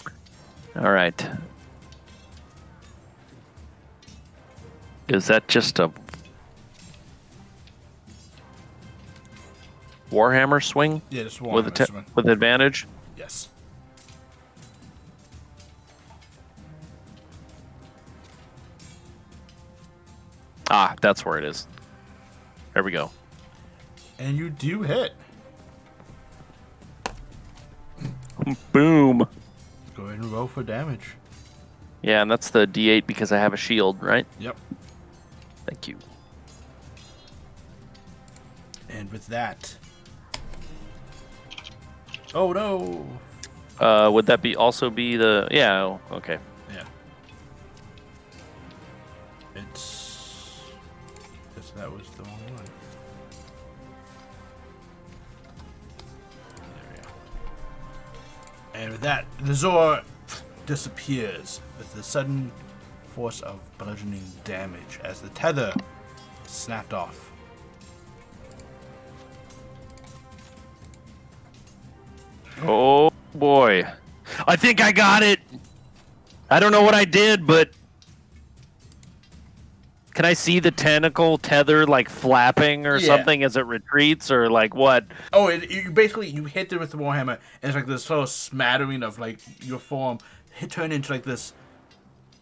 All right. Is that just a Warhammer swing Yeah, just with one. with advantage? Yes. Ah, that's where it is. There we go. And you do hit. Boom. Go ahead and roll for damage. Yeah, and that's the D8 because I have a shield, right? Yep. Thank you. And with that... Oh, no! Would that also be the... Yeah, okay. Yeah. It's... Guess that was the wrong one. There we go. And with that, the Zor disappears with the sudden force of bludgeoning damage as the tether snapped off. Oh, boy. I think I got it. I don't know what I did, but... Can I see the tentacle tether, like, flapping or something as it retreats, or, like, what? Oh, you basically, you hit it with the Warhammer, and it's like this sort of smattering of, like, your form turned into, like, this,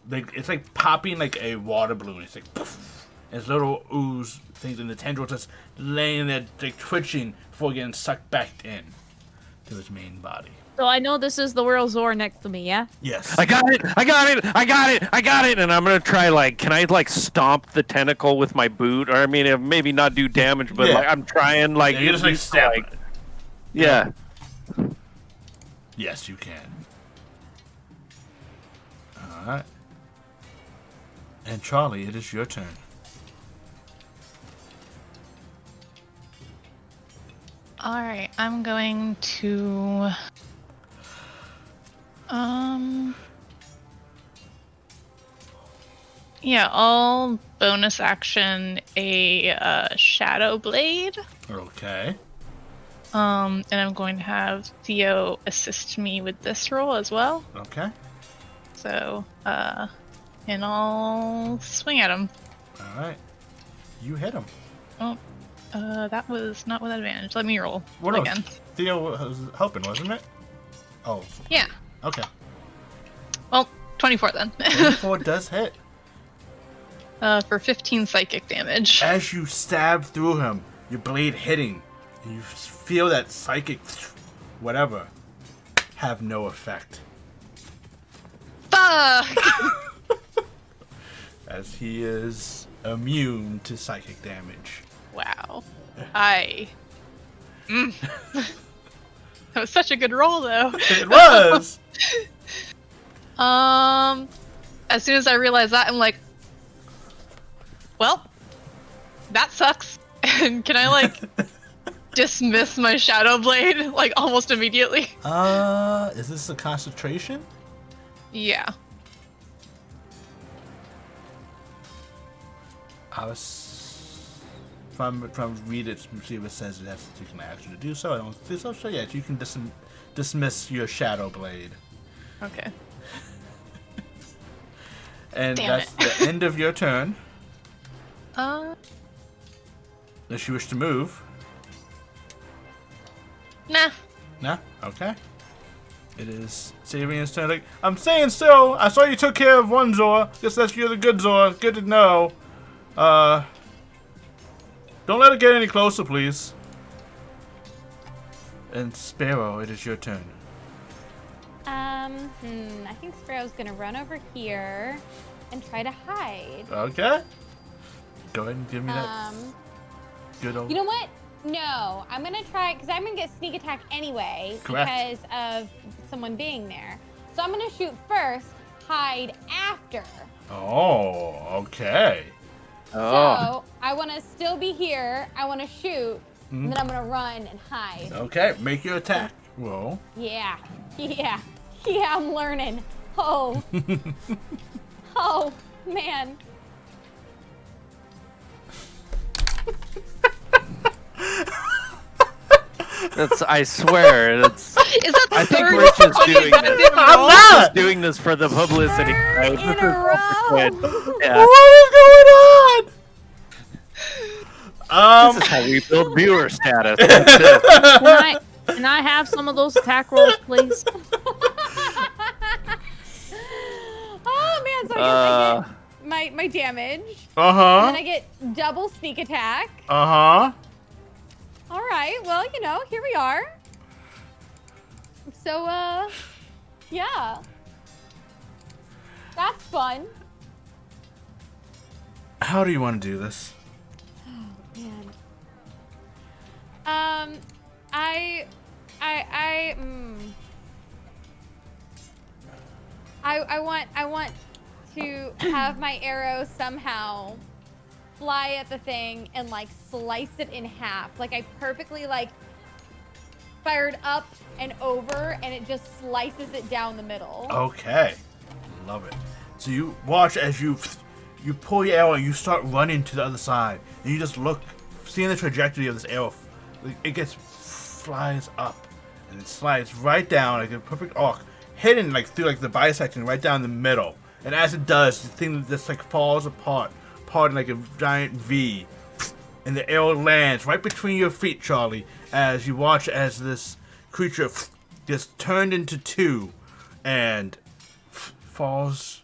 like, it's like popping, like, a water balloon. It's like, poof, and it's little ooze things, and the tendril just laying there, like, twitching before getting sucked back in to its main body. So I know this is the real Zor next to me, yeah? Yes. I got it! And I'm gonna try, like, can I, like, stomp the tentacle with my boot? Or, I mean, maybe not do damage, but, like, I'm trying, like... Yeah, you just, like, stab it. Yeah. Yes, you can. Alright. And Charlie, it is your turn. Alright, I'm going to... Yeah, I'll bonus action a Shadow Blade. Okay. And I'm going to have Theo assist me with this roll as well. Okay. So, and I'll swing at him. Alright. You hit him. Oh, that was not with advantage. Let me roll Well, no, again. Theo was helping, wasn't it? Oh. Yeah. Okay. 24 then. 24 does hit. For 15 psychic damage. As you stab through him, your blade hitting, and you feel that psychic whatever have no effect. Fuck! As he is immune to psychic damage. Wow. That was such a good roll, though. It was! As soon as I realized that, I'm like, well, that sucks. And can I, like, dismiss my Shadow Blade, like, almost immediately? Is this a concentration? Yeah. I was... From read it, see if it says it has to take an action to do so. I don't think so. So yeah, you can dismiss your Shadow Blade. Okay. And Damn that's the end of your turn. Unless you wish to move. Nah. No? Okay. It is Savian's turn. Like, I'm saying so. I saw you took care of one Zor. Guess that's you're the good Zor. Good to know. Don't let it get any closer, please. And Sparrow, it is your turn. I think Sparrow's gonna run over here and try to hide. Okay. Go ahead and give me that good old... You know what? No, I'm gonna try, because I'm gonna get sneak attack anyway. Correct. Because of someone being there. So I'm gonna shoot first, hide after. Oh, okay. Oh. So I wanna still be here, I wanna shoot, and then I'm gonna run and hide. Okay, make your attack roll. Yeah, I'm learning. Oh. Oh, man. I swear, Is that the I think third Rich is time doing you've been this. in a I'm row? not! Just doing this for the publicity. Right? In This a is all row. for Quinn. Yeah. What is going on? This is how we build viewer status. That's it. Can I have some of those attack rolls, please? Oh, man, so I guess I get my damage. And Uh-huh. then I get double sneak attack. Uh-huh. All right, well, you know, here we are. So, yeah. That's fun. How do you want to do this? Man. I want to have my arrow somehow fly at the thing and like slice it in half. Like I perfectly like fired up and over and it just slices it down the middle. Okay. Love it. So you watch as you pull your arrow and you start running to the other side. And you just look, seeing the trajectory of this arrow. It flies up and it slides right down like a perfect arc, hitting like through like the bisection right down the middle. And as it does, the thing just like falls apart in like a giant V. And the arrow lands right between your feet, Charlie, as you watch as this creature gets turned into two and falls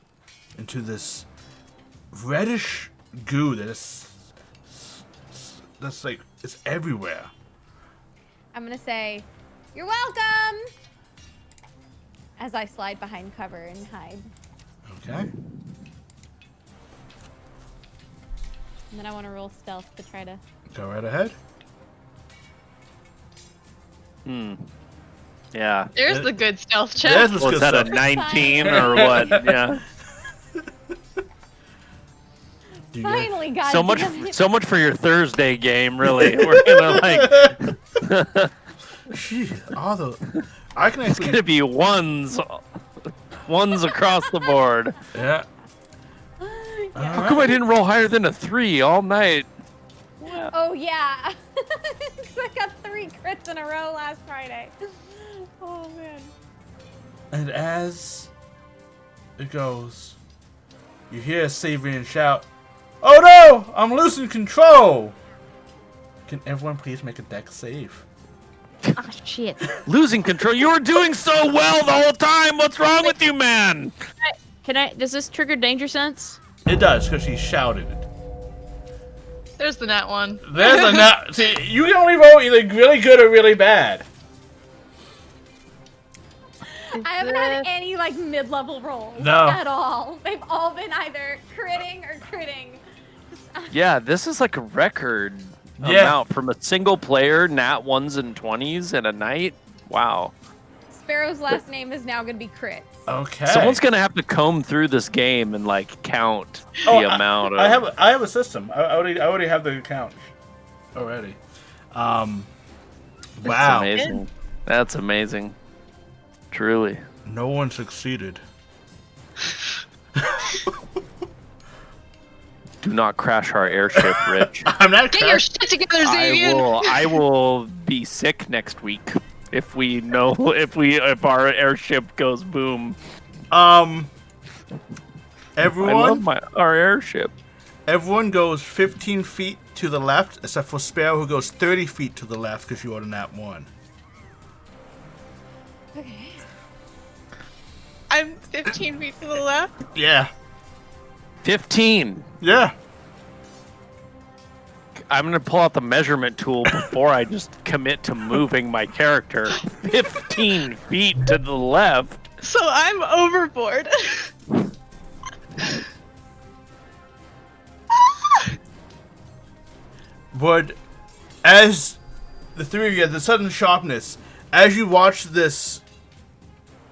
into this reddish goo that's like it's everywhere. I'm gonna say, "You're welcome," as I slide behind cover and hide. Okay. And then I want to roll stealth to try to. Go right ahead. Yeah. There's the good stealth check. There's the Was good that a stuff. 19 or what? Yeah. Do you get- Finally, God. So much for your Thursday game, really. We're gonna like. Gee, all the I can It's actually gonna be ones across the board. yeah. How come I didn't roll higher than a 3 all night? Oh yeah. I got 3 crits in a row last Friday. Oh man. And as it goes, you hear Savian shout, "Oh no! I'm losing control!" Can everyone please make a dex save? Ah, shit. Losing control. You were doing so well the whole time. What's wrong with you, man? Does this trigger danger sense? It does, because she shouted it. There's the nat one. There's a nat. See, you can only roll either really good or really bad. I haven't had any like mid-level rolls No. at all. They've all been either critting or critting. Yeah, this is like a record Yeah. amount from a single player, nat 1s and 20s in a night. Wow. Sparrow's last name is now gonna be crits. Okay. Someone's gonna have to comb through this game and like count the Oh, amount of. I have a system. I already have the account already. That's Wow. amazing. That's amazing. Truly. No one succeeded. Do not crash our airship, Rich. I'm not. Get your shit together, Xavier. I will be sick next week if if our airship goes boom. I Everyone. love our airship. Everyone goes 15 feet to the left, except for Sparrow, who goes 30 feet to the left because you are the nat 1. Okay. I'm 15 feet to the left. Yeah. 15. Yeah. I'm gonna pull out the measurement tool before I just commit to moving my character 15 feet to the left. So I'm overboard. But as the three of you, the sudden sharpness, as you watch this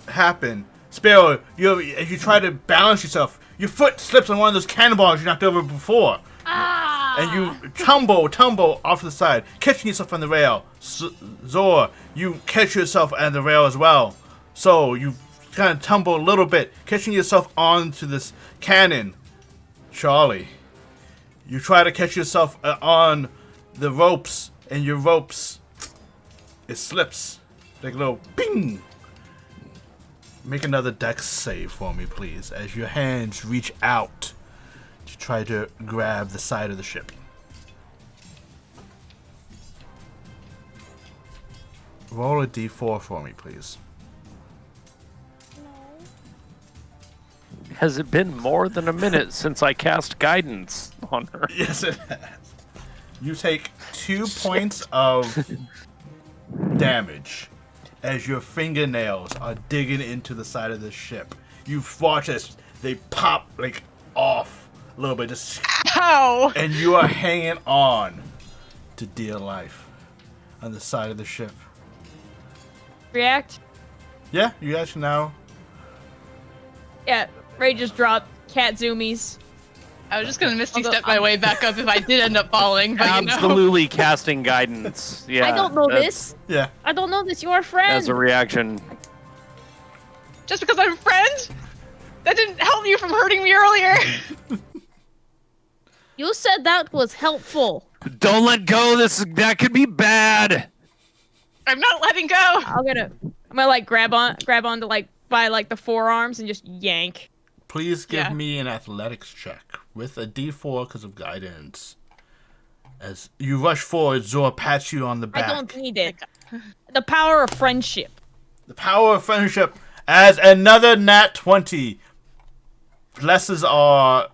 happen, Sparrow, as you try to balance yourself, your foot slips on one of those cannonballs you knocked over before. And you tumble off to the side, catching yourself on the rail. Zor, you catch yourself on the rail as well. So you kind of tumble a little bit, catching yourself onto this cannon. Charlie, you try to catch yourself on the ropes, and your ropes, it slips. Like a little bing. Make another dex save for me, please, as your hands reach out to try to grab the side of the ship. Roll a d4 for me, please. Has it been more than a minute since I cast guidance on her? Yes, it has. You take 2 points of damage as your fingernails are digging into the side of the ship. You watch as they pop like off a little bit, just Ow! and you are hanging on to dear life on the side of the ship. React? Yeah, you guys can now. Yeah, Ray just dropped cat zoomies. I was just gonna Misty step my way back up if I did end up falling, but you know. Absolutely casting guidance. Yeah. I don't know that's- this. Yeah. I don't know this. You're a friend. As a reaction. Just because I'm a friend? That didn't help you from hurting me earlier. You said that was helpful. Don't let go. That could be bad. I'm not letting go. I'm gonna like grab onto like by like the forearms and just yank. Please give Yeah. me an athletics check with a d4 because of guidance. As you rush forward, Zor pats you on the back. I don't need it. The power of friendship. The power of friendship as another nat 20 blesses our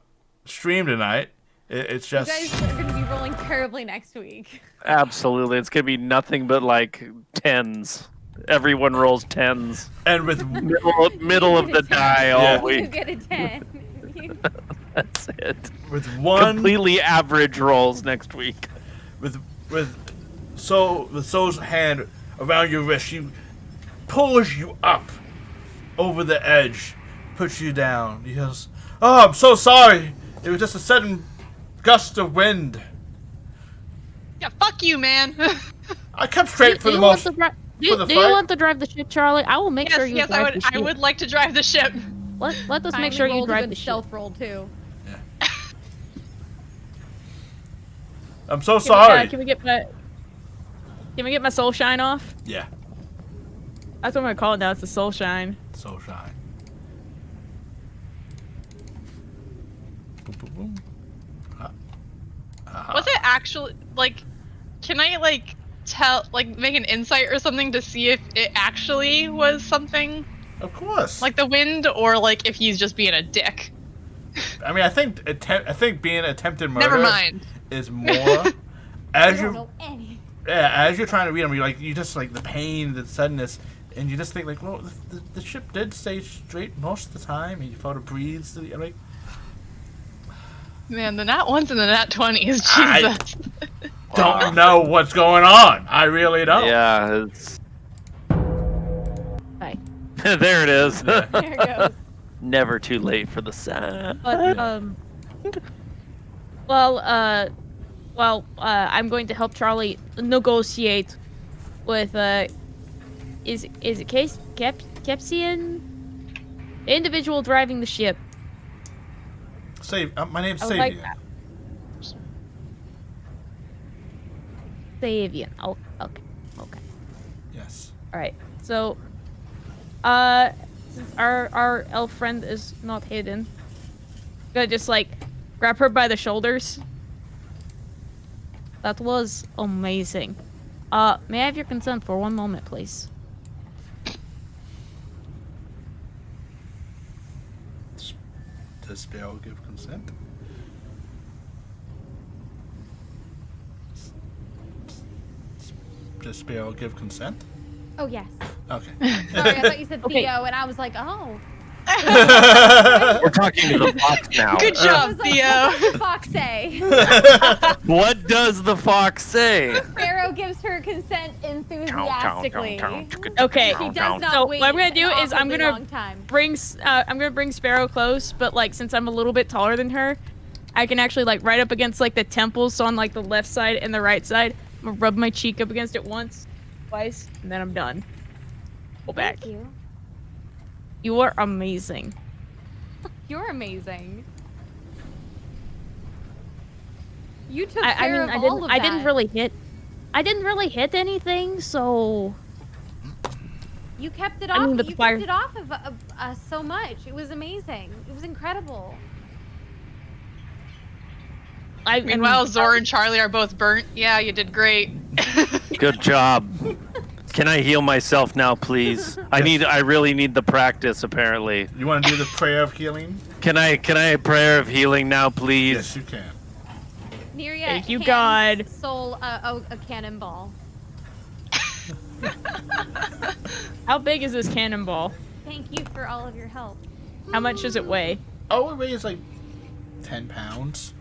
stream tonight. It's You just guys are gonna be rolling terribly next week. Absolutely. It's going to be nothing but like 10s. Everyone rolls 10s. and with Middle of You the get a 10. die Yeah. all You week. get a 10. That's it. with one Completely average rolls next week. with So's hand around your wrist, she pulls you up over the edge, puts you down. He goes, "Oh, I'm so sorry. It was just a sudden gust of wind. Yeah, fuck you, man. I kept straight for Do the you want most. to dri- for the do you fight? want to drive the ship, Charlie? I will make yes, sure you yes, drive the ship. I would like to drive the ship. Let us make Finally sure you rolled a drive good the ship. stealth roll too. I'm so Can we- sorry. Can we get my soul shine off? Yeah, That's what I'm gonna call it now. It's the soul shine. so shy. Boom, boom, boom. Was it actually like? Can I like tell, like, make an insight or something to see if it actually was something Of course. Like the wind, or like if he's just being a dick? I mean, I think being attempted murder Never mind. is more I as don't you know any. as you're trying to read them, you just like the pain, the suddenness, and you just think like, well, the ship did stay straight most of the time, and you felt a breeze. Like, Man, the nat 1s and the nat 20s, Jesus. I don't know what's going on. I really don't. Yeah, it's... Hi. There it is. Yeah. There it goes. Never too late for the sun. But I'm going to help Charlie negotiate with is it Kepsian? The individual driving the ship. My name's I would Savian. like Savian. Oh, okay. Yes. All right. So, since our elf friend is not hidden, gonna just like grab her by the shoulders. That was amazing. May I have your consent for one moment, please? Does Sparrow give consent? Does Sparrow give consent? Oh, yes. Okay. Sorry, I thought you said Okay. Theo, and I was like, oh. We're talking to the fox now. Good I job, was like, Theo. what does the fox say? What does the fox say? Sparrow gives her consent enthusiastically. Okay. She does not So wait what I'm gonna do an is I'm awkwardly gonna long time. I'm gonna bring Sparrow close, but like since I'm a little bit taller than her, I can actually like right up against like the temples, so on like the left side and the right side. I'm gonna rub my cheek up against it once, twice, and then I'm done. Go back. Thank you. You are amazing. You're amazing. You took I care mean, of I all didn't. of I that. didn't really hit anything, so You kept it I off. mean, but You the fire- kept it off of us so much. It was amazing. It was incredible. Meanwhile, Zora and Charlie are both burnt. Yeah, you did great. Good job. Can I heal myself now, please? I really need the practice, apparently. You want to do the prayer of healing? Can I a prayer of healing now, please? Yes, you can. Neria Thank you, hands God. Soul a cannonball. How big is this cannonball? Thank you for all of your help. How much does it weigh? Oh, it weighs like 10 pounds.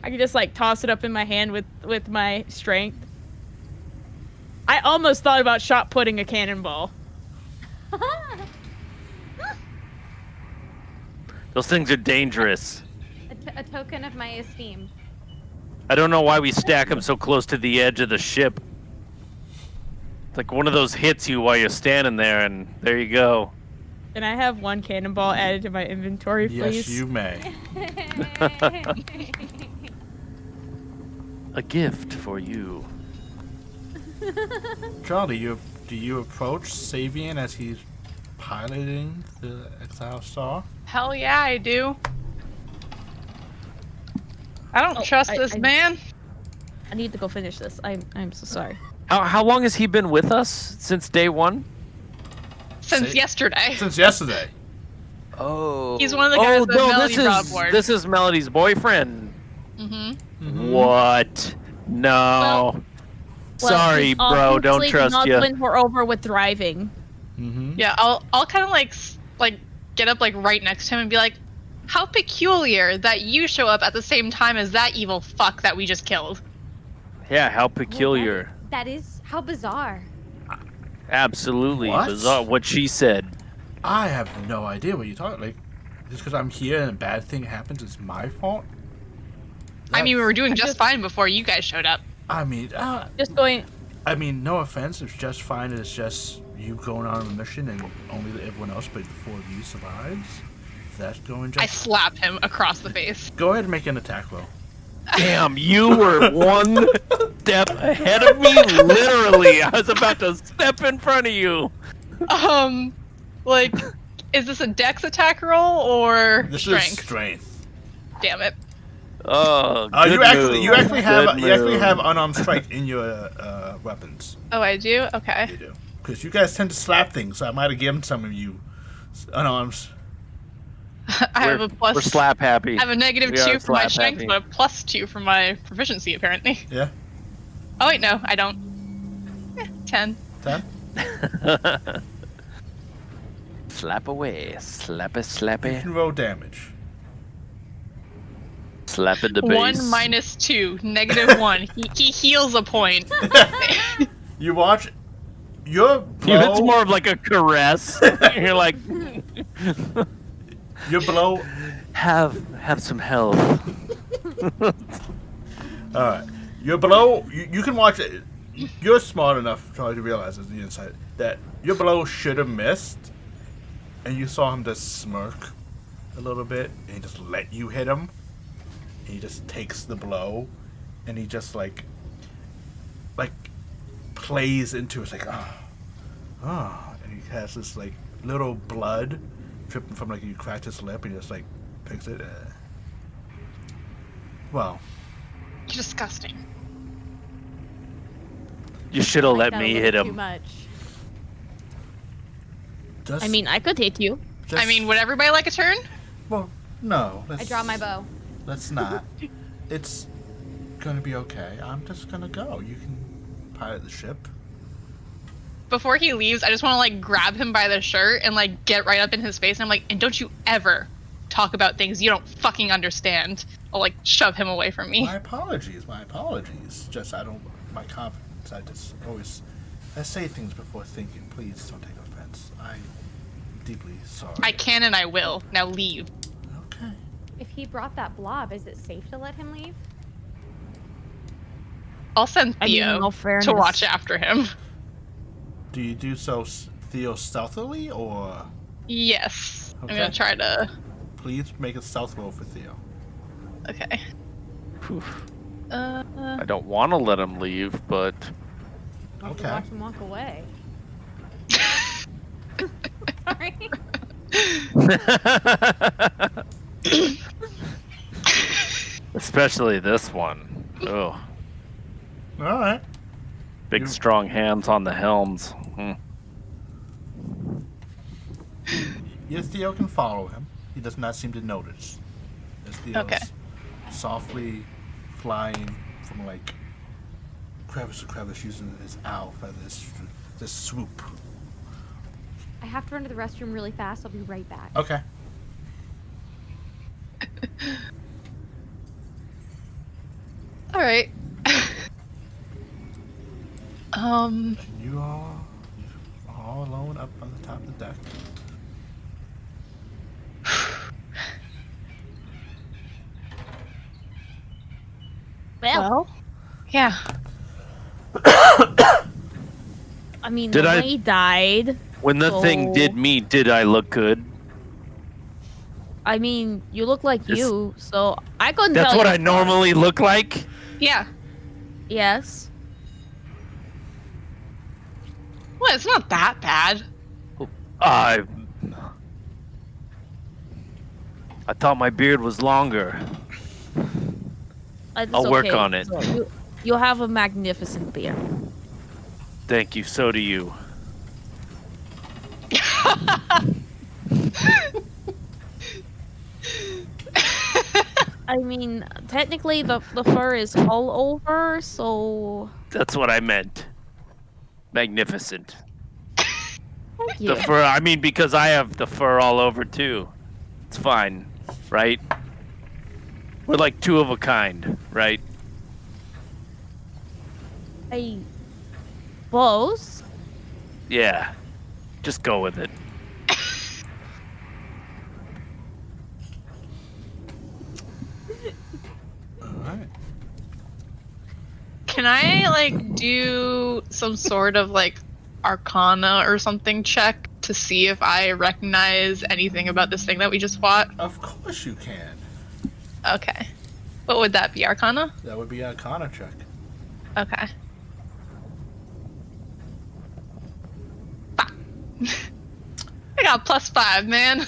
I can just like toss it up in my hand with my strength. I almost thought about shot putting a cannonball. Those things are dangerous. A token of my esteem. I don't know why we stack them so close to the edge of the ship. It's like one of those hits you while you're standing there, and there you go. Can I have one cannonball added to my inventory, please? Yes, you may. A gift for you. Charlie, do you approach Savian as he's piloting the Exile Star? Hell yeah, I do. I don't trust this man. I need to go finish this. I'm so sorry. How long has he been with us? Since day one? Since yesterday. Since yesterday. Oh. He's one of the guys that Melody brought aboard. This is Melody's boyfriend. Mm-hmm. What? No. Sorry, Well, bro. Don't obviously trust not you. when we're over with driving. Mm-hmm. Yeah, I'll kind of like get up like right next to him and be like, how peculiar that you show up at the same time as that evil fuck that we just killed. Yeah, how peculiar. That is how bizarre. Absolutely What? bizarre. What she said. I have no idea what you're talking. Like, just because I'm here and a bad thing happens, it's my fault. I mean, we were doing I'm just just- fine before you guys showed up. I mean, Just going. no offense. It's just fine. It's just you going on a mission and only everyone else but the four of you survives. That's going just. I slap him across the face. Go ahead and make an attack roll. Damn, you were one step ahead of me. Literally, I was about to step in front of you. Like, is this a dex attack roll or This strength? is strength. Damn it. Oh, You good actually move. Good have move. unarmed strike in your weapons. Oh, I do? Okay. You do. Because you guys tend to slap things, so I might have given some of you unarms. I have a plus. We're slap happy. I have a negative We are 2 for my slap strength, happy. but a plus 2 for my proficiency, apparently. Yeah? Oh, wait, no, I don't. 10. 10? Slap away. Slappy, You slappy. can roll damage. Slap in the base. 1 minus 2, negative 1. He heals a point. You watch your blow. It's more of like a caress. You're like, Your blow. have some health. Alright. Your blow. You can watch it. You're smart enough, Charlie, to realize as the insight that your blow should have missed, and you saw him just smirk a little bit, and he just let you hit him. And he just takes the blow, and he just like plays into it. It's like and he has this like little blood dripping from like you cracked his lip, and he just like picks it. Well, You're disgusting. You should have I like let that a me little hit Too him. much. just, I mean, I could hit you. just, I mean, would everybody like a turn? well, no. I draw my bow. Let's not. It's gonna be okay. I'm just gonna go. You can pilot the ship. Before he leaves, I just want to like grab him by the shirt and like get right up in his face, and I'm like, and don't you ever talk about things you don't fucking understand. I'll like shove him away from me. My apologies. My apologies. Just my confidence. I say things before thinking. Please don't take offense. I'm deeply sorry. I can and I will. Now leave. Okay. If he brought that blob, is it safe to let him leave? I'll send I mean, Theo in all fairness. to watch after him. Do you do so, Theo, stealthily, or Yes. Okay. I'm gonna try to. please make a stealth roll for Theo? Okay. Phew. Uh, I don't want to let him leave, but I'll have to Okay. watch him walk away. Sorry. especially this one. Oh, All right. big You- strong hands on the helms. Yes, Theo can follow him. He does not seem to notice. As Theo's Okay. softly flying from like crevice to crevice using his owl feathers to swoop. I have to run to the restroom really fast. I'll be right back. Okay. all right. You are all alone up on the top of the deck. Well, Yeah. I mean, Did I- nobody died. When the thing So- did me, did I look good? I mean, you look like It's- you, so I couldn't That's tell what you. I normally look like. Yeah. Yes. Well, it's not that bad. I thought my beard was longer. It's I'll work okay. on it. So you have a magnificent beard. Thank you. So do you. I mean, technically the fur is all over, so That's what I meant. Magnificent. yeah. The fur. I mean, because I have the fur all over too. It's fine, right? We're like two of a kind, right? I suppose. Yeah. Just go with it. All right. Can I like do some sort of like Arcana or something check to see if I recognize anything about this thing that we just fought? Of course you can. Okay. What would that be? Arcana? That would be a Arcana check. Okay. Fuck. I got +5, man.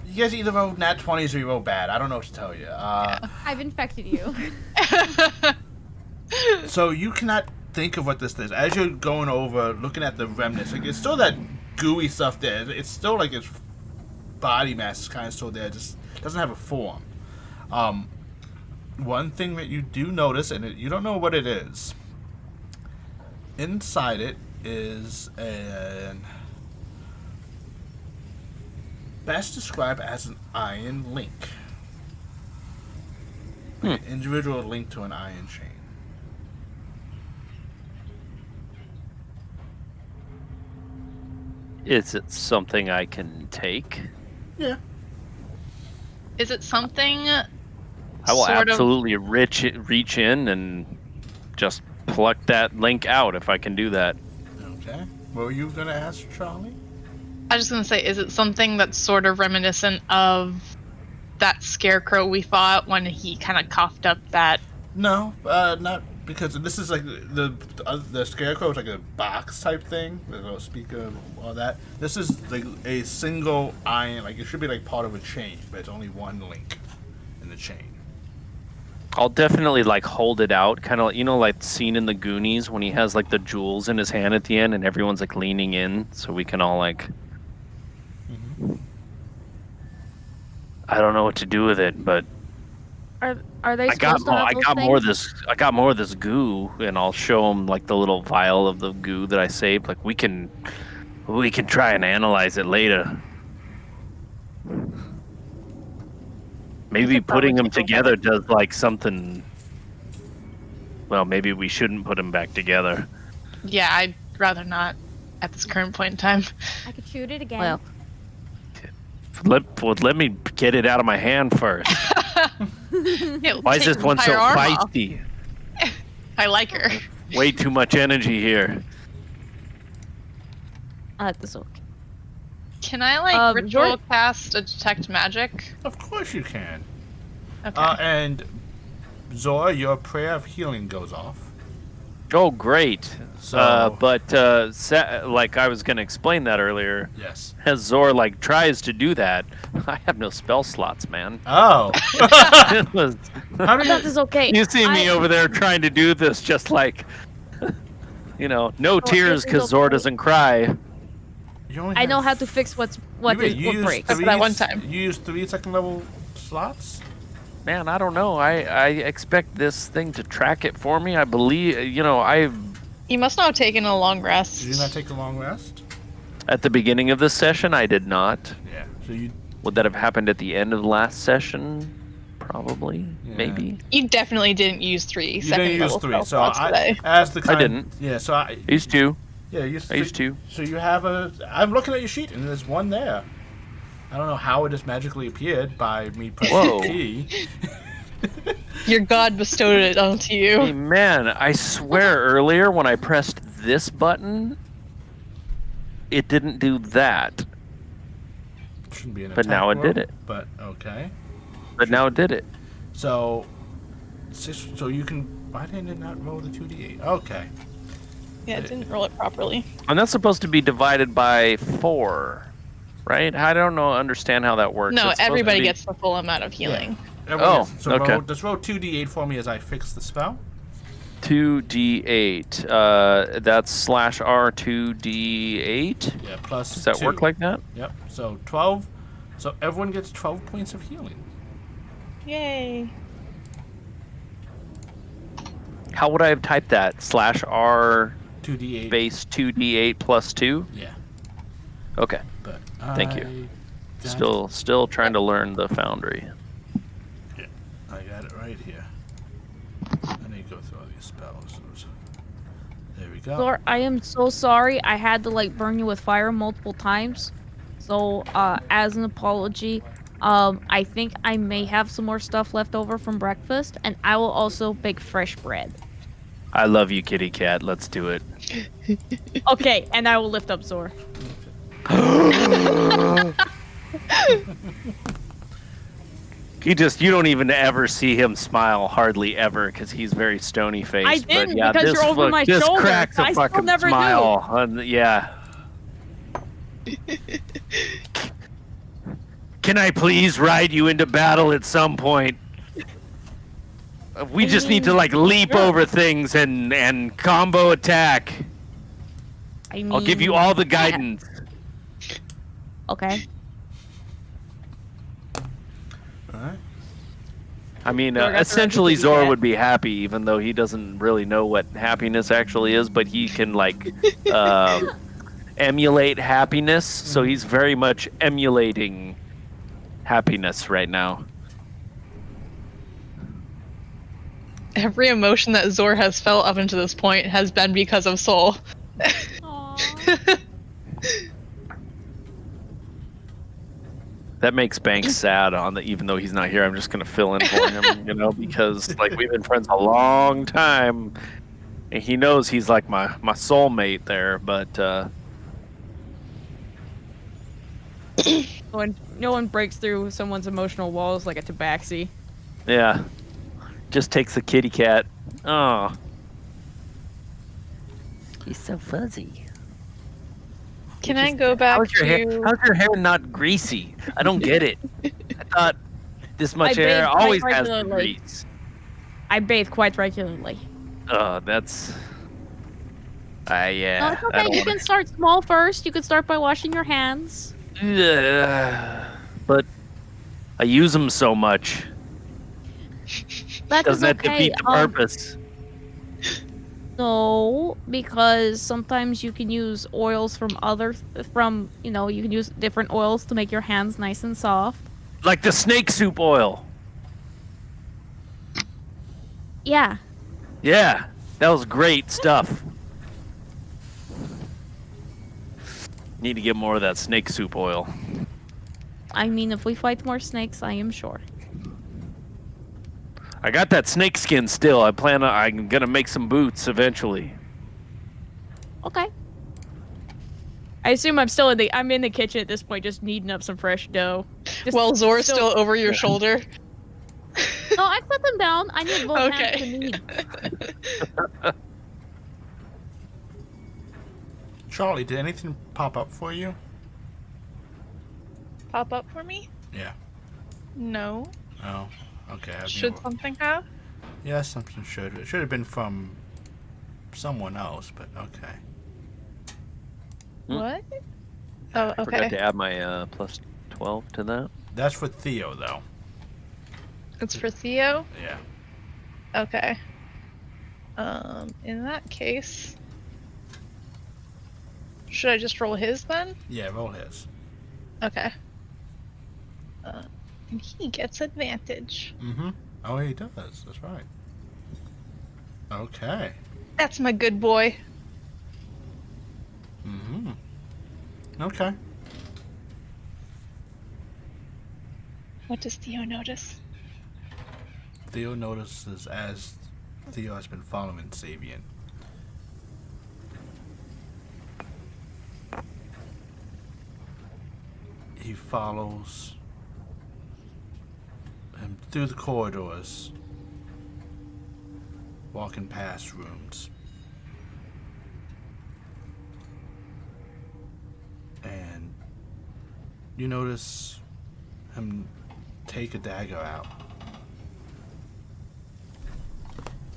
You guys either roll nat 20s or you roll bad. I don't know what to tell you. I've infected you. So you cannot think of what this is. As you're going over, looking at the remnants, like it's still that gooey stuff there. It's still like its body mass is kind of still there, just doesn't have a form. One thing that you do notice, and you don't know what it is. Inside it is an best described as an iron link. Like an individual link to an iron chain. Is it something I can take? Yeah. Is it something? I will absolutely reach in and just pluck that link out if I can do that. Okay. What were you gonna ask, Charlie? I was just gonna say, is it something that's sort of reminiscent of that scarecrow we fought when he kind of coughed up that? No, not because this is like the scarecrow is like a box type thing. There's a speaker, all that. This is like a single iron. Like it should be like part of a chain, but it's only one link in the chain. I'll definitely like hold it out, kind of like scene in the Goonies when he has like the jewels in his hand at the end and everyone's like leaning in so we can all like. I don't know what to do with it, but Are they supposed to have those things? I got more of this goo, and I'll show them like the little vial of the goo that I saved. Like we can try and analyze it later. Maybe putting them together does like something. Well, maybe we shouldn't put them back together. Yeah, I'd rather not at this current point in time. I could shoot it again. Well, Let me get it out of my hand first. Why is this one so feisty? I like her. Way too much energy here. this okay. Can I like ritual Zor- cast a detect magic? Of course you can. Okay. And Zora, your prayer of healing goes off. Oh, great. So- Like I was going to explain that earlier. Yes. As Zor like tries to do that, I have no spell slots, man. Oh. It was- How do That is okay. you see me over there trying to do this, just like, no tears this is because Zor okay. doesn't cry. You only I know have- how to fix what you use breaks. That's that one time. You use 3 second level slots? Man, I don't know. I expect this thing to track it for me. I believe, You must not have taken a long rest. Did you not take a long rest? at the beginning of this session, I did not. Yeah. So you. Would that have happened at the end of the last session? Probably. Yeah. Maybe. You definitely didn't use 3 You second didn't use level 3, spell so slots today. as the kind, didn't. Yeah, so I used to. yeah, I used to. So you have I'm looking at your sheet and there's one there. I don't know how it just magically appeared by me pressing Whoa. the key. Your god bestowed it onto Hey, you. man, I swear earlier when I pressed this button, it didn't do that. Shouldn't be an But now attack it did roll, it. But okay. But now it did it. So you can. Why didn't it not roll the 2d8? Okay. Yeah, it didn't roll it properly. And that's supposed to be divided by 4, right? I don't understand how that works. No, It's supposed to everybody be- gets the full amount of healing. Everyone gets- so okay. just roll 2d8 for me as I fix the spell. 2d8. That's /R 2d8. Yeah, plus. Does that 2. work like that? Yep. So 12. So everyone gets 12 points of healing. Yay. How would I have typed that? /R 2d8. base 2d8 plus 2? Yeah. Okay. But Thank you. Still trying to learn the Foundry. I got it right here. I need to go through all these spells. There we go. Zor, I am so sorry. I had to like burn you with fire multiple times. So, as an apology, I think I may have some more stuff left over from breakfast, and I will also bake fresh bread. I love you, kitty cat. Let's do it. Okay, and I will lift up Zor. You don't even ever see him smile, hardly ever, because he's very stony faced. I didn't, but yeah, because this you're over my this shoulder. cracks a I still fucking never do. smile. Yeah. Can I please ride you into battle at some point? We just need to like leap over things and combo attack. I mean, I'll give you all the guidance. Okay. All right. I mean, Zor got the essentially recipe Zor yet. would be happy, even though he doesn't really know what happiness actually is, but he can like emulate happiness, so he's very much emulating happiness right now. Every emotion that Zor has felt up until this point has been because of Soul. Aww. That makes Banks sad even though he's not here. I'm just gonna fill in for him, because like we've been friends a long time, and he knows he's like my soulmate there. But No one breaks through someone's emotional walls like a tabaxi. yeah, just takes a kitty cat. Oh, he's so fuzzy. Can I go back How's your hair? to? How's your hair not greasy? I don't get it. I thought this much I hair bathe quite always has regularly. grease. I bathe quite regularly. That's. Yeah. No, it's I okay. don't You wanna- can start small first. You can start by washing your hands. But I use them so much. That is Doesn't that okay. defeat the purpose? No, because sometimes you can use oils you can use different oils to make your hands nice and soft. Like the snake soup oil. Yeah. Yeah, that was great stuff. Need to get more of that snake soup oil. I mean, if we fight more snakes, I am sure. I got that snake skin still. I'm gonna make some boots eventually. Okay. I assume I'm in the kitchen at this point, just kneading up some fresh dough. Just Well, Zor's still over your shoulder. No, I put them down. I need both hands to Okay. knead. Charlie, did anything pop up for you? Pop up for me? Yeah. No. Oh. Okay. Should something have? Yeah, something should. It should have been from someone else, but okay. Hmm. What? Oh, I forgot okay. to add my plus 12 to that. That's for Theo, though. It's for Theo? Yeah. Okay. In that case, should I just roll his then? Yeah, roll his. Okay. And he gets advantage. Mm-hmm. Oh, he does. That's right. Okay. That's my good boy. Mm-hmm. Okay. What does Theo notice? Theo notices as Theo has been following Sabian. He follows him through the corridors, walking past rooms. And you notice him take a dagger out.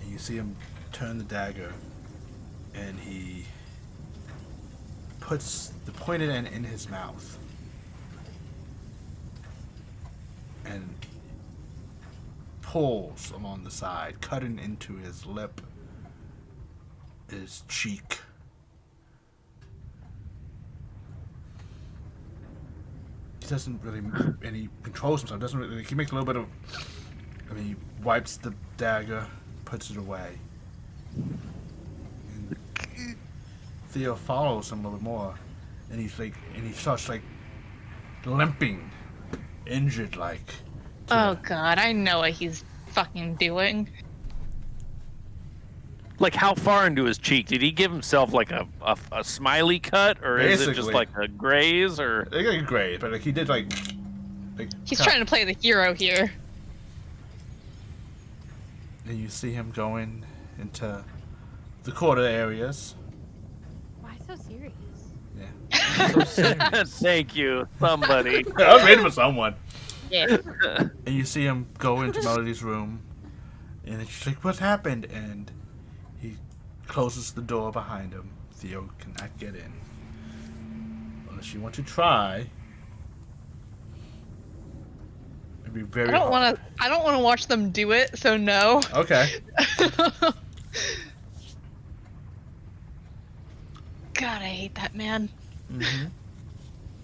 And you see him turn the dagger, and he puts the pointed end in his mouth. And pulls along the side, cutting into his lip, his cheek. He doesn't really, and he controls himself. Doesn't really. He makes a little bit of. I mean, he wipes the dagger, puts it away. And Theo follows him a little bit more, and he starts like limping, injured like. Oh god, I know what he's fucking doing. Like how far into his cheek? Did he give himself like a smiley cut, or is it just Basically. like a graze, or? They got great, but like he did like He's trying to play the hero here. And you see him going into the quarter areas. Why so serious? Yeah. So serious. Thank you, somebody. I was waiting for someone. Yeah. And you see him go into Melody's room, And she's like, what happened? And he closes the door behind him. Theo cannot get in. Unless you want to try. It'd be very I don't hard. want to. I don't want to watch them do it. So no. Okay. God, I hate that man. Mm-hmm.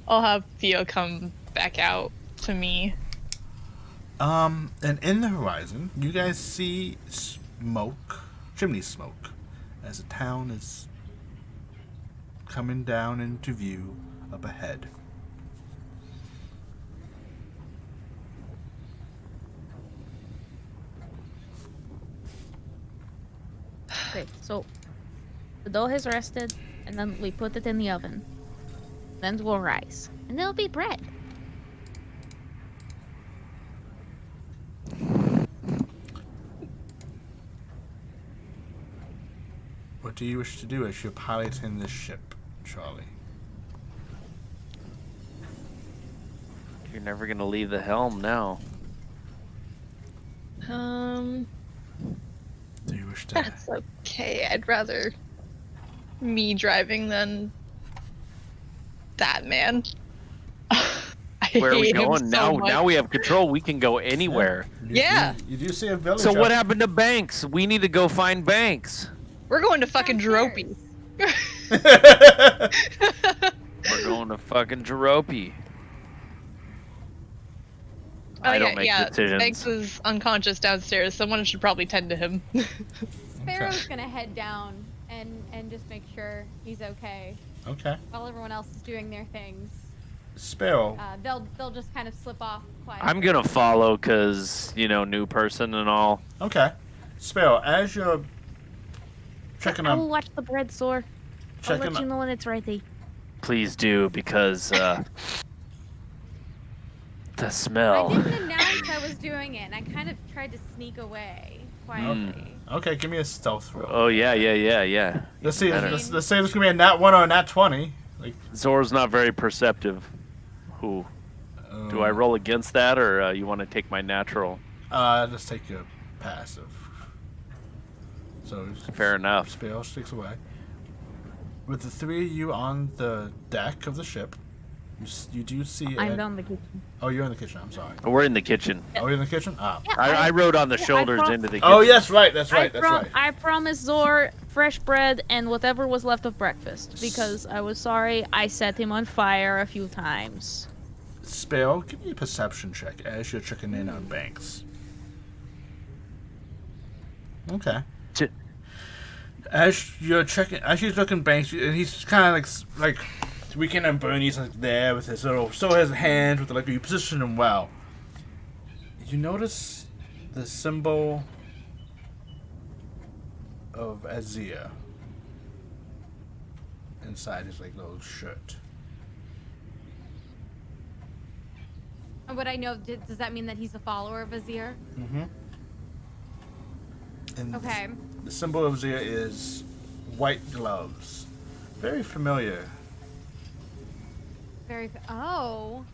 I'll have Theo come back out to me. And in the horizon, you guys see smoke, chimney smoke, as the town is coming down into view up ahead. Okay, so the dough has rested, and then we put it in the oven. Then we'll rise, and there'll be bread. What do you wish to do as you're piloting this ship, Charlie? You're never gonna leave the helm now. Do you wish to... That's okay. I'd rather me driving than that man. Where are we hate him going so now? much. Now we have control. We can go anywhere. Yeah. You do see a village. So what up- happened to Banks? We need to go find Banks. We're going to fucking Jerope. Downstairs. We're going to fucking Jerope. I don't make decisions. Banks is unconscious downstairs. Someone should probably tend to him. Sparrow's gonna head down and just make sure he's okay Okay. while everyone else is doing their things. Sparrow. They'll just kind of slip off quietly. I'm gonna follow because, you know, new person and all. Okay. Sparrow, as you're checking I will on... watch the bread, Sor. I'll Checking let you know when it's ready. Please do, because the I smell. didn't announce I was doing it, and I kind of tried to sneak away quietly. Okay, give me a stealth roll. Oh yeah. Let's see. Better. Let's say this is gonna be a nat 1 or a nat 20. Like, Zor's not very perceptive. Who? Do I roll against that, or you want to take my natural? Let's take your passive. So Fair enough. Sparrow sticks away. With the three of you on the deck of the ship, you do see. I'm Ed- down the kitchen. Oh, you're in the kitchen. I'm sorry. We're in the kitchen. Oh, you're in the kitchen. Ah. Yeah, I rode on the yeah, I shoulders pro- into the kitchen. Oh, yes, right. That's right. That's right. I promised Zor fresh bread and whatever was left of breakfast because I was sorry I set him on fire a few times. Sparrow, give me a perception check as you're checking in on Banks. Okay. Ch- As you're checking, as you're looking Banks, and he's kind of like Weekend and Bernie's like there with his little, so his hands with like you position him well. You notice the symbol of Azir inside his like little shirt. And would I know? Does that mean that he's a follower of Azir? Mm-hmm. And Okay. the symbol of Azir is white gloves. Very familiar. Oh.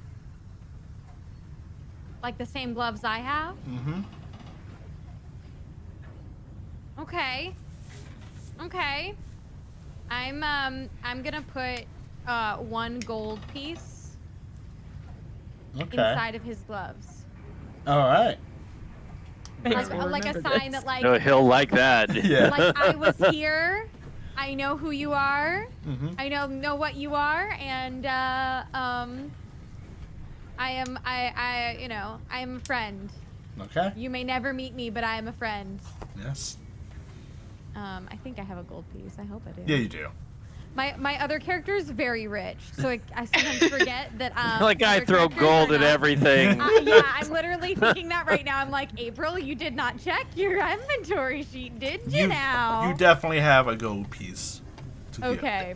Like the same gloves I have? Mm-hmm. Okay. Okay. I'm gonna put 1 gold piece Okay. inside of his gloves. All right. Like, Very- like a sign that like No, he'll like that. Yeah. like I was here. I know who you are. Mm-hmm. I know what you are, and I am a friend. Okay. You may never meet me, but I am a friend. Yes. I think I have a gold piece. I hope I do. Yeah, you do. My other character is very rich, so I sometimes forget that. Like I other throw characters gold are at not- everything. Yeah, I'm literally thinking that right now. I'm like, April, you did not check your inventory sheet, did you now? You definitely have a gold piece. To give. Okay.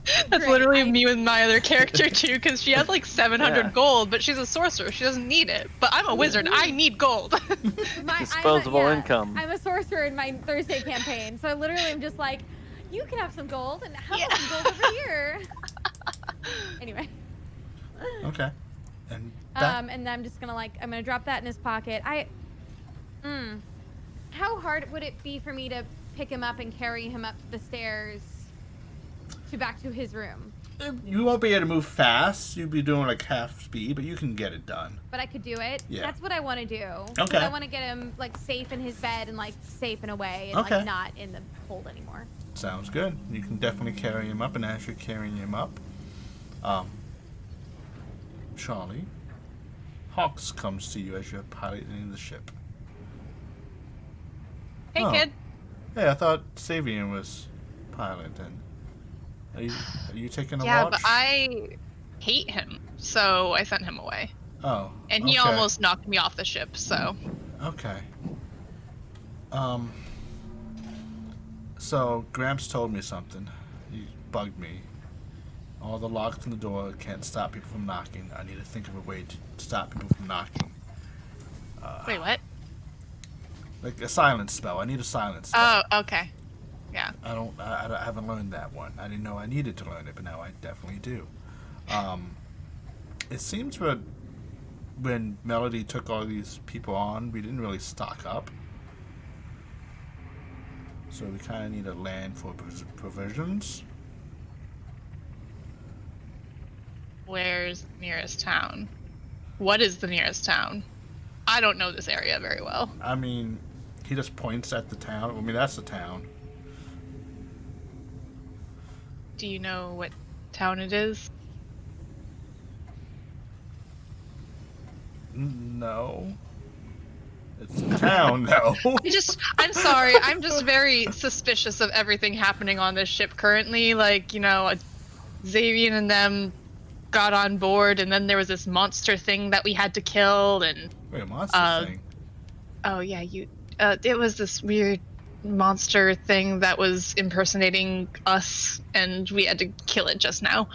That's Great. literally me with my other character too, because she has like 700 Yeah. gold, but she's a sorcerer. She doesn't need it. But I'm a wizard. I need gold. Disposable income. I'm a sorcerer in my Thursday campaign, so I literally am just like, you can have some gold, and how about some gold over here? Anyway. Okay. And back, And I'm just gonna I'm gonna drop that in his pocket. How hard would it be for me to pick him up and carry him up the stairs back to his room? You won't be able to move fast. You'll be doing like half speed, but you can get it done. But I could do it. Yeah. That's what I want to do. Okay. I want to get him like safe in his bed and like safe and away and Okay. like not in the hold anymore. Sounds good. You can definitely carry him up, and as you're carrying him up, Charlie, Hawks comes to you as you're piloting the ship. Hey, Oh. kid. Hey, I thought Savian was piloting. Are you taking a Yeah, watch? but I hate him, so I sent him away. Oh. And he okay. almost knocked me off the ship, so. Okay. So Gramps told me something. He bugged me. All the locks on the door can't stop people from knocking. I need to think of a way to stop people from knocking. Wait, what? Like a silence spell. I need a silence spell. Oh, okay. Yeah. I haven't learned that one. I didn't know I needed to learn it, but now I definitely do. It seems when Melody took all these people on, we didn't really stock up. So we kind of need a land for provisions. Where's the nearest town? What is the nearest town? I don't know this area very well. I mean, he just points at the town. I mean, that's the town. Do you know what town it is? No. It's a town, though. I'm sorry, I'm just very suspicious of everything happening on this ship currently. Like, you know, Xavier and them got on board, and then there was this monster thing that we had to kill, and... Wait, a monster thing? Oh, yeah, it was this weird monster thing that was impersonating us, and we had to kill it just now.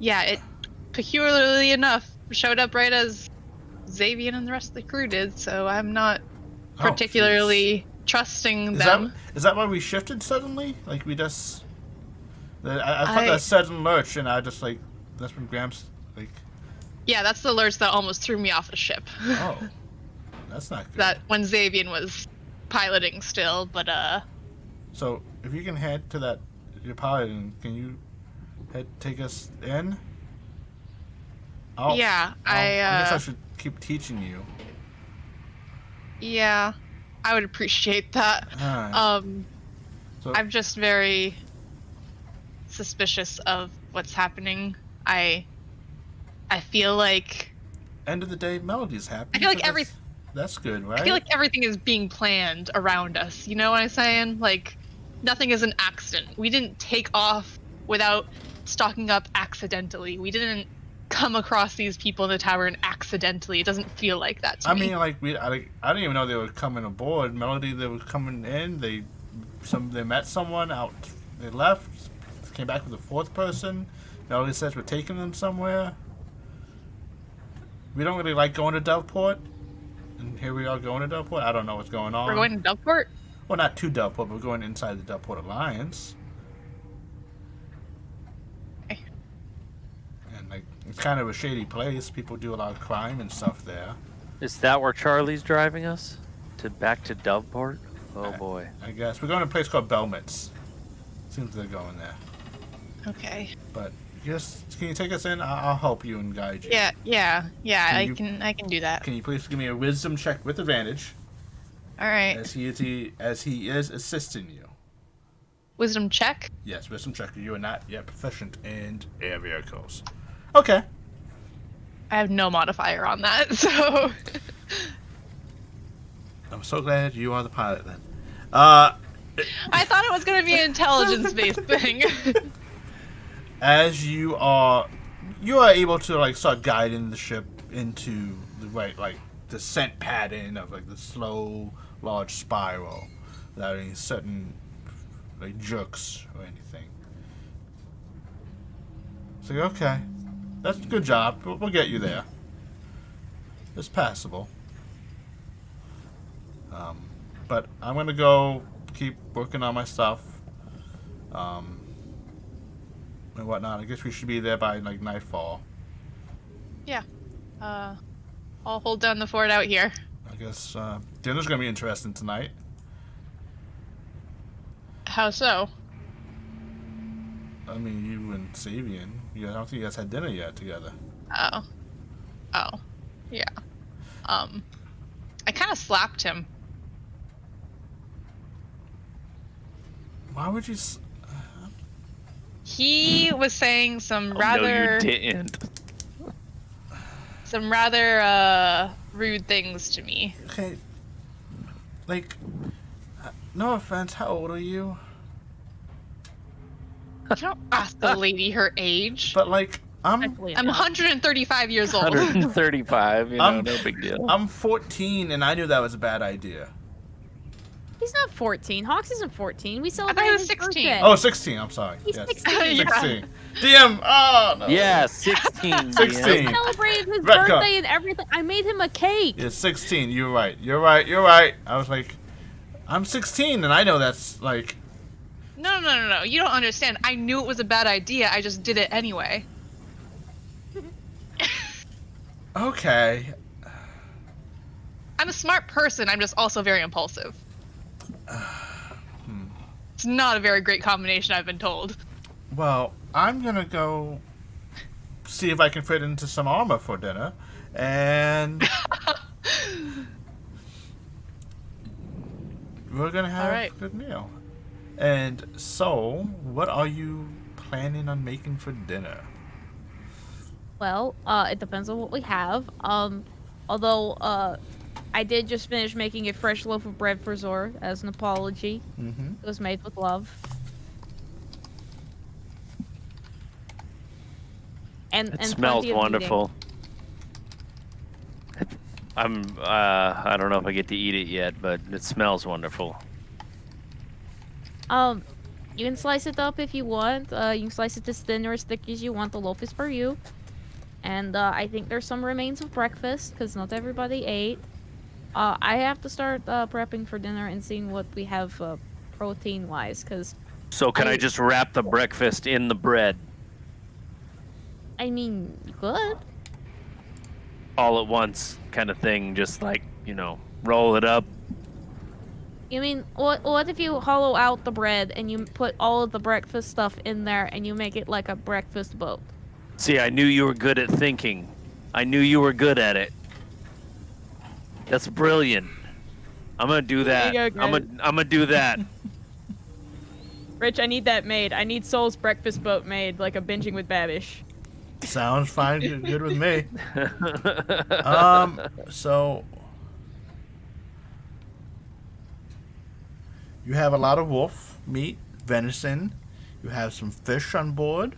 Yeah, it, peculiarly enough, showed up right as Xavier and the rest of the crew did, so I'm not particularly trusting them. Is that why we shifted suddenly? Like, we just... I thought that sudden lurch, and I just, like... That's when Gramps, like... Yeah, that's the lurch that almost threw me off the ship. Oh. That's not good. That when Xavier was piloting still, but So, if you can head to that... You're piloting, can you take us in? yeah, I guess I should keep teaching you. Yeah, I would appreciate that. Alright. So, I'm just very suspicious of what's happening. I feel like end of the day, Melody's happy. I feel like so that's good, right? I feel like everything is being planned around us. You know what I'm saying? Like, nothing is an accident. We didn't take off without stocking up accidentally. We didn't come across these people in the tavern accidentally. It doesn't feel like that to me. I mean, like I didn't even know they were coming aboard. Melody, they were coming in. They met someone out. They left. Came back with a fourth person. Melody says we're taking them somewhere. We don't really like going to Doveport, and here we are going to Doveport. I don't know what's going on. We're going to Doveport? Well, not to Doveport, but we're going inside the Doveport Alliance. Okay. And like, it's kind of a shady place. People do a lot of crime and stuff there. Is that where Charlie's driving us? Back to Doveport? Oh boy. I guess we're going to a place called Belmits. Seems they're going there. Okay. But can you take us in? I'll help you and guide you. Yeah. I Can can do that. Can you please give me a wisdom check with advantage, All right. as he is assisting you? Wisdom check. Yes, wisdom check. You are not yet proficient in air vehicles. Okay. I have no modifier on that, so I'm so glad you are the pilot then. I thought it was going to be an intelligence-based thing. As you are able to like start guiding the ship into the right like descent pattern of like the slow large spiral without any sudden like jerks or anything. It's like, okay, that's a good job. We'll get you there. It's passable. But I'm gonna go keep working on my stuff. And whatnot. I guess we should be there by like nightfall. Yeah. I'll hold down the fort out here. I guess dinner's gonna be interesting tonight. How so? I mean, you and Savian. I don't think you guys had dinner yet together. Oh. Oh. Yeah. I kind of slapped him. Why would you? He was saying some No, rather you didn't. rude things to me. Okay. Like, no offense. How old are you? You don't ask the lady her age. But like, I'm Actually, I'm 135 years old. 135. You know, I'm- no big deal. I'm 14, and I knew that was a bad idea. He's not 14. Hawks isn't 14. We thought celebrated he was his 16. birthday. Oh, 16. I'm sorry. He's Yes. 16. Yeah. 16. DM. Oh no. Yeah, 16. 16. Yeah. Celebrated his Retcon. birthday and everything. I made him a cake. Yeah, 16. You're right. You're right. You're right. I was like, I'm 16, and I know that's like. No. You don't understand. I knew it was a bad idea. I just did it anyway. Okay. I'm a smart person. I'm just also very impulsive. It's not a very great combination, I've been told. Well, I'm gonna go see if I can fit into some armor for dinner, and we're gonna have Alright. a good meal. And so, what are you planning on making for dinner? Well, it depends on what we have. Although, I did just finish making a fresh loaf of bread for Zor as an apology. Mm-hmm. It was made with love. And It and smells plenty of wonderful. I don't know if I get to eat it yet, but it smells wonderful. eating. You can slice it up if you want. You can slice it as thin or as thick as you want. The loaf is for you. And I think there's some remains of breakfast because not everybody ate. I have to start prepping for dinner and seeing what we have protein-wise, because So can I just wrap the breakfast in the bread I mean, good. all at once, kind of thing? Just like, you know, roll it up. You mean, what if you hollow out the bread and you put all of the breakfast stuff in there and you make it like a breakfast boat? See, I knew you were good at thinking. I knew you were good at it. That's brilliant. I'm gonna do that. There you go, I'm gonna do that. Rich, I need that made. I need Soul's breakfast boat made, like a binging with Babish. Sounds fine. Good with me. So you have a lot of wolf meat, venison. You have some fish on board.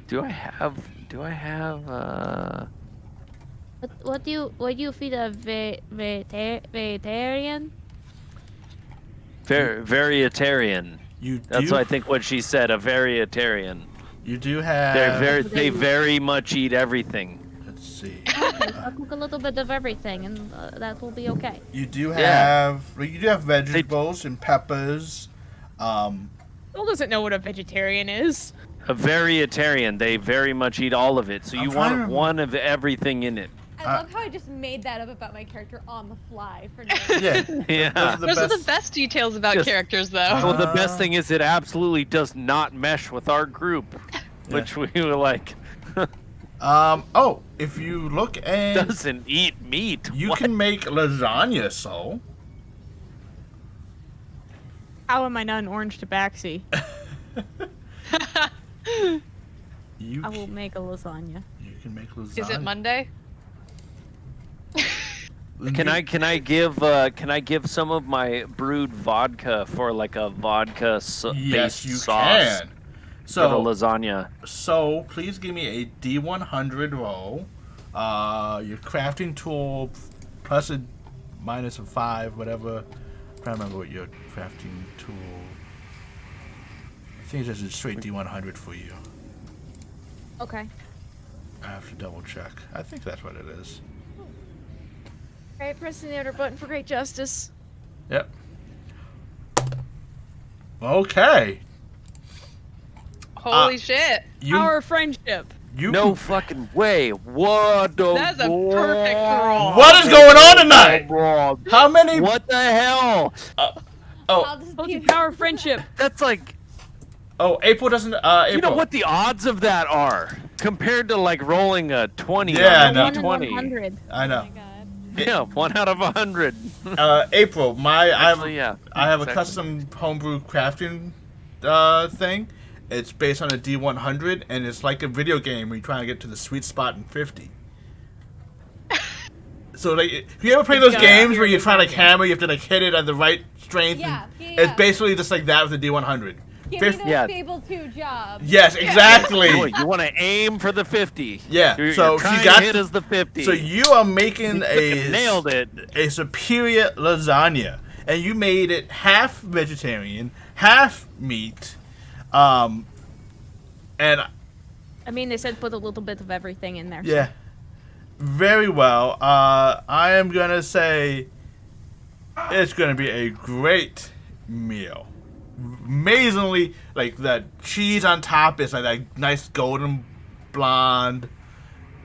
Do I have? What do you feed a vegetarian? Vegetarian. You That's do. what I think what she said. A vegetarian. You do have. They very much eat everything. Let's see. I'll cook a little bit of everything, and that will be okay. You do Yeah. have. You do have vegetables and peppers. Soul doesn't know what a vegetarian is. A vegetarian. They very much eat all of it. So I'm you trying want to- one of everything in it. I love how I just made that up about my character on the fly for no reason. Yeah. Yeah. Those are the Those are the best. best details about Just- characters, though. Well, the best thing is it absolutely does not mesh with our group, which we were like, Oh, if you look and doesn't eat meat. you What? can make lasagna. So How am I not an orange tabaxi? you I will make a lasagna. you can make lasagna. Is it Monday? Can I give some of my brewed vodka for like a vodka Yes, based you sauce can. for the So lasagna? So please give me a D100 roll. Your crafting tool plus a minus a 5, whatever. I'm trying to remember what your crafting tool. I think it's just a straight D100 for you. Okay. I have to double check. I think that's what it is. Alright, press the enter button for great justice. Yep. Okay. Holy shit. Our friendship. No fucking way. What the? That's a perfect roll. What is going on tonight? How many? What the hell? I'll just Told you, be power of friendship. That's like. Oh, April doesn't. April. You know what the odds of that are compared to like rolling a 20 Yeah, I on know. a 1 in 20. 100. I Oh know. my god. Yeah, 1 out of 100. April, Actually, yeah. I have a exactly. custom homebrew crafting thing. It's based on a D100, and it's like a video game where you're trying to get to the sweet spot in 50. So, like, if you ever play those Yeah. games where you're trying to hammer, you have to like hit it at the right strength. Yeah, and yeah. It's basically just like that with the D100. Give Fif- me those Yeah. Fable 2 jobs. Yes, exactly. You want to aim for the 50. Yeah, You're, so you're she trying got- to hit as the 50. So you are making Fucking nailed it. a superior lasagna, and you made it half vegetarian, half meat, and I mean, they said put a little bit of everything in there. yeah, very well. I am gonna say it's gonna be a great meal. Amazingly, like that cheese on top is like that nice golden blonde,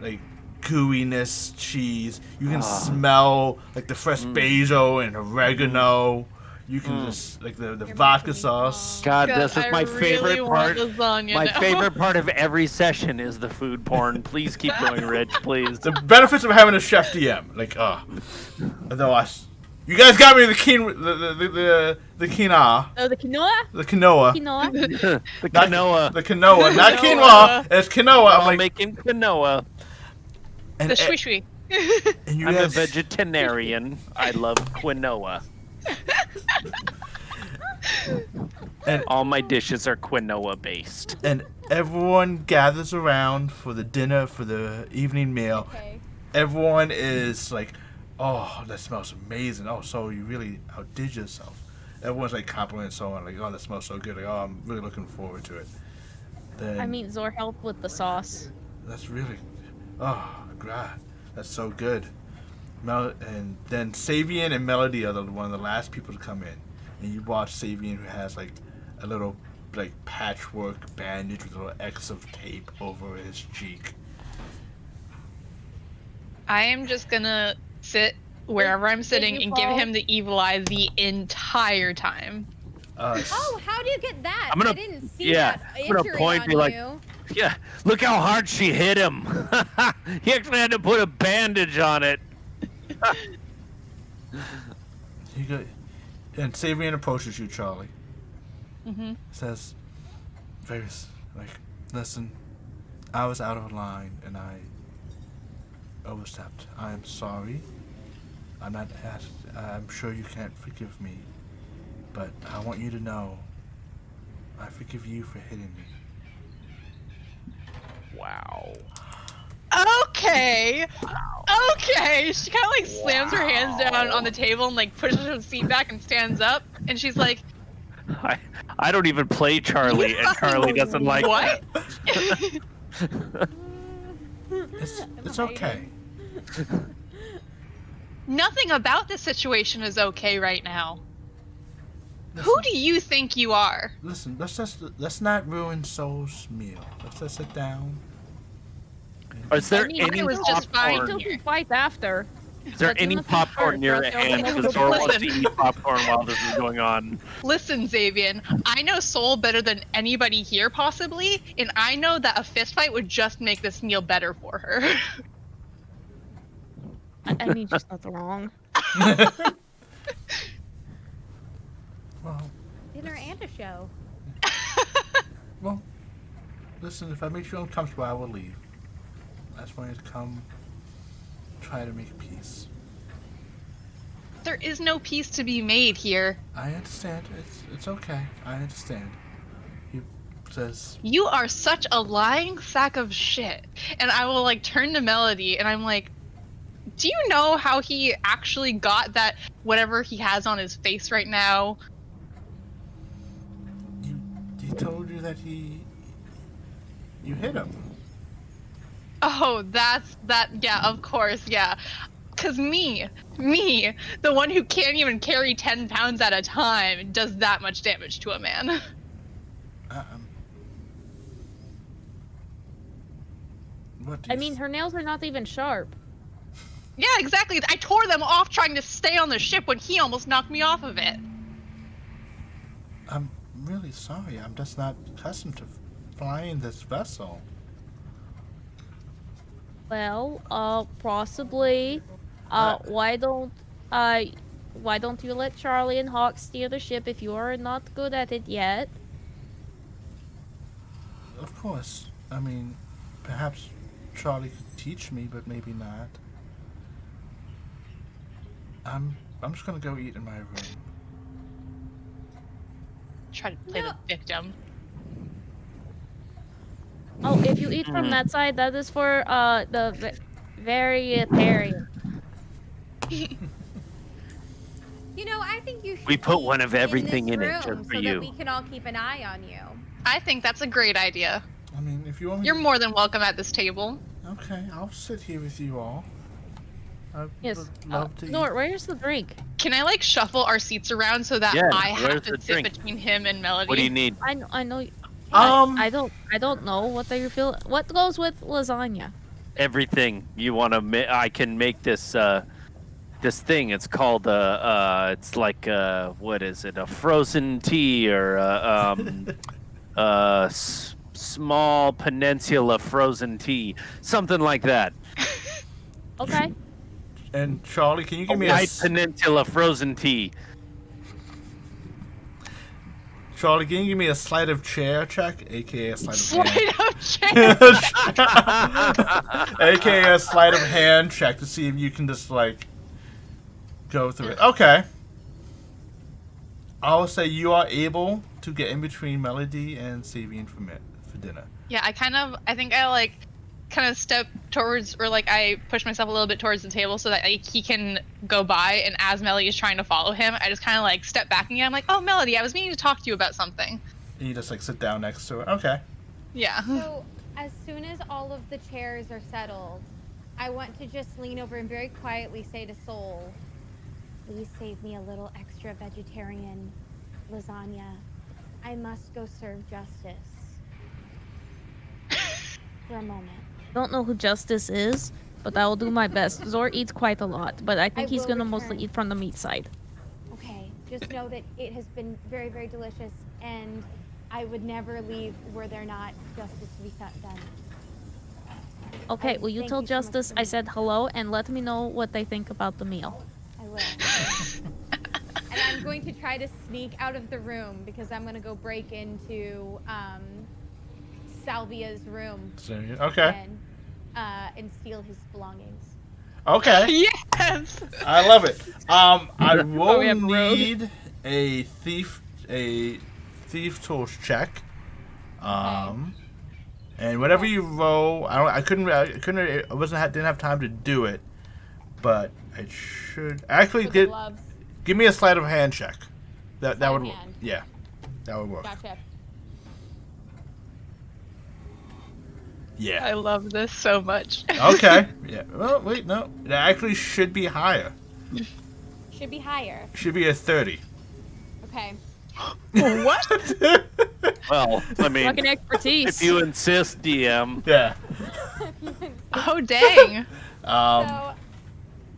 like gooiness cheese. You can smell like the fresh basil and oregano. You can just like the You're vodka making me sauce. God, God, this is I my really favorite want part. lasagna My now. favorite part of every session is the food porn. Please keep going, Rich, please. The benefits of having a chef DM, like although you guys got me the quinoa, Oh, the quinoa? the quinoa, Quinoa? The Not- quinoa. the quinoa, not Quinoa. quinoa. It's quinoa. We're I'm all like, making quinoa. and, The shwi shwi. and you I'm a guys, vegetarian. I love quinoa. and All my dishes are quinoa based. and everyone gathers around for the dinner, for the evening meal. Okay. Everyone is like, oh, that smells amazing. Oh, so you really outdid yourself. Everyone's like complimenting someone, like, oh, that smells so good. Like, oh, I'm really looking forward to it. Then I mean, Zor helped with the sauce. that's really, oh, God, that's so good. And then Savian and Melody are one of the last people to come in. And you watch Savian, who has like a little like patchwork bandage with a little X of tape over his cheek. I am just gonna sit wherever I'm sitting you and give fall? him the evil eye the entire time. Oh, how do you get that? I'm gonna- I didn't see yeah, that I'm gonna injury point, on be like- you. Yeah, look how hard she hit him. He actually had to put a bandage on it. You go, and Savian approaches you, Charlie. Mhm. Says, "Vegas, like, listen, I was out of line and I overstepped. I am sorry. I'm sure you can't forgive me, but I want you to know, I forgive you for hitting me." Wow. Okay. Okay. She kind of like slams her hands down on the table and like pushes her seat back and stands up. And she's like, I don't even play Charlie, and Charlie doesn't like what? It's okay. Nothing about this situation is okay right now. Listen, Who do you think you are? listen, let's not ruin Soul's meal. Let's just sit down. Is there I mean, any it was just fine. popcorn? Until we fight after. Is there Let's any do the popcorn first, near or at else hand? they'll Because never Zor wants to listen. eat popcorn while this is going on. Listen, Xavian, I know Soul better than anybody here possibly, and I know that a fist fight would just make this meal better for her. I mean, just not wrong. Well, Dinner and a show. well, listen, if I make you uncomfortable, I will leave. I just wanted to come try to make peace. There is no peace to be made here. I understand. It's okay. I understand. He says, You are such a lying sack of shit. And I will like turn to Melody and I'm like, do you know how he actually got that whatever he has on his face right now? he told you that you hit him. Oh, yeah, of course, yeah. Cause me, the one who can't even carry 10 pounds at a time, does that much damage to a man. What do I you mean, her nails are not even sharp. Yeah, exactly. I tore them off trying to stay on the ship when he almost knocked me off of it. I'm really sorry. I'm just not accustomed to flying this vessel. Well, possibly. Uh, Why don't you let Charlie and Hawk steer the ship if you are not good at it yet? Of course. I mean, perhaps Charlie could teach me, but maybe not. I'm just gonna go eat in my room. Try to play the victim. Oh, if you eat from that side, that is for the vegetarian. You know, I think you should. We put eat one of everything this in it room just for so you. that we can all keep an eye on you. I think that's a great idea. I mean, if you want me You're more than welcome at this table. Okay, I'll sit here with you all. I Yes. would love to Nort, eat. where's the drink? Can I like shuffle our seats around so that Yeah, I have where's to the sit drink? between him and Melody? What do you need? I know. I don't know what are you feeling. What goes with lasagna? Everything you want to. I can make this. This thing. It's called. It's like. What is it? A frozen tea or small peninsula frozen tea, something like that. Okay. And Charlie, can you A give me white peninsula frozen tea. Charlie, can you give me a sleight of chair check, aka a sleight of Sleight hand, of chair. aka a sleight of hand check to see if you can just like go through it. Okay. I will say you are able to get in between Melody and Sabian for dinner. Yeah, I think I like kind of step towards, or like I push myself a little bit towards the table so that like he can go by, and as Melody is trying to follow him, I just kind of like step back again. I'm like, oh, Melody, I was meaning to talk to you about something. And you just like sit down next to it. Okay. Yeah. So, as soon as all of the chairs are settled, I want to just lean over and very quietly say to Soul, please save me a little extra vegetarian lasagna. I must go serve justice. For a moment. Don't know who Justice is, but I will do my best. Zor eats quite a lot, but I think he's will gonna mostly return. eat from the meat side. Okay, just know that it has been very, very delicious, and I would never leave were there not justice to be done. Okay, will you Thank tell you so much Justice for I me. said hello and let me know what they think about the meal? I will. And I'm going to try to sneak out of the room because I'm going to go break into Salvia's room Okay. and steal his belongings. Okay. Yes. I love it. I will we have a road. need a thief tools check. And whatever you roll, I didn't have time to do it, but I should actually With the gloves. give me a sleight of hand check. That Sleight of would hand. yeah, that would work. Gotcha. Yeah. I love this so much. Okay. Yeah. Well, wait, no. It actually should be higher. Should be higher. Should be a 30. Okay. What? Well, I mean, Fucking expertise. if you insist, DM. Yeah. Oh dang. So,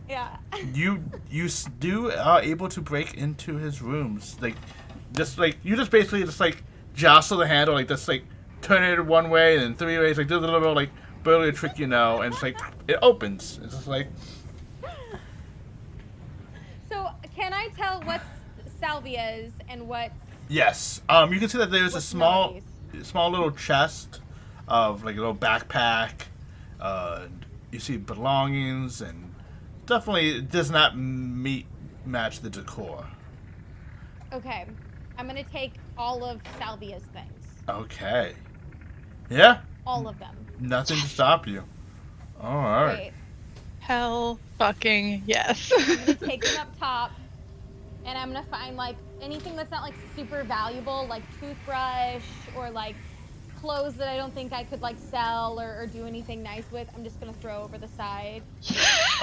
yeah. You are able to break into his rooms, you just basically just like jostle the handle, like just like turn it one way and then 3 ways, like do a little like barely a trick, and it's like it opens. It's just like So, can I tell what's Salvia's and what's yes. You can see that there's a What's small Melody's? little chest of like a little backpack. You see belongings, and definitely it does not match the decor. Okay. I'm going to take all of Salvia's things. Okay. Yeah. All of them. Nothing to stop you. All right. Great. Hell fucking yes. I'm gonna take them up top, and I'm gonna find like anything that's not like super valuable, like toothbrush or like clothes that I don't think I could like sell or do anything nice with. I'm just gonna throw over the side.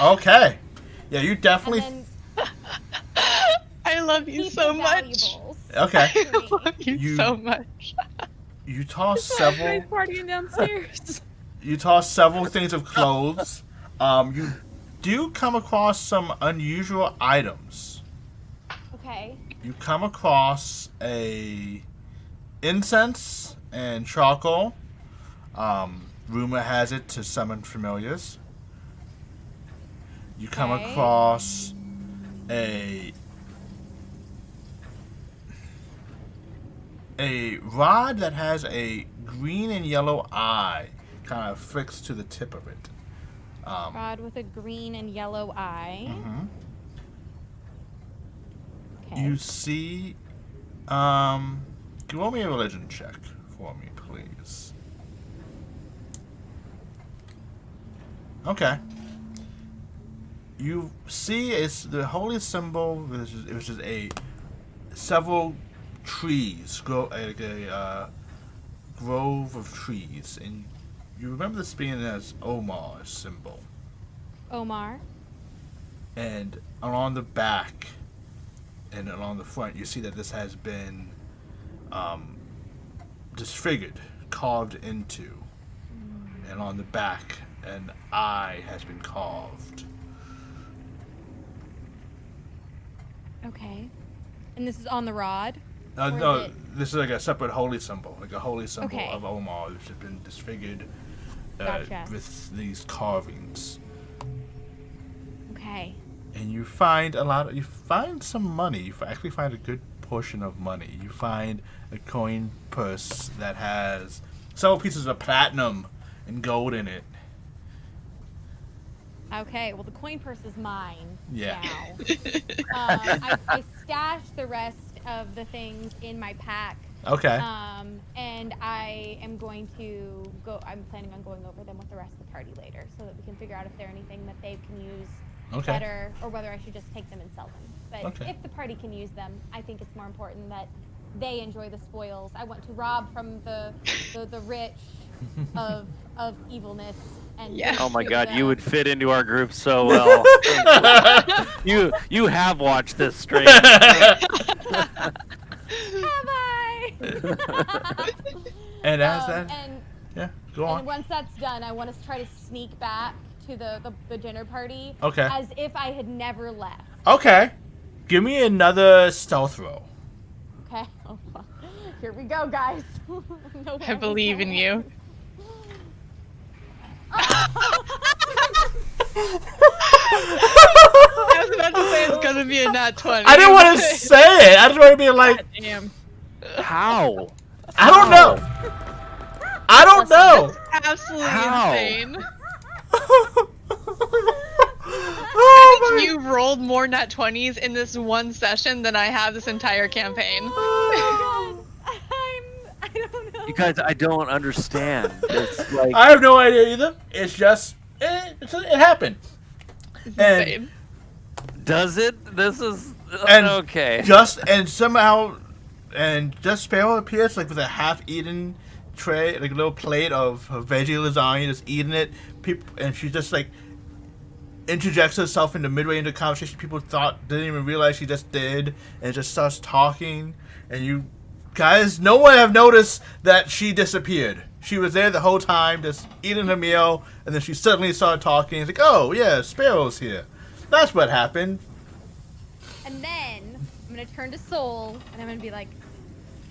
Okay. Yeah, you definitely. And I love you keep so the much. valuables. Okay. I love you You- so much. You toss several. partying downstairs. You toss several things of clothes. You do come across some unusual items. Okay. You come across a incense and charcoal. Rumor has it to summon familiars. You come Okay. across a rod that has a green and yellow eye kind of fixed to the tip of it. Rod with a green and yellow eye. Mhm. Okay. You see, roll me a religion check for me, please. Okay. You see, it's the holy symbol. It was just several trees, like a grove of trees, and you remember this being as Omar's symbol. Omar. And along the back and along the front, you see that this has been disfigured, carved into, and on the back, an eye has been carved. Okay. And this is on the rod? Or No, is it- this is like a separate holy symbol, like a holy symbol Okay. of Omar, which has been disfigured Gotcha. with these carvings. Okay. And you find you find some money. You actually find a good portion of money. You find a coin purse that has several pieces of platinum and gold in it. Okay, well, the coin purse is mine Yeah. now. I stashed the rest of the things in my pack. Okay. And I am going to go, I'm planning on going over them with the rest of the party later so that we can figure out if they're anything that they can use Okay. better or whether I should just take them and sell them. But Okay. if the party can use them, I think it's more important that they enjoy the spoils. I want to rob from the rich of evilness and Yeah. Oh my give god, you them- would fit into our group so well. you have watched this straight. Have I? And as that, and yeah, go on. once that's done, I want to try to sneak back to the dinner party Okay. as if I had never left. Okay. Give me another stealth roll. Okay. Oh, fuck. Here we go, guys. No I believe in you. I was about to say it's gonna be a nat 20. I didn't want to say it. I just want to be like, Damn. How? I don't know. I don't know. Absolutely How? insane. Oh my. You rolled more nat 20s in this one session than I have this entire campaign. I don't know. You guys, I don't understand. It's like I have no idea either. It's just, it happened. And Insane. does it? This is And okay. just Sparrow appears like with a half-eaten tray, like a little plate of veggie lasagna, just eating it. And she just like interjects herself into midway into the conversation. People didn't even realize she just did, and just starts talking. And you guys, no one have noticed that she disappeared. She was there the whole time, just eating her meal, and then she suddenly started talking. It's like, oh yeah, Sparrow's here. That's what happened. And then I'm gonna turn to Soul and I'm gonna be like,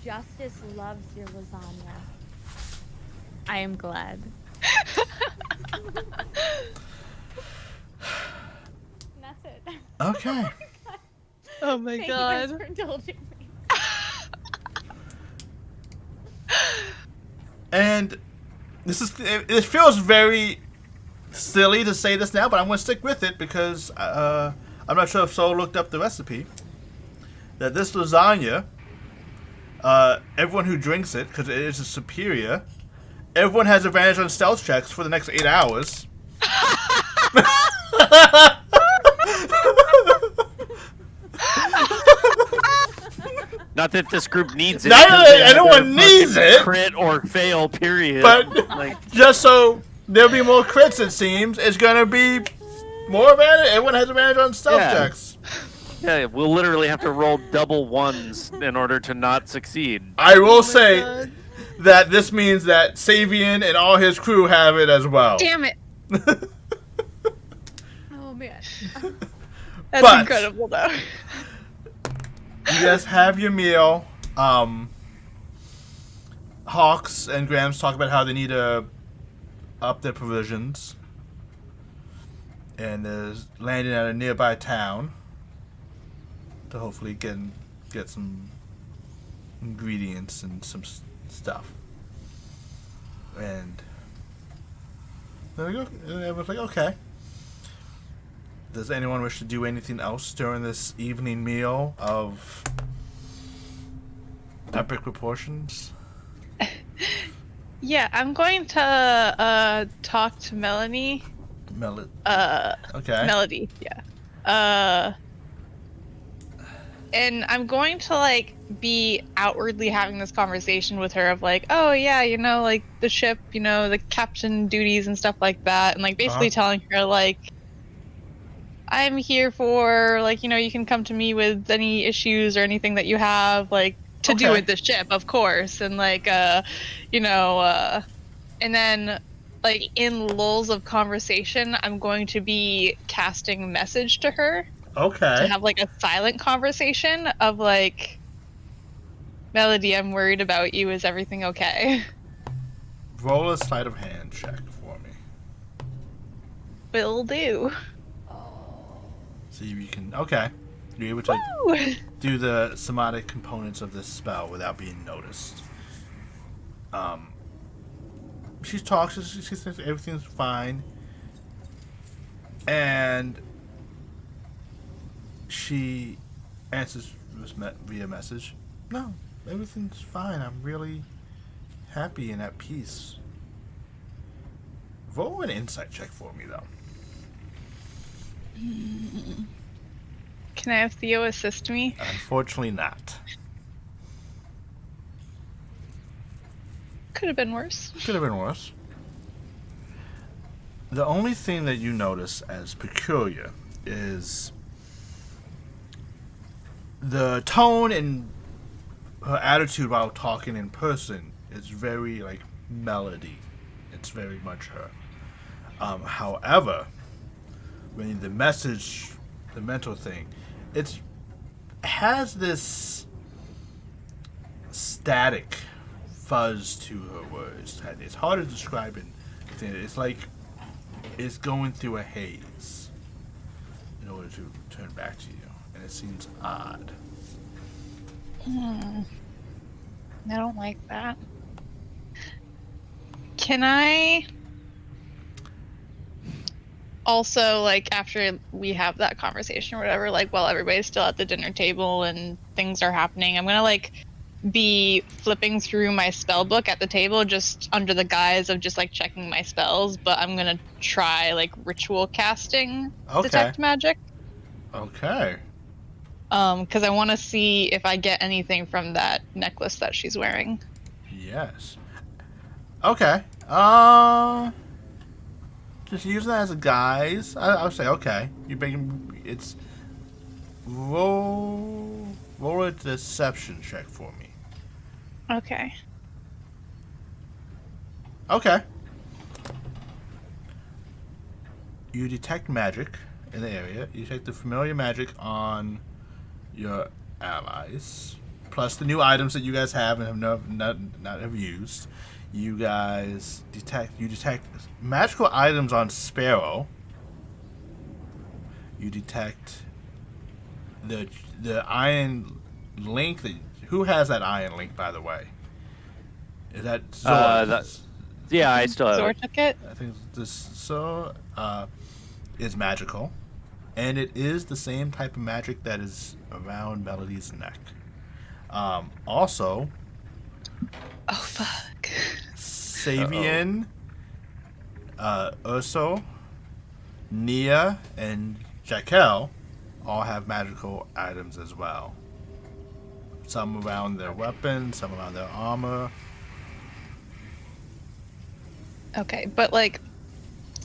Justice loves your lasagna. I am glad. And that's it. Okay. Oh my Thank god. you guys for indulging me. And it feels very silly to say this now, but I'm going to stick with it because I'm not sure if Soul looked up the recipe. That this lasagna, everyone who drinks it, because it is a superior, everyone has advantage on stealth checks for the next 8 hours. Not that this group needs it. Not because that they have anyone their needs fucking it. Crit or fail, period. But like, just so there'll be more crits, it seems, it's going to be more advantage. Everyone has advantage on stealth Yeah. checks. yeah, we'll literally have to roll double ones in order to not succeed. I will Oh my say, God. that this means that Savian and all his crew have it as well. Damn it! Oh man. That's But- incredible, though. You guys have your meal. Hawks and Grams talk about how they need to up their provisions. And is landing at a nearby town to hopefully get some ingredients and some stuff. And there we go. And everyone's like, okay. Does anyone wish to do anything else during this evening meal of epic proportions? Yeah, I'm going to talk to Melanie. Okay. Melody, yeah. And I'm going to like be outwardly having this conversation with her of like, oh yeah, you know, like the ship, you know, the captain duties and stuff like that, and like basically telling her like, I'm here for like, you know, you can come to me with any issues or anything that you have like to do with the ship, of course, and like you know, and then like in lulls of conversation, I'm going to be casting message to her. Okay. To have like a silent conversation of like, Melody, I'm worried about you. Is everything okay? Roll a sleight of hand check for me. Will do. See if you can. Okay. You're able to Woo! do the somatic components of this spell without being noticed. She talks. She says everything's fine, and she answers via message. No, everything's fine. I'm really happy and at peace. Roll an insight check for me, though. Can I have Theo assist me? Unfortunately, not. Could have been worse. Could have been worse. The only thing that you notice as peculiar is the tone and her attitude while talking in person is very like Melody. It's very much her. However, when the message, the mental thing, it has this static fuzz to her words. It's hard to describe it. It's like it's going through a haze in order to turn back to you, and it seems odd. I don't like that. Can I also, like, after we have that conversation or whatever, like, while everybody's still at the dinner table and things are happening, I'm gonna, like, be flipping through my spell book at the table just under the guise of just, like, checking my spells, but I'm gonna try, like, ritual casting Detect Magic. Okay. Because I want to see if I get anything from that necklace that she's wearing. Yes. Okay. Just use that as a guise. I'll say okay. You bring it's roll a deception check for me. Okay. Okay. You detect magic in the area. You detect the familiar magic on your allies, plus the new items that you guys have and have not have used. You guys detect magical items on Sparrow. You detect the iron link that. Who has that iron link, by the way? Is that Zor? Yeah, I still have Zor it. took it? I think this is magical, and it is the same type of magic that is around Melody's neck. Also, Oh, fuck. Savian, Urso, Nia, and Jaquel all have magical items as well. Some around their weapons, some around their armor. Okay, but, like,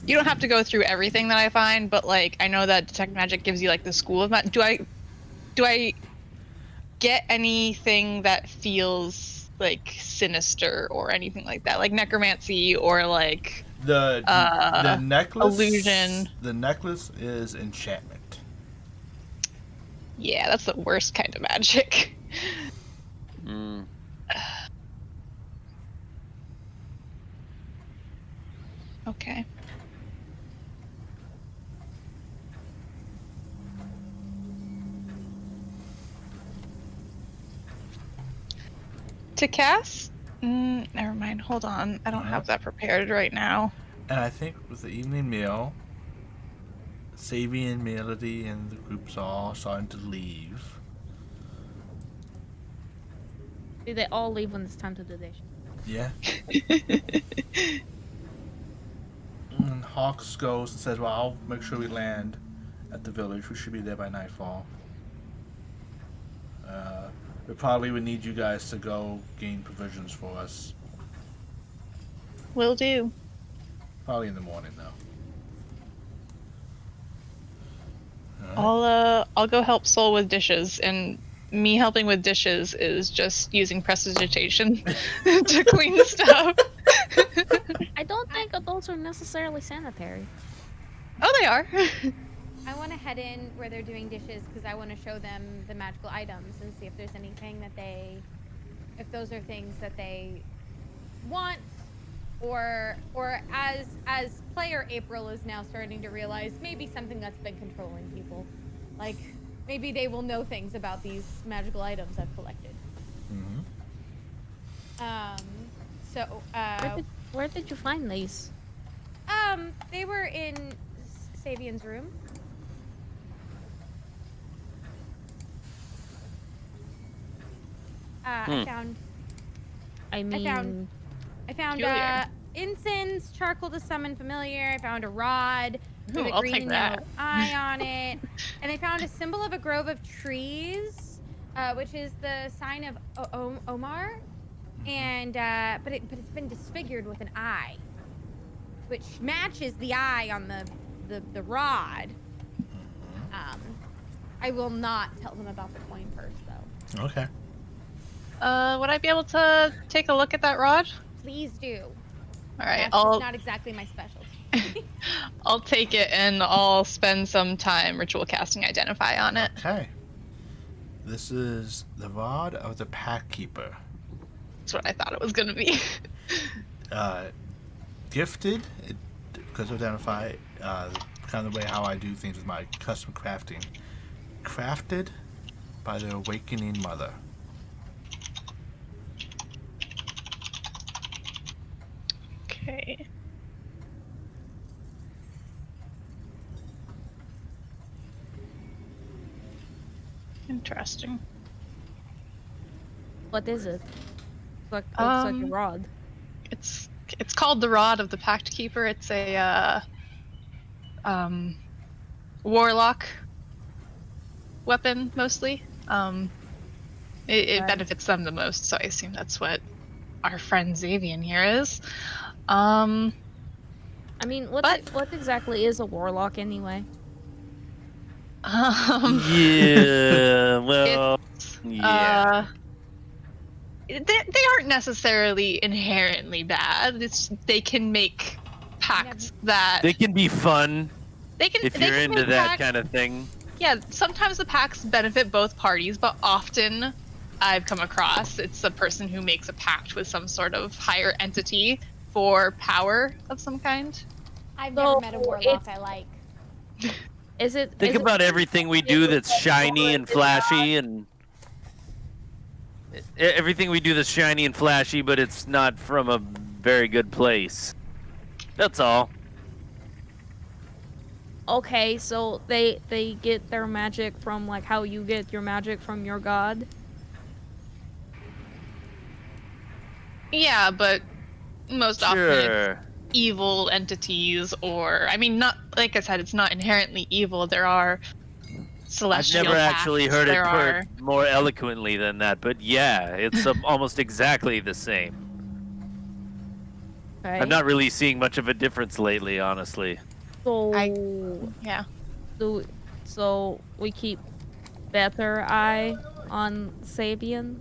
you don't have to go through everything that I find, but, like, I know that Detect Magic gives you, like, the school of magic. Do I get anything that feels like sinister or anything like that, like necromancy or like The necklace. illusion. The necklace is enchantment. Yeah, that's the worst kind of magic. Mm. Okay. To cast? Never mind. Hold on. I don't have that prepared right now. And I think with the evening meal, Sabian, Melody, and the group's all starting to leave. Do they all leave when it's time to do this? Yeah. And Hawks goes and says, well, I'll make sure we land at the village. We should be there by nightfall. We probably would need you guys to go gain provisions for us. Will do. Probably in the morning, though. I'll go help Soul with dishes, and me helping with dishes is just using prestidigitation to clean stuff. I don't think adults are necessarily sanitary. Oh, they are. I want to head in where they're doing dishes because I want to show them the magical items and see if there's anything that if those are things that they want, or as player April is now starting to realize maybe something that's been controlling people, like maybe they will know things about these magical items I've collected. Where did you find these? They were in Savian's room. I found Peculiar. incense, charcoal to summon familiar. I found a rod with a I'll green take and that. yellow eye on it. And I found a symbol of a grove of trees, which is the sign of Omar. And but it's been disfigured with an eye, which matches the eye on the rod. I will not tell them about the coin purse though. Okay. Would I be able to take a look at that rod? Please do. All right, That's just not exactly my specialty. I'll take it and I'll spend some time ritual casting Identify on it. Okay. This is the rod of the Pack Keeper. That's what I thought it was gonna be. Gifted, because of Identify, kind of the way how I do things with my custom crafting. Crafted by the Awakening Mother. Okay. Interesting. What is it? Looks like a rod. It's called the Rod of the Pact Keeper. It's a warlock weapon mostly. It benefits them the most, so I assume that's what our friend Xavian here is. I mean, what exactly is a warlock anyway? Yeah, well, yeah. They aren't necessarily inherently bad. They can make pacts that They can be fun if if you're into that kind of thing. Yeah, sometimes the pacts benefit both parties, but often I've come across it's the person who makes a pact with some sort of higher entity for power of some kind. I've never met a warlock I like. Think about everything we do that's shiny and flashy, and everything we do that's shiny and flashy, but it's not from a very good place. That's all. Okay, so they get their magic from like how you get your magic from your god? Yeah, but most often it's Sure. evil entities, or I mean, not like I said, it's not inherently evil. There are I've celestial never actually pacts, heard it there are... put more eloquently than that, but yeah, it's almost exactly the same. Okay. I'm not really seeing much of a difference lately, honestly. So Yeah. so we keep better eye on Sabian.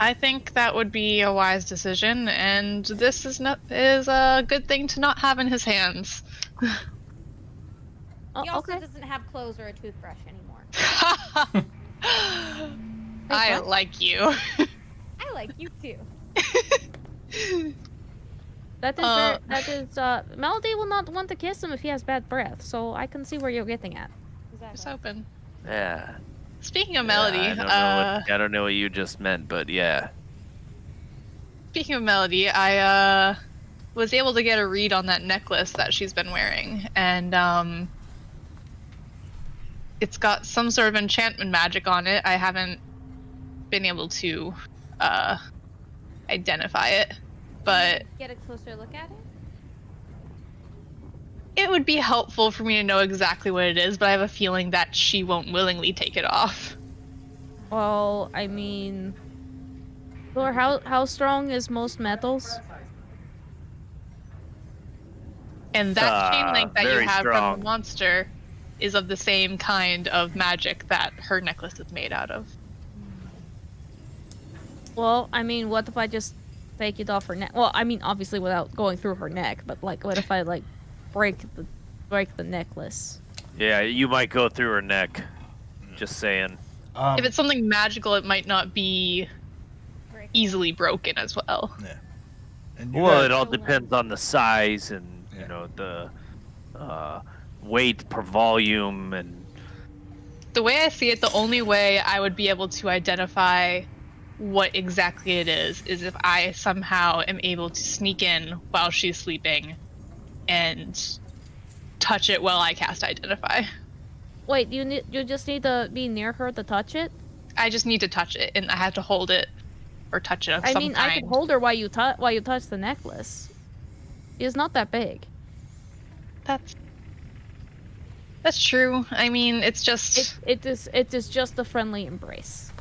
I think that would be a wise decision, and this is a good thing to not have in his hands. Oh, He also okay. doesn't have clothes or a toothbrush anymore. I what? like you. I like you too. That is Melody will not want to kiss him if he has bad breath, so I can see where you're getting at. Just Exactly. open. Yeah. Speaking of Yeah, Melody, I don't know what you just meant, but yeah. speaking of Melody, I was able to get a read on that necklace that she's been wearing, and it's got some sort of enchantment magic on it. I haven't been able to identify it, but Get a closer look at it. it would be helpful for me to know exactly what it is, but I have a feeling that she won't willingly take it off. Well, I mean, Thor, how strong is most metals? And that chain link that you Very have from strong. the monster is of the same kind of magic that her necklace is made out of. Well, I mean, what if I just take it off her neck? Well, I mean, obviously without going through her neck, but like, what if I like break the necklace? Yeah, you might go through her neck. Just saying. If it's something magical, it might not be easily broken as well. Yeah. And Well, guys- it all depends on the size and Yeah. you know the weight per volume and The way I see it, the only way I would be able to identify what exactly it is if I somehow am able to sneak in while she's sleeping and touch it while I cast Identify. Wait, you just need to be near her to touch it? I just need to touch it, and I have to hold it or touch it of I some mean, kind. I could hold her while you touch the necklace. It's not that big. That's true. I mean, it's just It is just a friendly embrace.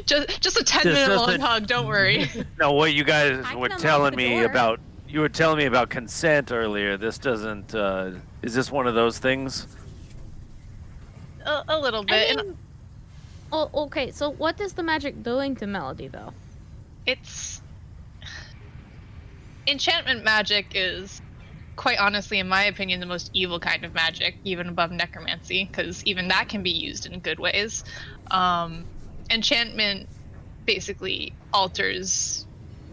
just a 10-minute long doesn't- hug. Don't worry. no, what you guys I were can unlock telling the me door. about. You were telling me about consent earlier. This doesn't. Is this one of those things? a little bit. I And mean, oh, okay. So what is the magic doing to Melody, though? it's enchantment magic is quite honestly, in my opinion, the most evil kind of magic, even above necromancy, because even that can be used in good ways. Enchantment basically alters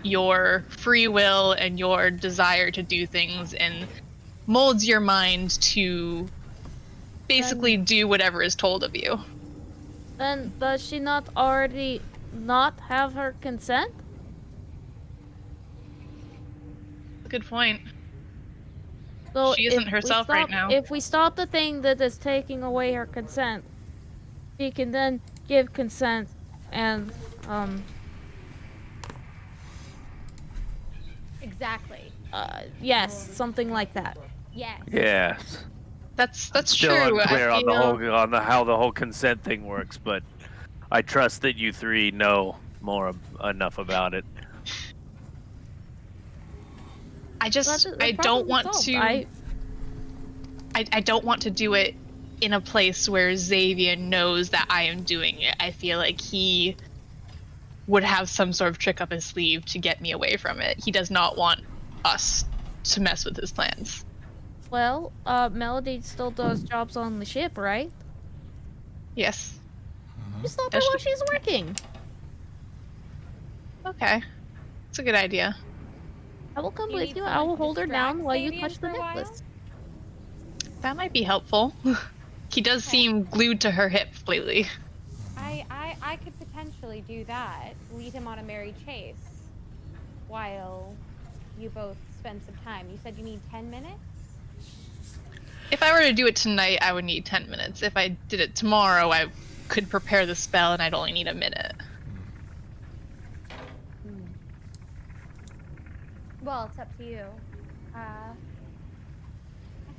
your free will and your desire to do things and molds your mind to basically do whatever is told of you. Then does she not already not have her consent? Good point. So She isn't if we herself right stop- now. If we stop the thing that is taking away her consent, she can then give consent and Exactly. yes, something like that. Yes. Yes. That's Still true. unclear I on the feel- whole how the whole consent thing works, but I trust that you three know enough about it. I just That's I don't problem want solved. to I don't want to do it in a place where Xavier knows that I am doing it. I feel like he would have some sort of trick up his sleeve to get me away from it. He does not want us to mess with his plans. Well, Melody still does jobs on the ship, right? Yes. You stop her Does while she- she's working. Okay. It's a good idea. I will come You with need you. someone I will to hold her distract down while you Fabian touch the for a while? necklace. That might be helpful. He does seem glued to her hip lately. I could potentially do that. Lead him on a merry chase while you both spend some time. You said you need 10 minutes? If I were to do it tonight, I would need 10 minutes. If I did it tomorrow, I could prepare the spell and I'd only need a minute. Well, it's up to you. I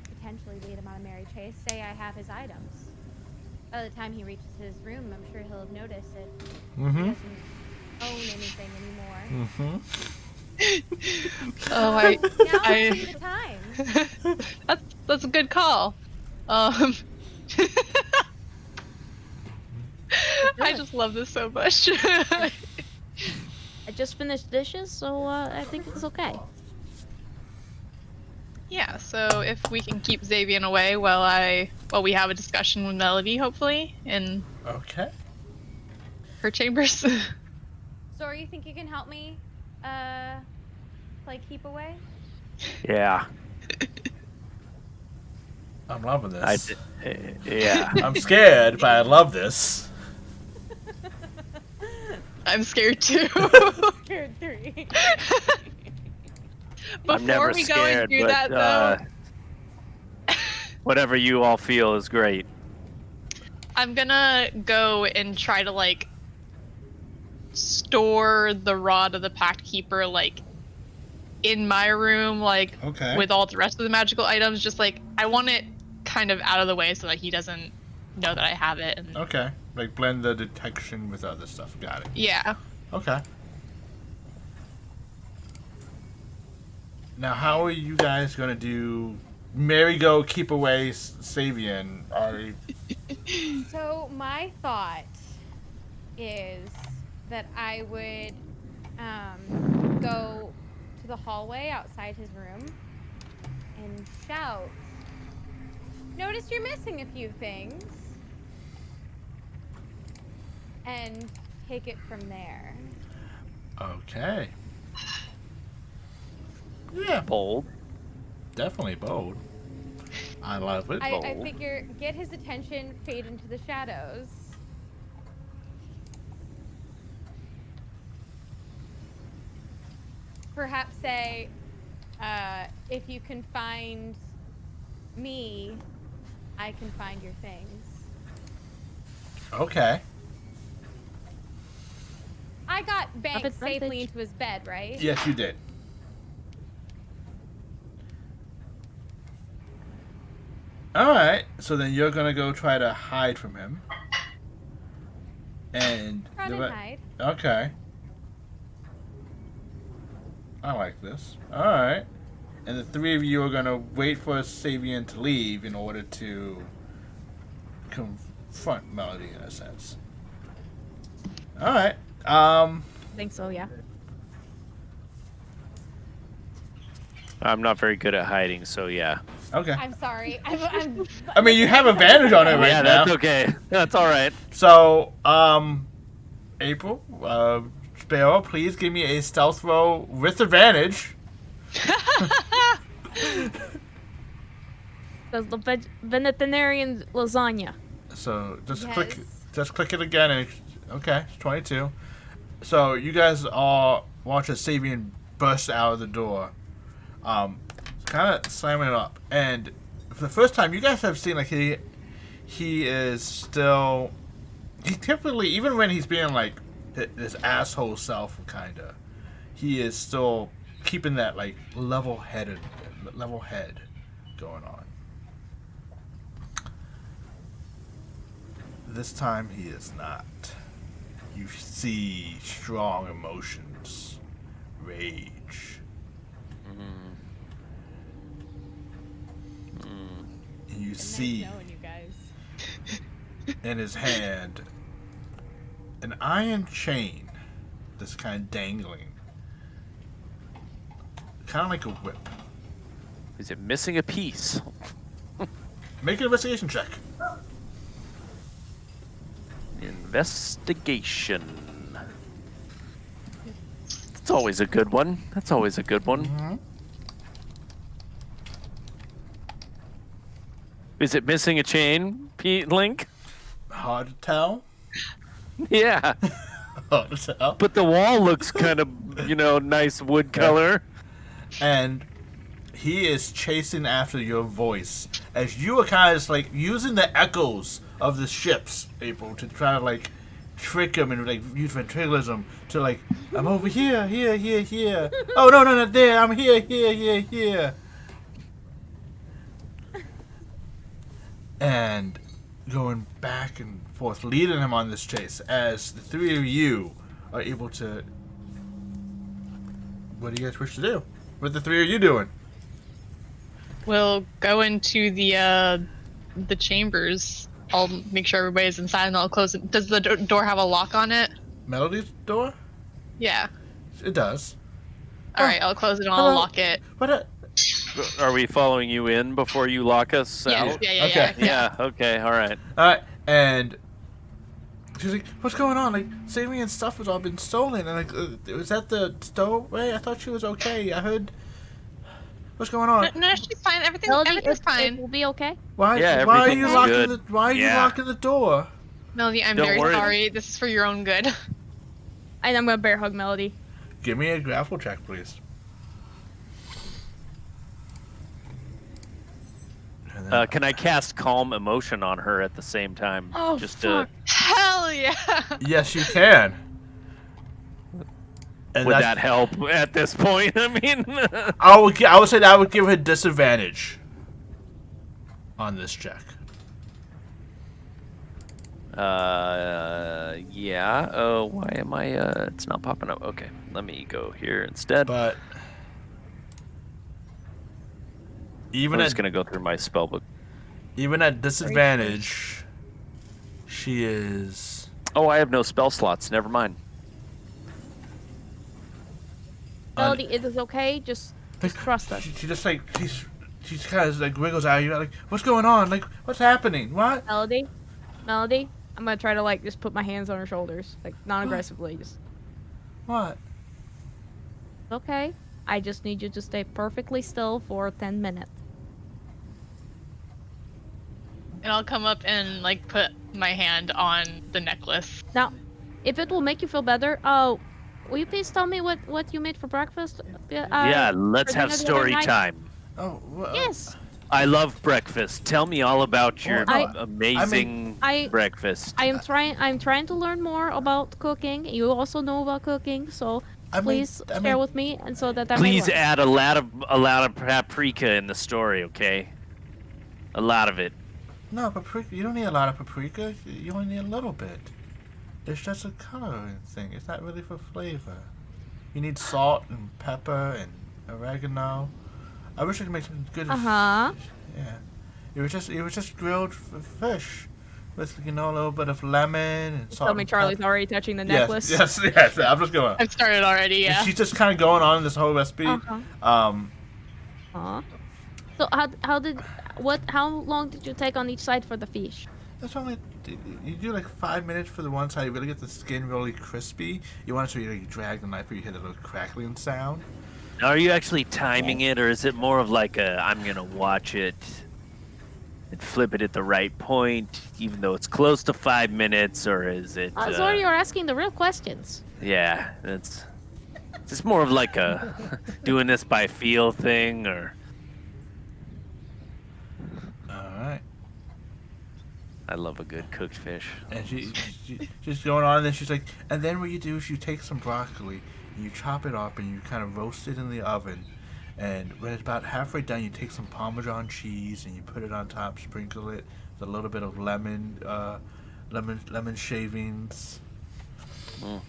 could potentially lead him on a merry chase. Say I have his items. By the time he reaches his room, I'm sure he'll have noticed that he doesn't own anything anymore. Oh, Now I- would be the time. that's a good call. I just love this so much. I just finished dishes, so I think it's okay. Yeah, so if we can keep Xavian away while we have a discussion with Melody, hopefully, in Okay. her chambers. Sorry, you think you can help me? Like keep away? Yeah. I'm loving this. Yeah. I'm scared, but I love this. I'm scared too. Scared 3. I'm never Before we go and scared, do but that, though, whatever you all feel is great. I'm gonna go and try to like store the rod of the Pact Keeper like in my room, like Okay. with all the rest of the magical items. Just like I want it kind of out of the way so that he doesn't know that I have it. And Okay. Like blend the detection with other stuff. Got it. yeah, Okay. Now, how are you guys gonna do? Merry-go, keep away, Savian. So my thought is that I would go to the hallway outside his room and shout, "Notice you're missing a few things," and take it from there. Okay. Yeah, Bold. definitely bold. I love it. I figure get his attention, fade into the shadows. Perhaps say, if you can find me, I can find your things. Okay. I got Banks advantage. safely into his bed, right? Yes, you did. Alright, so then you're gonna go try to hide from him. And Run and hide. Okay. I like this. Alright. And the three of you are gonna wait for Savian to leave in order to confront Melody in a sense. Alright. I think so, yeah. I'm not very good at hiding, so yeah. Okay. I'm sorry. I mean, you have advantage on it right yeah, now. that's okay. That's all right. So, April, Sparrow, please give me a stealth roll with advantage. Does the Venetarian lasagna. So just Yes. click it again, and okay, it's 22. So you guys all watch as Savian burst out of the door, kind of slamming it up, and for the first time, you guys have seen like he is still. He typically, even when he's being like his asshole self, kinda, he is still keeping that like level head going on. This time he is not. You see strong emotions, rage. And you see knowing you guys. in his hand an iron chain that's kind of dangling. Kind of like a whip. Is it missing a piece? Make an investigation check. Investigation. That's always a good one. That's always a good one. Mm-hmm. Is it missing a chain, Pete Link? Hard to tell. Yeah. Hard to tell. But the wall looks kind of, nice wood color. And he is chasing after your voice as you are kind of just like using the echoes of the ships, April, to try to like trick him and like use ventriloquism to like, I'm over here, here. Oh no, not there. I'm here. And going back and forth, leading him on this chase as the three of you are able to. What do you guys wish to do? What are the three of you doing? we'll go into the chambers. I'll make sure everybody's inside and I'll close it. Does the door have a lock on it? Melody's door? Yeah. It does. All right, I'll close it and I'll Hello. lock it. What? Are we following you in before you lock us Yes, out? yeah. Okay. Yeah. Okay. All right. And she's like, "What's going on? Like, Sabian's stuff has all been stolen, and like, was that the stowaway? I thought she was okay. I heard. What's going on? No, she's fine. Melody, Everything's it fine. will be okay. Why? Yeah, why are you everything's locking good. the? Why are you Yeah. locking the door? Melody, I'm Don't very worry. sorry. This is for your own good. And I'm gonna bear hug Melody. Give me a grapple check, please." And then- Can I cast Calm Emotion on her at the same time? Oh, Just fuck. Hell yeah. yes, you can. And would that's- that help at this point? I mean, I would say that would give her disadvantage on this check. yeah. Oh, why am I? It's not popping up. Okay, let me go here instead. But I'm even just at gonna go through my spell book. disadvantage, she is. Oh, I have no spell slots. Never mind. Melody, it is okay. Just trust us. She just like she's kind of like wiggles out. You're like, "What's going on? Like, what's happening? What?" Melody, I'm gonna try to like just put my hands on her shoulders, like non-aggressively. Just What? okay. I just need you to stay perfectly still for 10 minutes. And I'll come up and like put my hand on the necklace. Now, if it will make you feel better, will you please tell me what you made for breakfast? Yeah, let's for have dinner the other story night? time. Oh, well, Yes. I love breakfast. Tell me all about your amazing I- breakfast. I'm trying to learn more about cooking. You also know about cooking, so please share with me, and so that I may Please learn. add a lot of paprika in the story, okay? A lot of it. No, paprika. You don't need a lot of paprika. You only need a little bit. It's just a coloring thing. It's not really for flavor. You need salt and pepper and oregano. I wish I could make some good. Uh-huh. Yeah. It was just grilled fish, with a little bit of lemon and salt. Tell me and Charlie's pepper. already touching the necklace. Yes. I'm just going. I've started already, yeah. She's just kind of going on in this whole recipe. Uh-huh. So how long did you take on each side for the fish? That's only you do like 5 minutes for the one side. You really get the skin really crispy. You want it so you drag the knife, where you hear the little crackling sound. Are you actually timing it, or is it more of like I'm gonna watch it and flip it at the right point, even though it's close to 5 minutes, or is it? Sorry, you're asking the real questions. Yeah, it's just more of like a doing this by feel thing, or. All right. I love a good cooked fish. And she's going on, and then she's like, and then what you do is you take some broccoli, and you chop it up, and you kind of roast it in the oven. And when it's about halfway done, you take some Parmesan cheese and you put it on top, sprinkle it with a little bit of lemon shavings. Mm.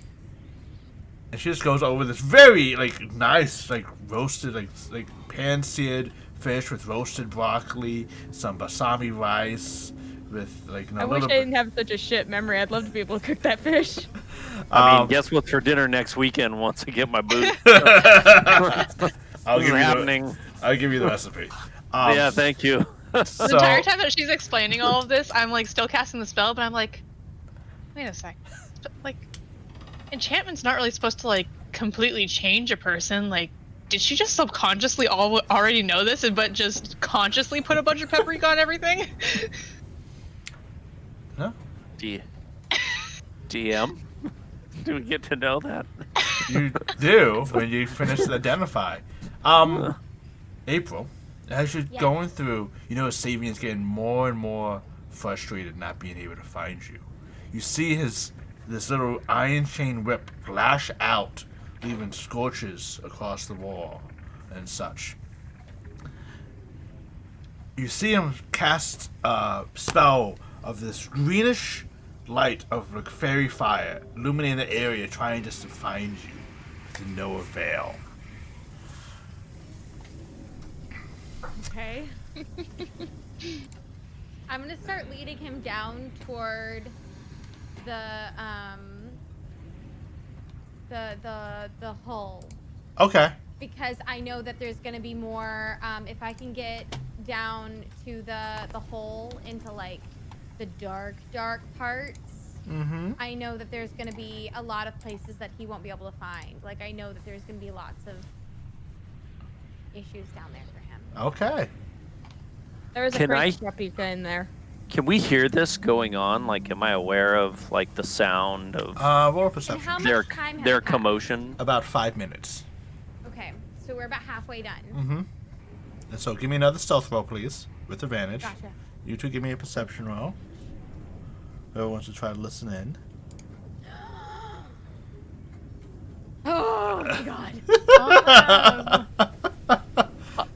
And she just goes over this very nice roasted like pan-seared fish with roasted broccoli, some balsamic rice with I wish I didn't have such a shit memory. I'd love to be able to cook that fish. I mean, guess what's for dinner next weekend once I get my boot? I'll give you the recipe. Yeah, thank you. The entire time that she's explaining all of this, I'm like still casting the spell, but I'm like, wait a sec. Like, enchantment's not really supposed to like completely change a person. Like, did she just subconsciously already know this, but just consciously put a bunch of paprika on everything? No? DM? Do we get to know that? You do when you finish the identify. April, as you're going through, you know Sabian's getting more and more frustrated not being able to find you. You see this little iron chain whip flash out, leaving scorches across the wall and such. You see him cast a spell of this greenish light of like fairy fire illuminating the area, trying just to find you, to no avail. Okay. I'm gonna start leading him down toward the the hull. Okay. Because I know that there's gonna be more. If I can get down to the hole into like the dark parts. Mm-hmm. I know that there's gonna be a lot of places that he won't be able to find. Like I know that there's gonna be lots of issues down there for him. Okay. There is a Can crazy I- replica in there. Can we hear this going on? Like, am I aware of like the sound of Roll a And perception. how their much time has their passed? commotion? About 5 minutes. Okay, so we're about halfway done. Mm-hmm. And so give me another stealth roll, please, with advantage. Gotcha. You two give me a perception roll. Whoever wants to try to listen in. Oh my god.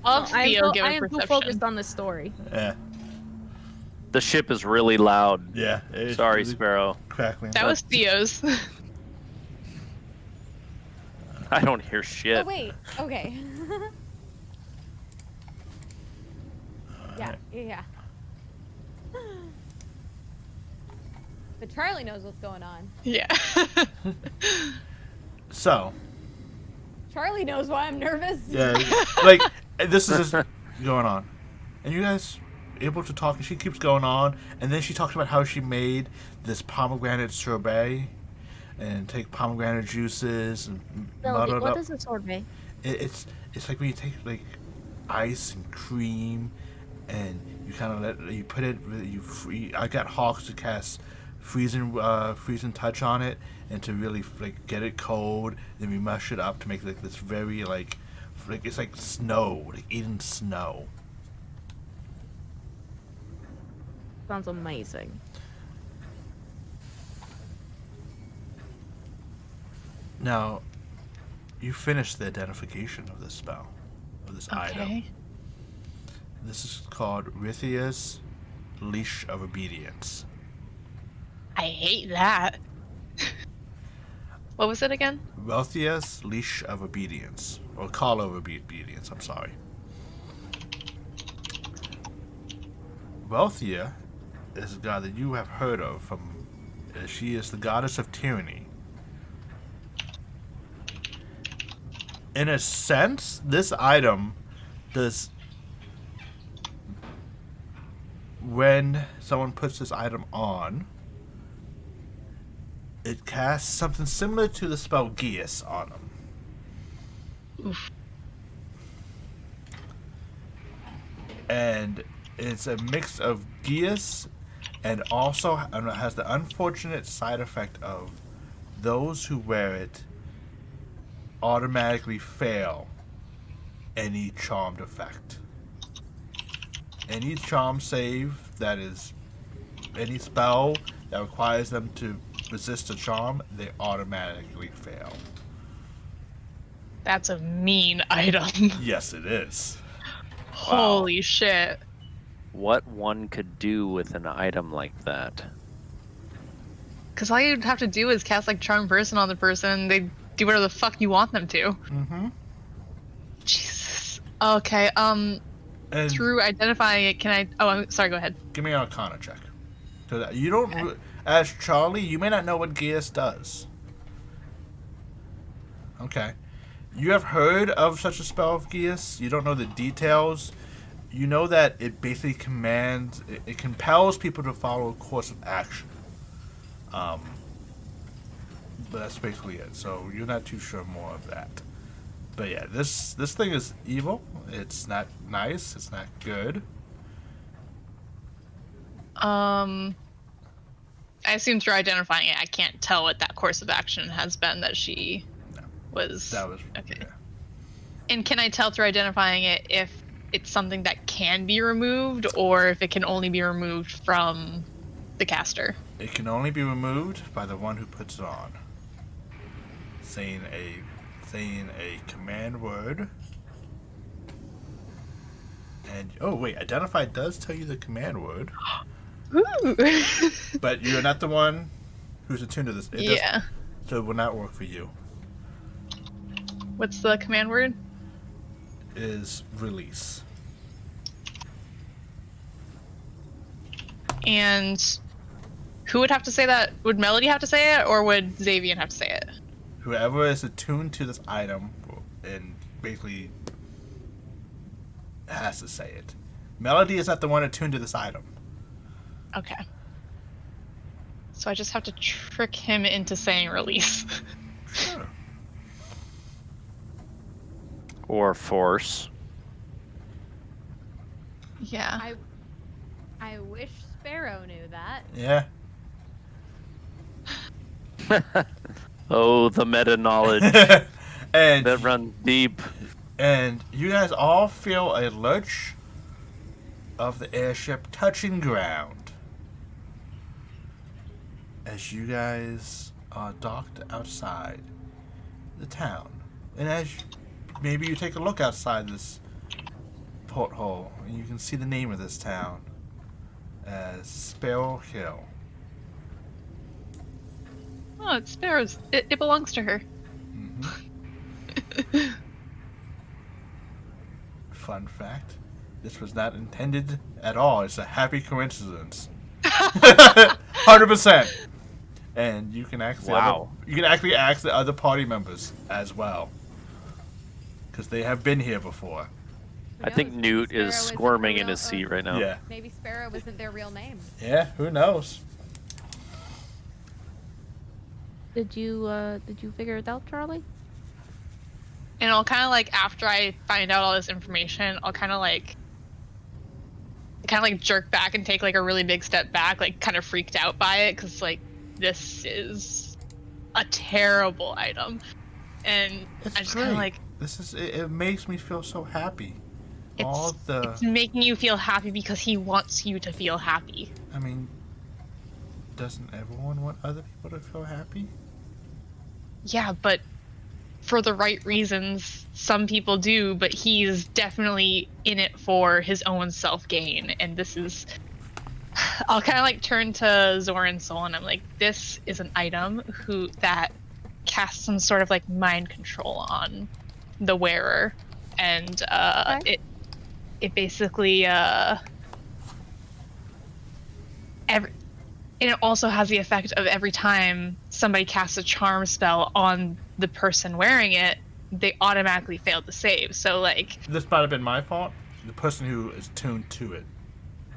I'll I Theo am, give I a am too perception. focused on this story. Yeah. The ship is really loud. Yeah. It's Sorry, really Sparrow. crackling. That was Theo's. I don't hear Oh shit. wait. Okay. Yeah. Yeah. But Charlie knows what's going on. Yeah. So, Charlie knows why I'm nervous. yeah, like, this is just going on. And you guys able to talk, and she keeps going on, and then she talks about how she made this pomegranate sorbet, and take pomegranate juices, and muddle it What up. is a sorbet? It's like when you take, like, ice and cream, and you kind of you put it, I got Hawks to cast freezing touch on it, and to really like get it cold, then we mush it up to make like this very like it's like snow, like eating snow. Sounds amazing. Now, you finished the identification of this spell, of this item. Okay. This is called Rithia's Leash of Obedience. I hate that. What was it again? Welthia's Leash of Obedience, or Call of Obedience, I'm sorry. Welthia is a god that you have heard of from, she is the goddess of tyranny. In a sense, this item does, when someone puts this item on, it casts something similar to the spell Geas on them. Oof. And it's a mix of Geas and also has the unfortunate side effect of those who wear it automatically fail any charmed effect. Any charm save that is any spell that requires them to resist a charm, they automatically fail. That's a mean item. Yes, it is. Holy shit. What one could do with an item like that? Because all you'd have to do is cast like Charm Person on the person, they do whatever the fuck you want them to. Mm-hmm. Jesus. Okay, And through identifying it, can I... Oh, I'm sorry, go ahead. give me an Arcana check. Because you don't... As Charlie, you may not know what Geas does. Okay. You have heard of such a spell of Geas. You don't know the details. You know that it basically commands... It compels people to follow a course of action. But that's basically it. So you're not too sure more of that. But yeah, this thing is evil. It's not nice. It's not good. I assume through identifying it, I can't tell what that course of action has been that she No. was... That was... Okay. Yeah. And can I tell through identifying it if it's something that can be removed, or if it can only be removed from the caster? It can only be removed by the one who puts it on. Saying a command word. And oh wait, identify does tell you the command word, Ooh. but you're not the one who's attuned to this. Yeah. So it will not work for you. What's the command word? Is release. And who would have to say that? Would Melody have to say it, or would Xavier have to say it? whoever is attuned to this item and basically has to say it. Melody is not the one attuned to this item. Okay. So I just have to trick him into saying release. Sure. Or force. Yeah. I wish Sparrow knew that. Yeah. Oh, the meta knowledge and that runs deep. and you guys all feel a lurch of the airship touching ground as you guys are docked outside the town. And as maybe you take a look outside this porthole, and you can see the name of this town as Sparrow Hill. Oh, it's Sparrow's. It belongs to her. Mm-hmm. Fun fact, this was not intended at all. It's a happy coincidence. 100%. And you can ask you can actually ask the other party members as well, because they have been here before. Who I think knows? Newt Sparrow is isn't squirming the in real- his seat right now. Yeah. Maybe Sparrow isn't their real name. Yeah. Who knows? Did you figure it out, Charlie? And I'll kind of like, after I find out all this information, I'll kind of like jerk back and take like a really big step back, like kind of freaked out by it, because like this is a terrible item, and It's I just great. kind of like, This is. It makes me feel so happy. it's making you feel happy because he wants you to feel happy. I mean, doesn't everyone want other people to feel happy? Yeah, but for the right reasons, some people do, but he's definitely in it for his own self-gain, and this is... I'll kind of like turn to Zoran Soul, and I'm like, this is an item that casts some sort of like mind control on the wearer, and it basically and it also has the effect of every time somebody casts a charm spell on the person wearing it, they automatically fail to save. So like, This might have been my fault. The person who is tuned to it,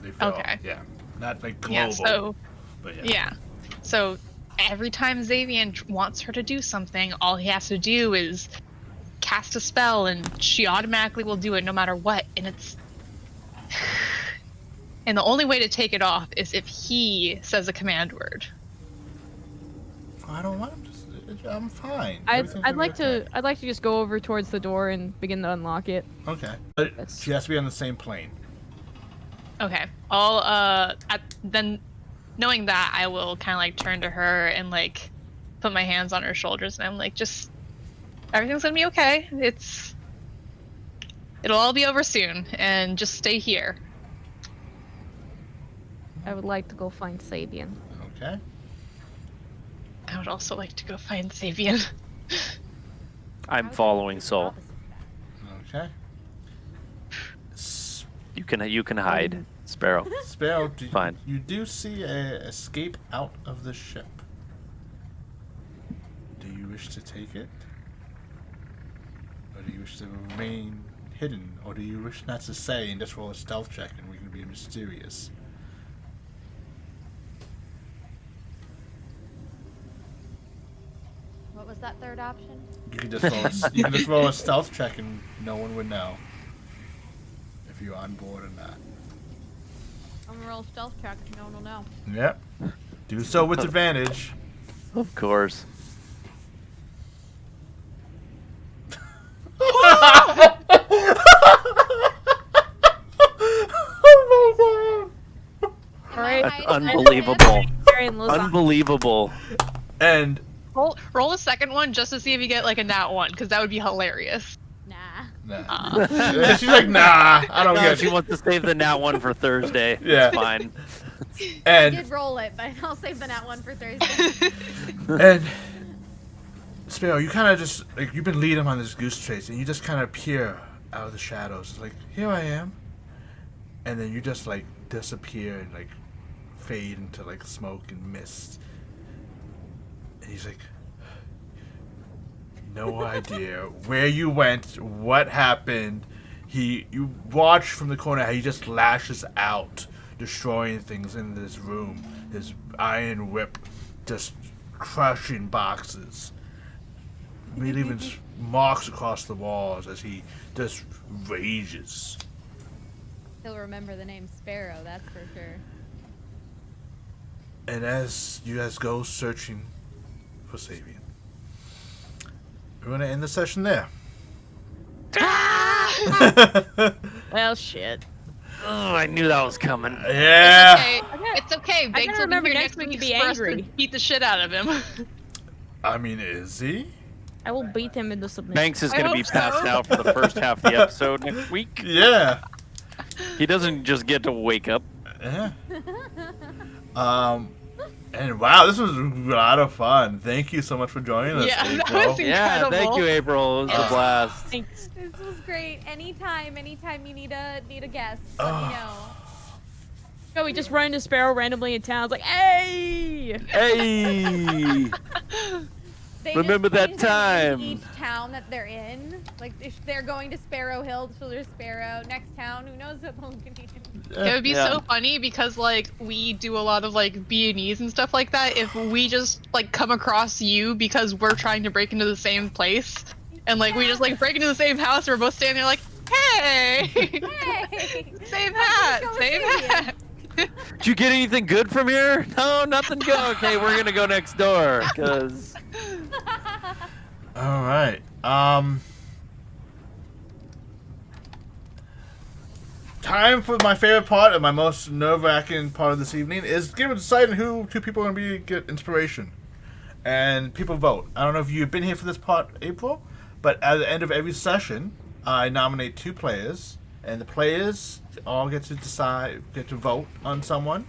they fail. Okay. Yeah. Not like global. yeah, so but yeah. yeah. So every time Xavier wants her to do something, all he has to do is cast a spell, and she automatically will do it no matter what. And it's and the only way to take it off is if he says a command word. I don't want him to. I'm fine. I'd Everything's gonna be like okay. to just go over towards the door and begin to unlock it. Okay. But Yes. she has to be on the same plane. Okay. I'll then knowing that, I will kind of like turn to her and like put my hands on her shoulders, and I'm like, just everything's gonna be okay. It'll all be over soon, and just stay here. I would like to go find Sabian. Okay. I would also like to go find Sabian. I'm I would following do the Soul. opposite of that. Okay. You can hide, Sparrow. Sparrow, Fine. you do see a escape out of the ship. Do you wish to take it? Or do you wish to remain hidden? Or do you wish not to say and just roll a stealth check and we can be mysterious? What was that third option? You can just roll you can just roll a stealth check and no one would know if you're on board or not. I'm gonna roll a stealth check. No one will know. Yep. Do so with advantage. Of course. Oh my god! All right. That's hide- unbelievable. Marion, listen. Unbelievable. And Roll a second one just to see if you get like a nat one, because that would be hilarious. Nah. nah. She's like, nah, I don't No, get she it. wants to save the nat one for Thursday. Yeah. It's fine. I And did roll it, but I'll save the nat one for Thursday. and Sparrow, you kind of just like you've been leading him on this goose chase, and you just kind of appear out of the shadows, like here I am, and then you just like disappear and like fade into like smoke and mist. And he's like, no idea where you went, what happened. You watch from the corner how he just lashes out, destroying things in this room. His iron whip just crushing boxes. Leaving marks across the walls as he just rages. He'll remember the name Sparrow, that's for sure. And as you guys go searching for Sabian, we're going to end the session there. Well, shit. Oh, I knew that was coming. Yeah. It's okay. I Banks gotta will remember be here next week to week be for us angry. beat the shit out of him. I mean, is he? I will beat him into submission. Banks is I going to hope be passed so. out for the first half of the episode next week. Yeah. He doesn't just get to wake up. Yeah. And wow, this was a lot of fun. Thank you so much for joining us, Yeah, that April. was Yeah, thank Incredible. you, April. It was a blast. Thanks. This was great. Anytime you need a guest, let me know. Oh, we just run into Sparrow randomly in town. It's like, hey! Hey! They Remember just that change their name time. Each town that they're in, like if they're going to Sparrow Hill, so there's Sparrow. Next town, who knows what they'll continue. It would be Yeah. so funny because like we do a lot of like B&Es and stuff like that. If we just like come across you because we're trying to break into the same place, and like we just like break into the same house, and we're both standing there like, hey, Hey! same hat, Go same see hat. Did you get anything good from here? No, nothing good. Okay, we're gonna go next door, cause All right. Time for my favorite part and my most nerve-wracking part of this evening is deciding who two people are going to be get inspiration, and people vote. I don't know if you've been here for this part, April, but at the end of every session, I nominate two players, and the players all get to vote on someone,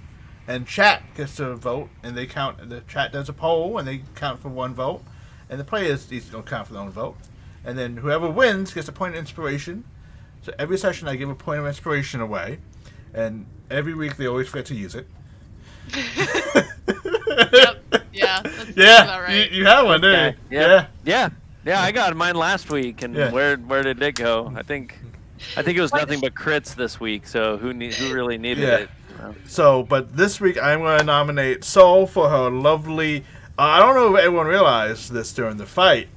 and chat gets to vote, and they count. The chat does a poll, and they count for one vote, and the players each don't count for their own vote, and then whoever wins gets a point of inspiration. So every session I give a point of inspiration away, and every week they always forget to use it. Yep. Yeah. That's Yeah, about right. you have one, didn't you? Yep. yeah, I got mine last week, and Yeah. where did it go? I think it was nothing but crits this week. So who really needed Yeah. it? So, but this week I'm going to nominate Soul for her lovely. I don't know if everyone realized this during the fight,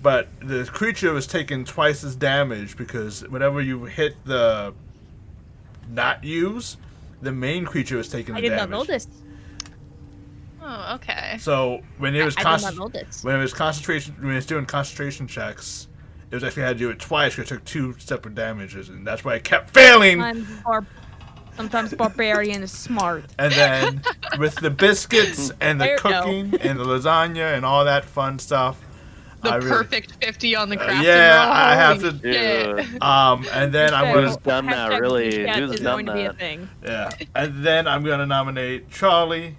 but the creature was taking twice as damage because whenever you hit the not use, the main creature was taking the I did damage. not know this. Oh, okay. So when it was I did not know this. when it was doing concentration checks, it was actually had to do it twice because it took two separate damages, and that's why I kept failing. Sometimes Barbarian is smart. And then with the biscuits and the There you go. cooking and the lasagna and all that fun stuff, The I really- perfect 50 on the crafting yeah, roll. I have Holy to- shit. Dude. and then I'm Who's gonna done that, Hashtag really? chat Who's is done going to be a that? thing. yeah, and then I'm gonna nominate Charlie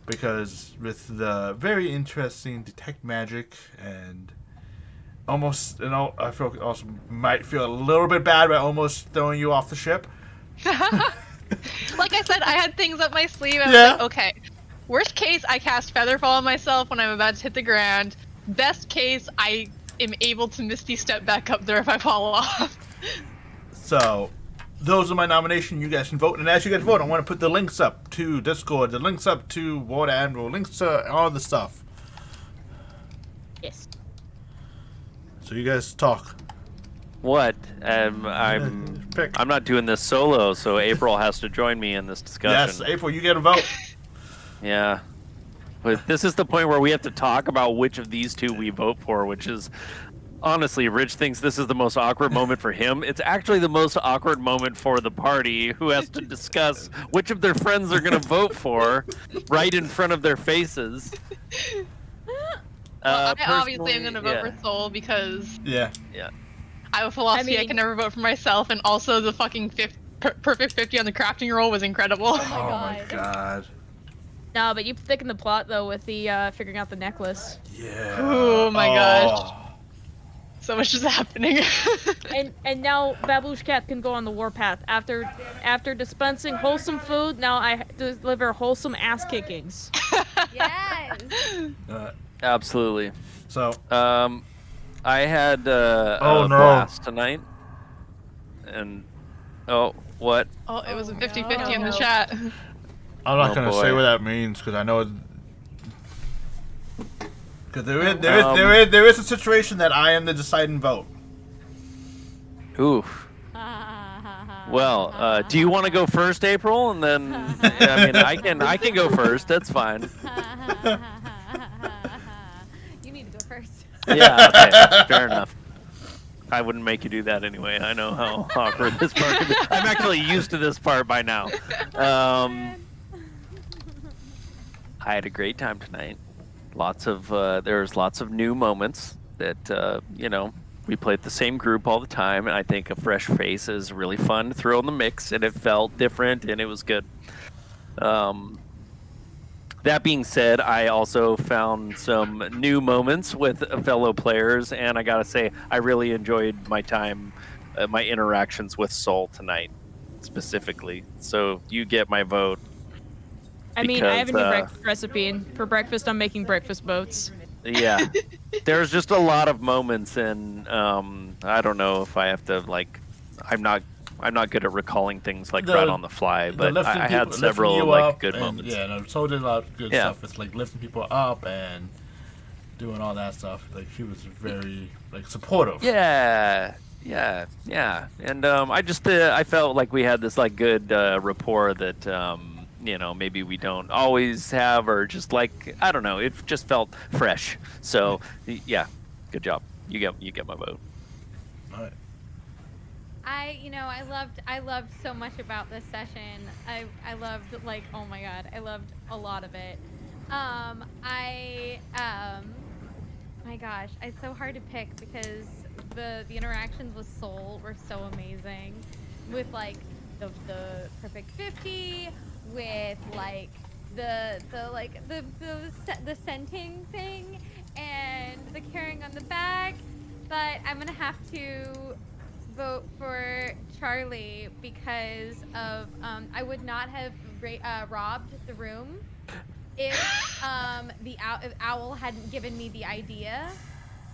because with the very interesting detect magic and almost, I feel also might feel a little bit bad about almost throwing you off the ship. Like I said, I had things up my sleeve. I was Yeah. like, okay, worst case, I cast Featherfall on myself when I'm about to hit the ground. Best case, I am able to Misty Step back up there if I fall off. So, those are my nomination. You guys can vote. And as you guys vote, I want to put the links up to Discord, the links up to Water Admiral, links to all the stuff. Yes. So you guys talk. What? I'm Pick. not doing this solo, so April has to join me in this Yes, discussion. April, you get a vote. Yeah. But this is the point where we have to talk about which of these two we vote for, which is honestly, Rich thinks this is the most awkward moment for him. It's actually the most awkward moment for the party who has to discuss which of their friends they're going to vote for right in front of their faces. Well, I obviously am personally, going to vote yeah. for Soul because Yeah. I have a philosophy I mean- can never vote for myself, and also the fucking perfect 50 on the crafting roll was incredible. Oh Oh my my god. god. No, but you thicken the plot though with the figuring out the necklace. Yeah. Oh my gosh. So much is happening. And now Baboosh Cat can go on the warpath. After dispensing wholesome food, now I deliver wholesome ass kickings. Yes. Uh, Absolutely. so, I had Oh, a no. blast tonight. And what? Oh, it was a Oh, 50-50 in the no. chat. I'm not Oh, gonna say boy. what that means because I know. Because there is a situation that I am the deciding vote. Oof. Well, do you want to go first, April? And then, I mean, I can go first. That's fine. You need to go first. Yeah. Okay. Fair enough. I wouldn't make you do that anyway. I know how awkward this part can be. I'm actually used to this part by now. I had a great time tonight. There's lots of new moments that we played the same group all the time, and I think a fresh face is really fun to throw in the mix, and it felt different, and it was good. That being said, I also found some new moments with fellow players, and I gotta say, I really enjoyed my time, my interactions with Soul tonight, specifically. So you get my vote. I mean, I have a new Because, breakfast recipe, and for breakfast, I'm making breakfast boats. Yeah, there's just a lot of moments, and I don't know if I have to I'm not good at recalling things like right on the fly, but I had several good moments. Yeah, no, so did a lot of good Yeah. stuff. It's like lifting people up and doing all that stuff. Like she was very supportive. Yeah, and I felt like we had this good rapport that maybe we don't always have, or just I don't know, it just felt fresh. So yeah, good job. You get my vote. All right. I loved so much about this session. I loved oh my god, I loved a lot of it. My gosh, it's so hard to pick because the interactions with Soul were so amazing. With the perfect 50, with the scenting thing and the carrying on the back. But I'm gonna have to vote for Charlie because of I would not have robbed the room if if Owl hadn't given me the idea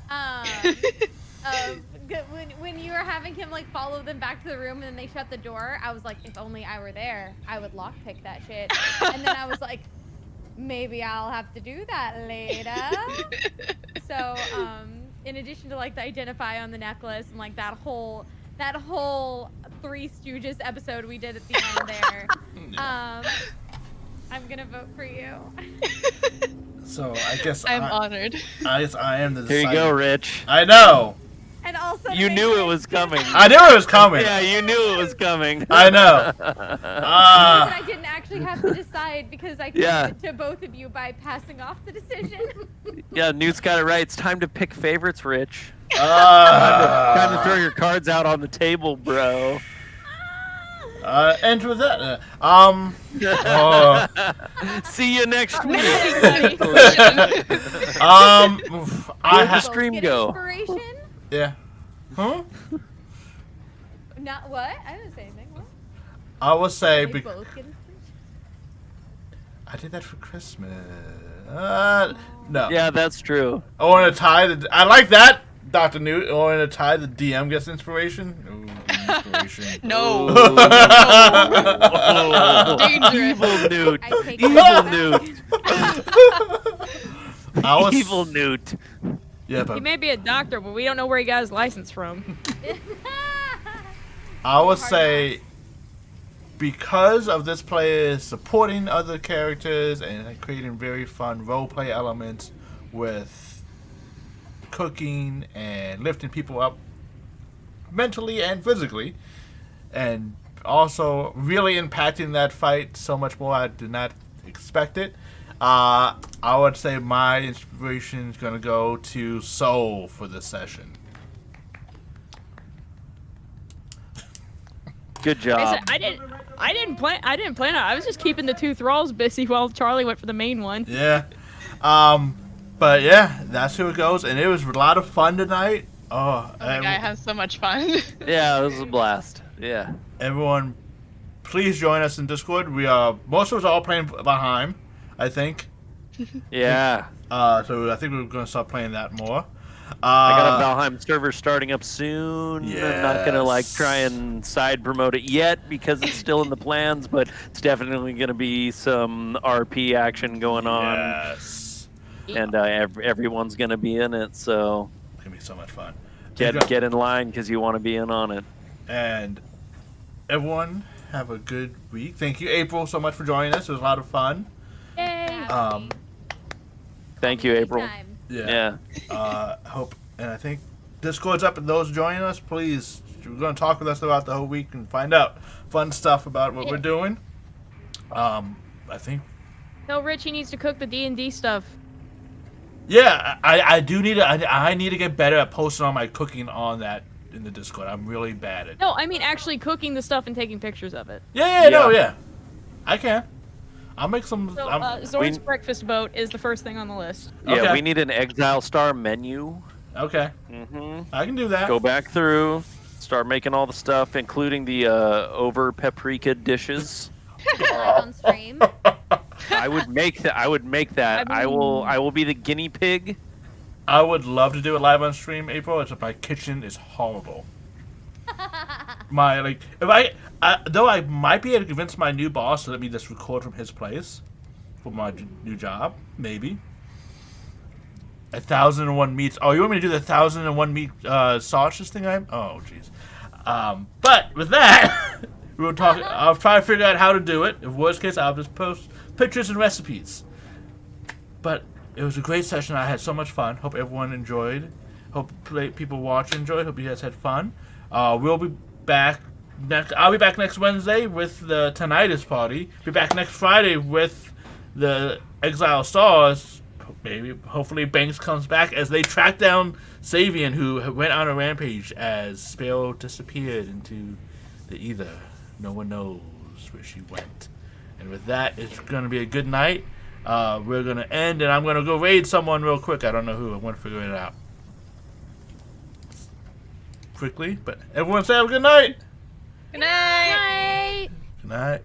of when you were having him follow them back to the room and then they shut the door. I was like, if only I were there, I would lockpick that shit. And then I was like, maybe I'll have to do that later. So in addition to the identify on the necklace and that whole Three Stooges episode we did at the end there, I'm gonna vote for you. So I guess I'm honored. I guess I am the Here deciding. you go, Rich. I know. And also You knew it was coming. I knew it was coming. Yeah, you knew it was coming. I know. But I didn't actually have to decide because I gave it to both of you by passing off the decision. Yeah, Newt's got it right. It's time to pick favorites, Rich. Time to throw your cards out on the table, bro. And with that, See you next week. I the stream go? Inspiration? Yeah. Huh? Not what? I didn't say anything. What? I will say We both get inspiration? I did that for Christmas. No. Yeah, that's true. Or in a tie. I like that, Dr. Newt. Or in a tie, the DM gets inspiration. Ooh, inspiration. No. Oh, Dangerous. evil Newt. I take Evil that Newt. Evil Newt. Yeah, He but may be a doctor, but we don't know where he got his license from. I would say because of this player supporting other characters and creating very fun roleplay elements with cooking and lifting people up mentally and physically, and also really impacting that fight so much more I did not expect it. I would say my inspiration is going to go to Soul for this session. Good job. I didn't plan on. I was just keeping the two thralls busy while Charlie went for the main one. Yeah. But yeah, that's who it goes, and it was a lot of fun tonight. Oh my god, I had so much fun. Yeah, it was a blast. Yeah. Everyone, please join us in Discord. We are most of us are all playing Valheim, I think. Yeah. So I think we're going to start playing that more. I got a Valheim server starting up soon. I'm not gonna Yes. try and side promote it yet because it's still in the plans, but it's definitely gonna be some RP action going on, Yes. and everyone's gonna be in it. So It's gonna be so much fun. get in line because you want to be in on it. And everyone, have a good week. Thank you, April, so much for joining us. It was a lot of fun. Yay! Thank you, April. Anytime. Yeah. Hope, and I think Discord's up, and those joining us, please, you're going to talk with us throughout the whole week and find out fun stuff about what we're doing. I think. Tell Rich he needs to cook the D&D stuff. Yeah, I do need to. I need to get better at posting on my cooking on that in the Discord. I'm really bad at. No, I mean actually cooking the stuff and taking pictures of it. Yeah. I can. I'll make some. So, Zord's breakfast boat is the first thing on the list. Yeah, Okay. we need an Exile Star menu. Okay, I can do that. Go back through, start making all the stuff, including the over paprika dishes. Live on stream. I would make that. I will be the guinea pig. I would love to do it live on stream, April. Except my kitchen is horrible. Though I might be able to convince my new boss to let me just record from his place for my new job, maybe. 1,001 meats. Oh, you want me to do the 1,001 meat sausages thing? Oh, jeez. But with that, we'll talk. I'll try to figure out how to do it. If worst case, I'll just post pictures and recipes. But it was a great session. I had so much fun. Hope everyone enjoyed. Hope people watching enjoyed. Hope you guys had fun. We'll be back next. I'll be back next Wednesday with the Tinnitus party. Be back next Friday with the Exile Stars. Maybe, hopefully, Banks comes back as they track down Savian, who went on a rampage as Sparrow disappeared into the ether. No one knows where she went. And with that, it's going to be a good night. We're going to end, and I'm going to go raid someone real quick. I don't know who. I want to figure it out quickly. But everyone say have a good night. Good night. Bye. Good night.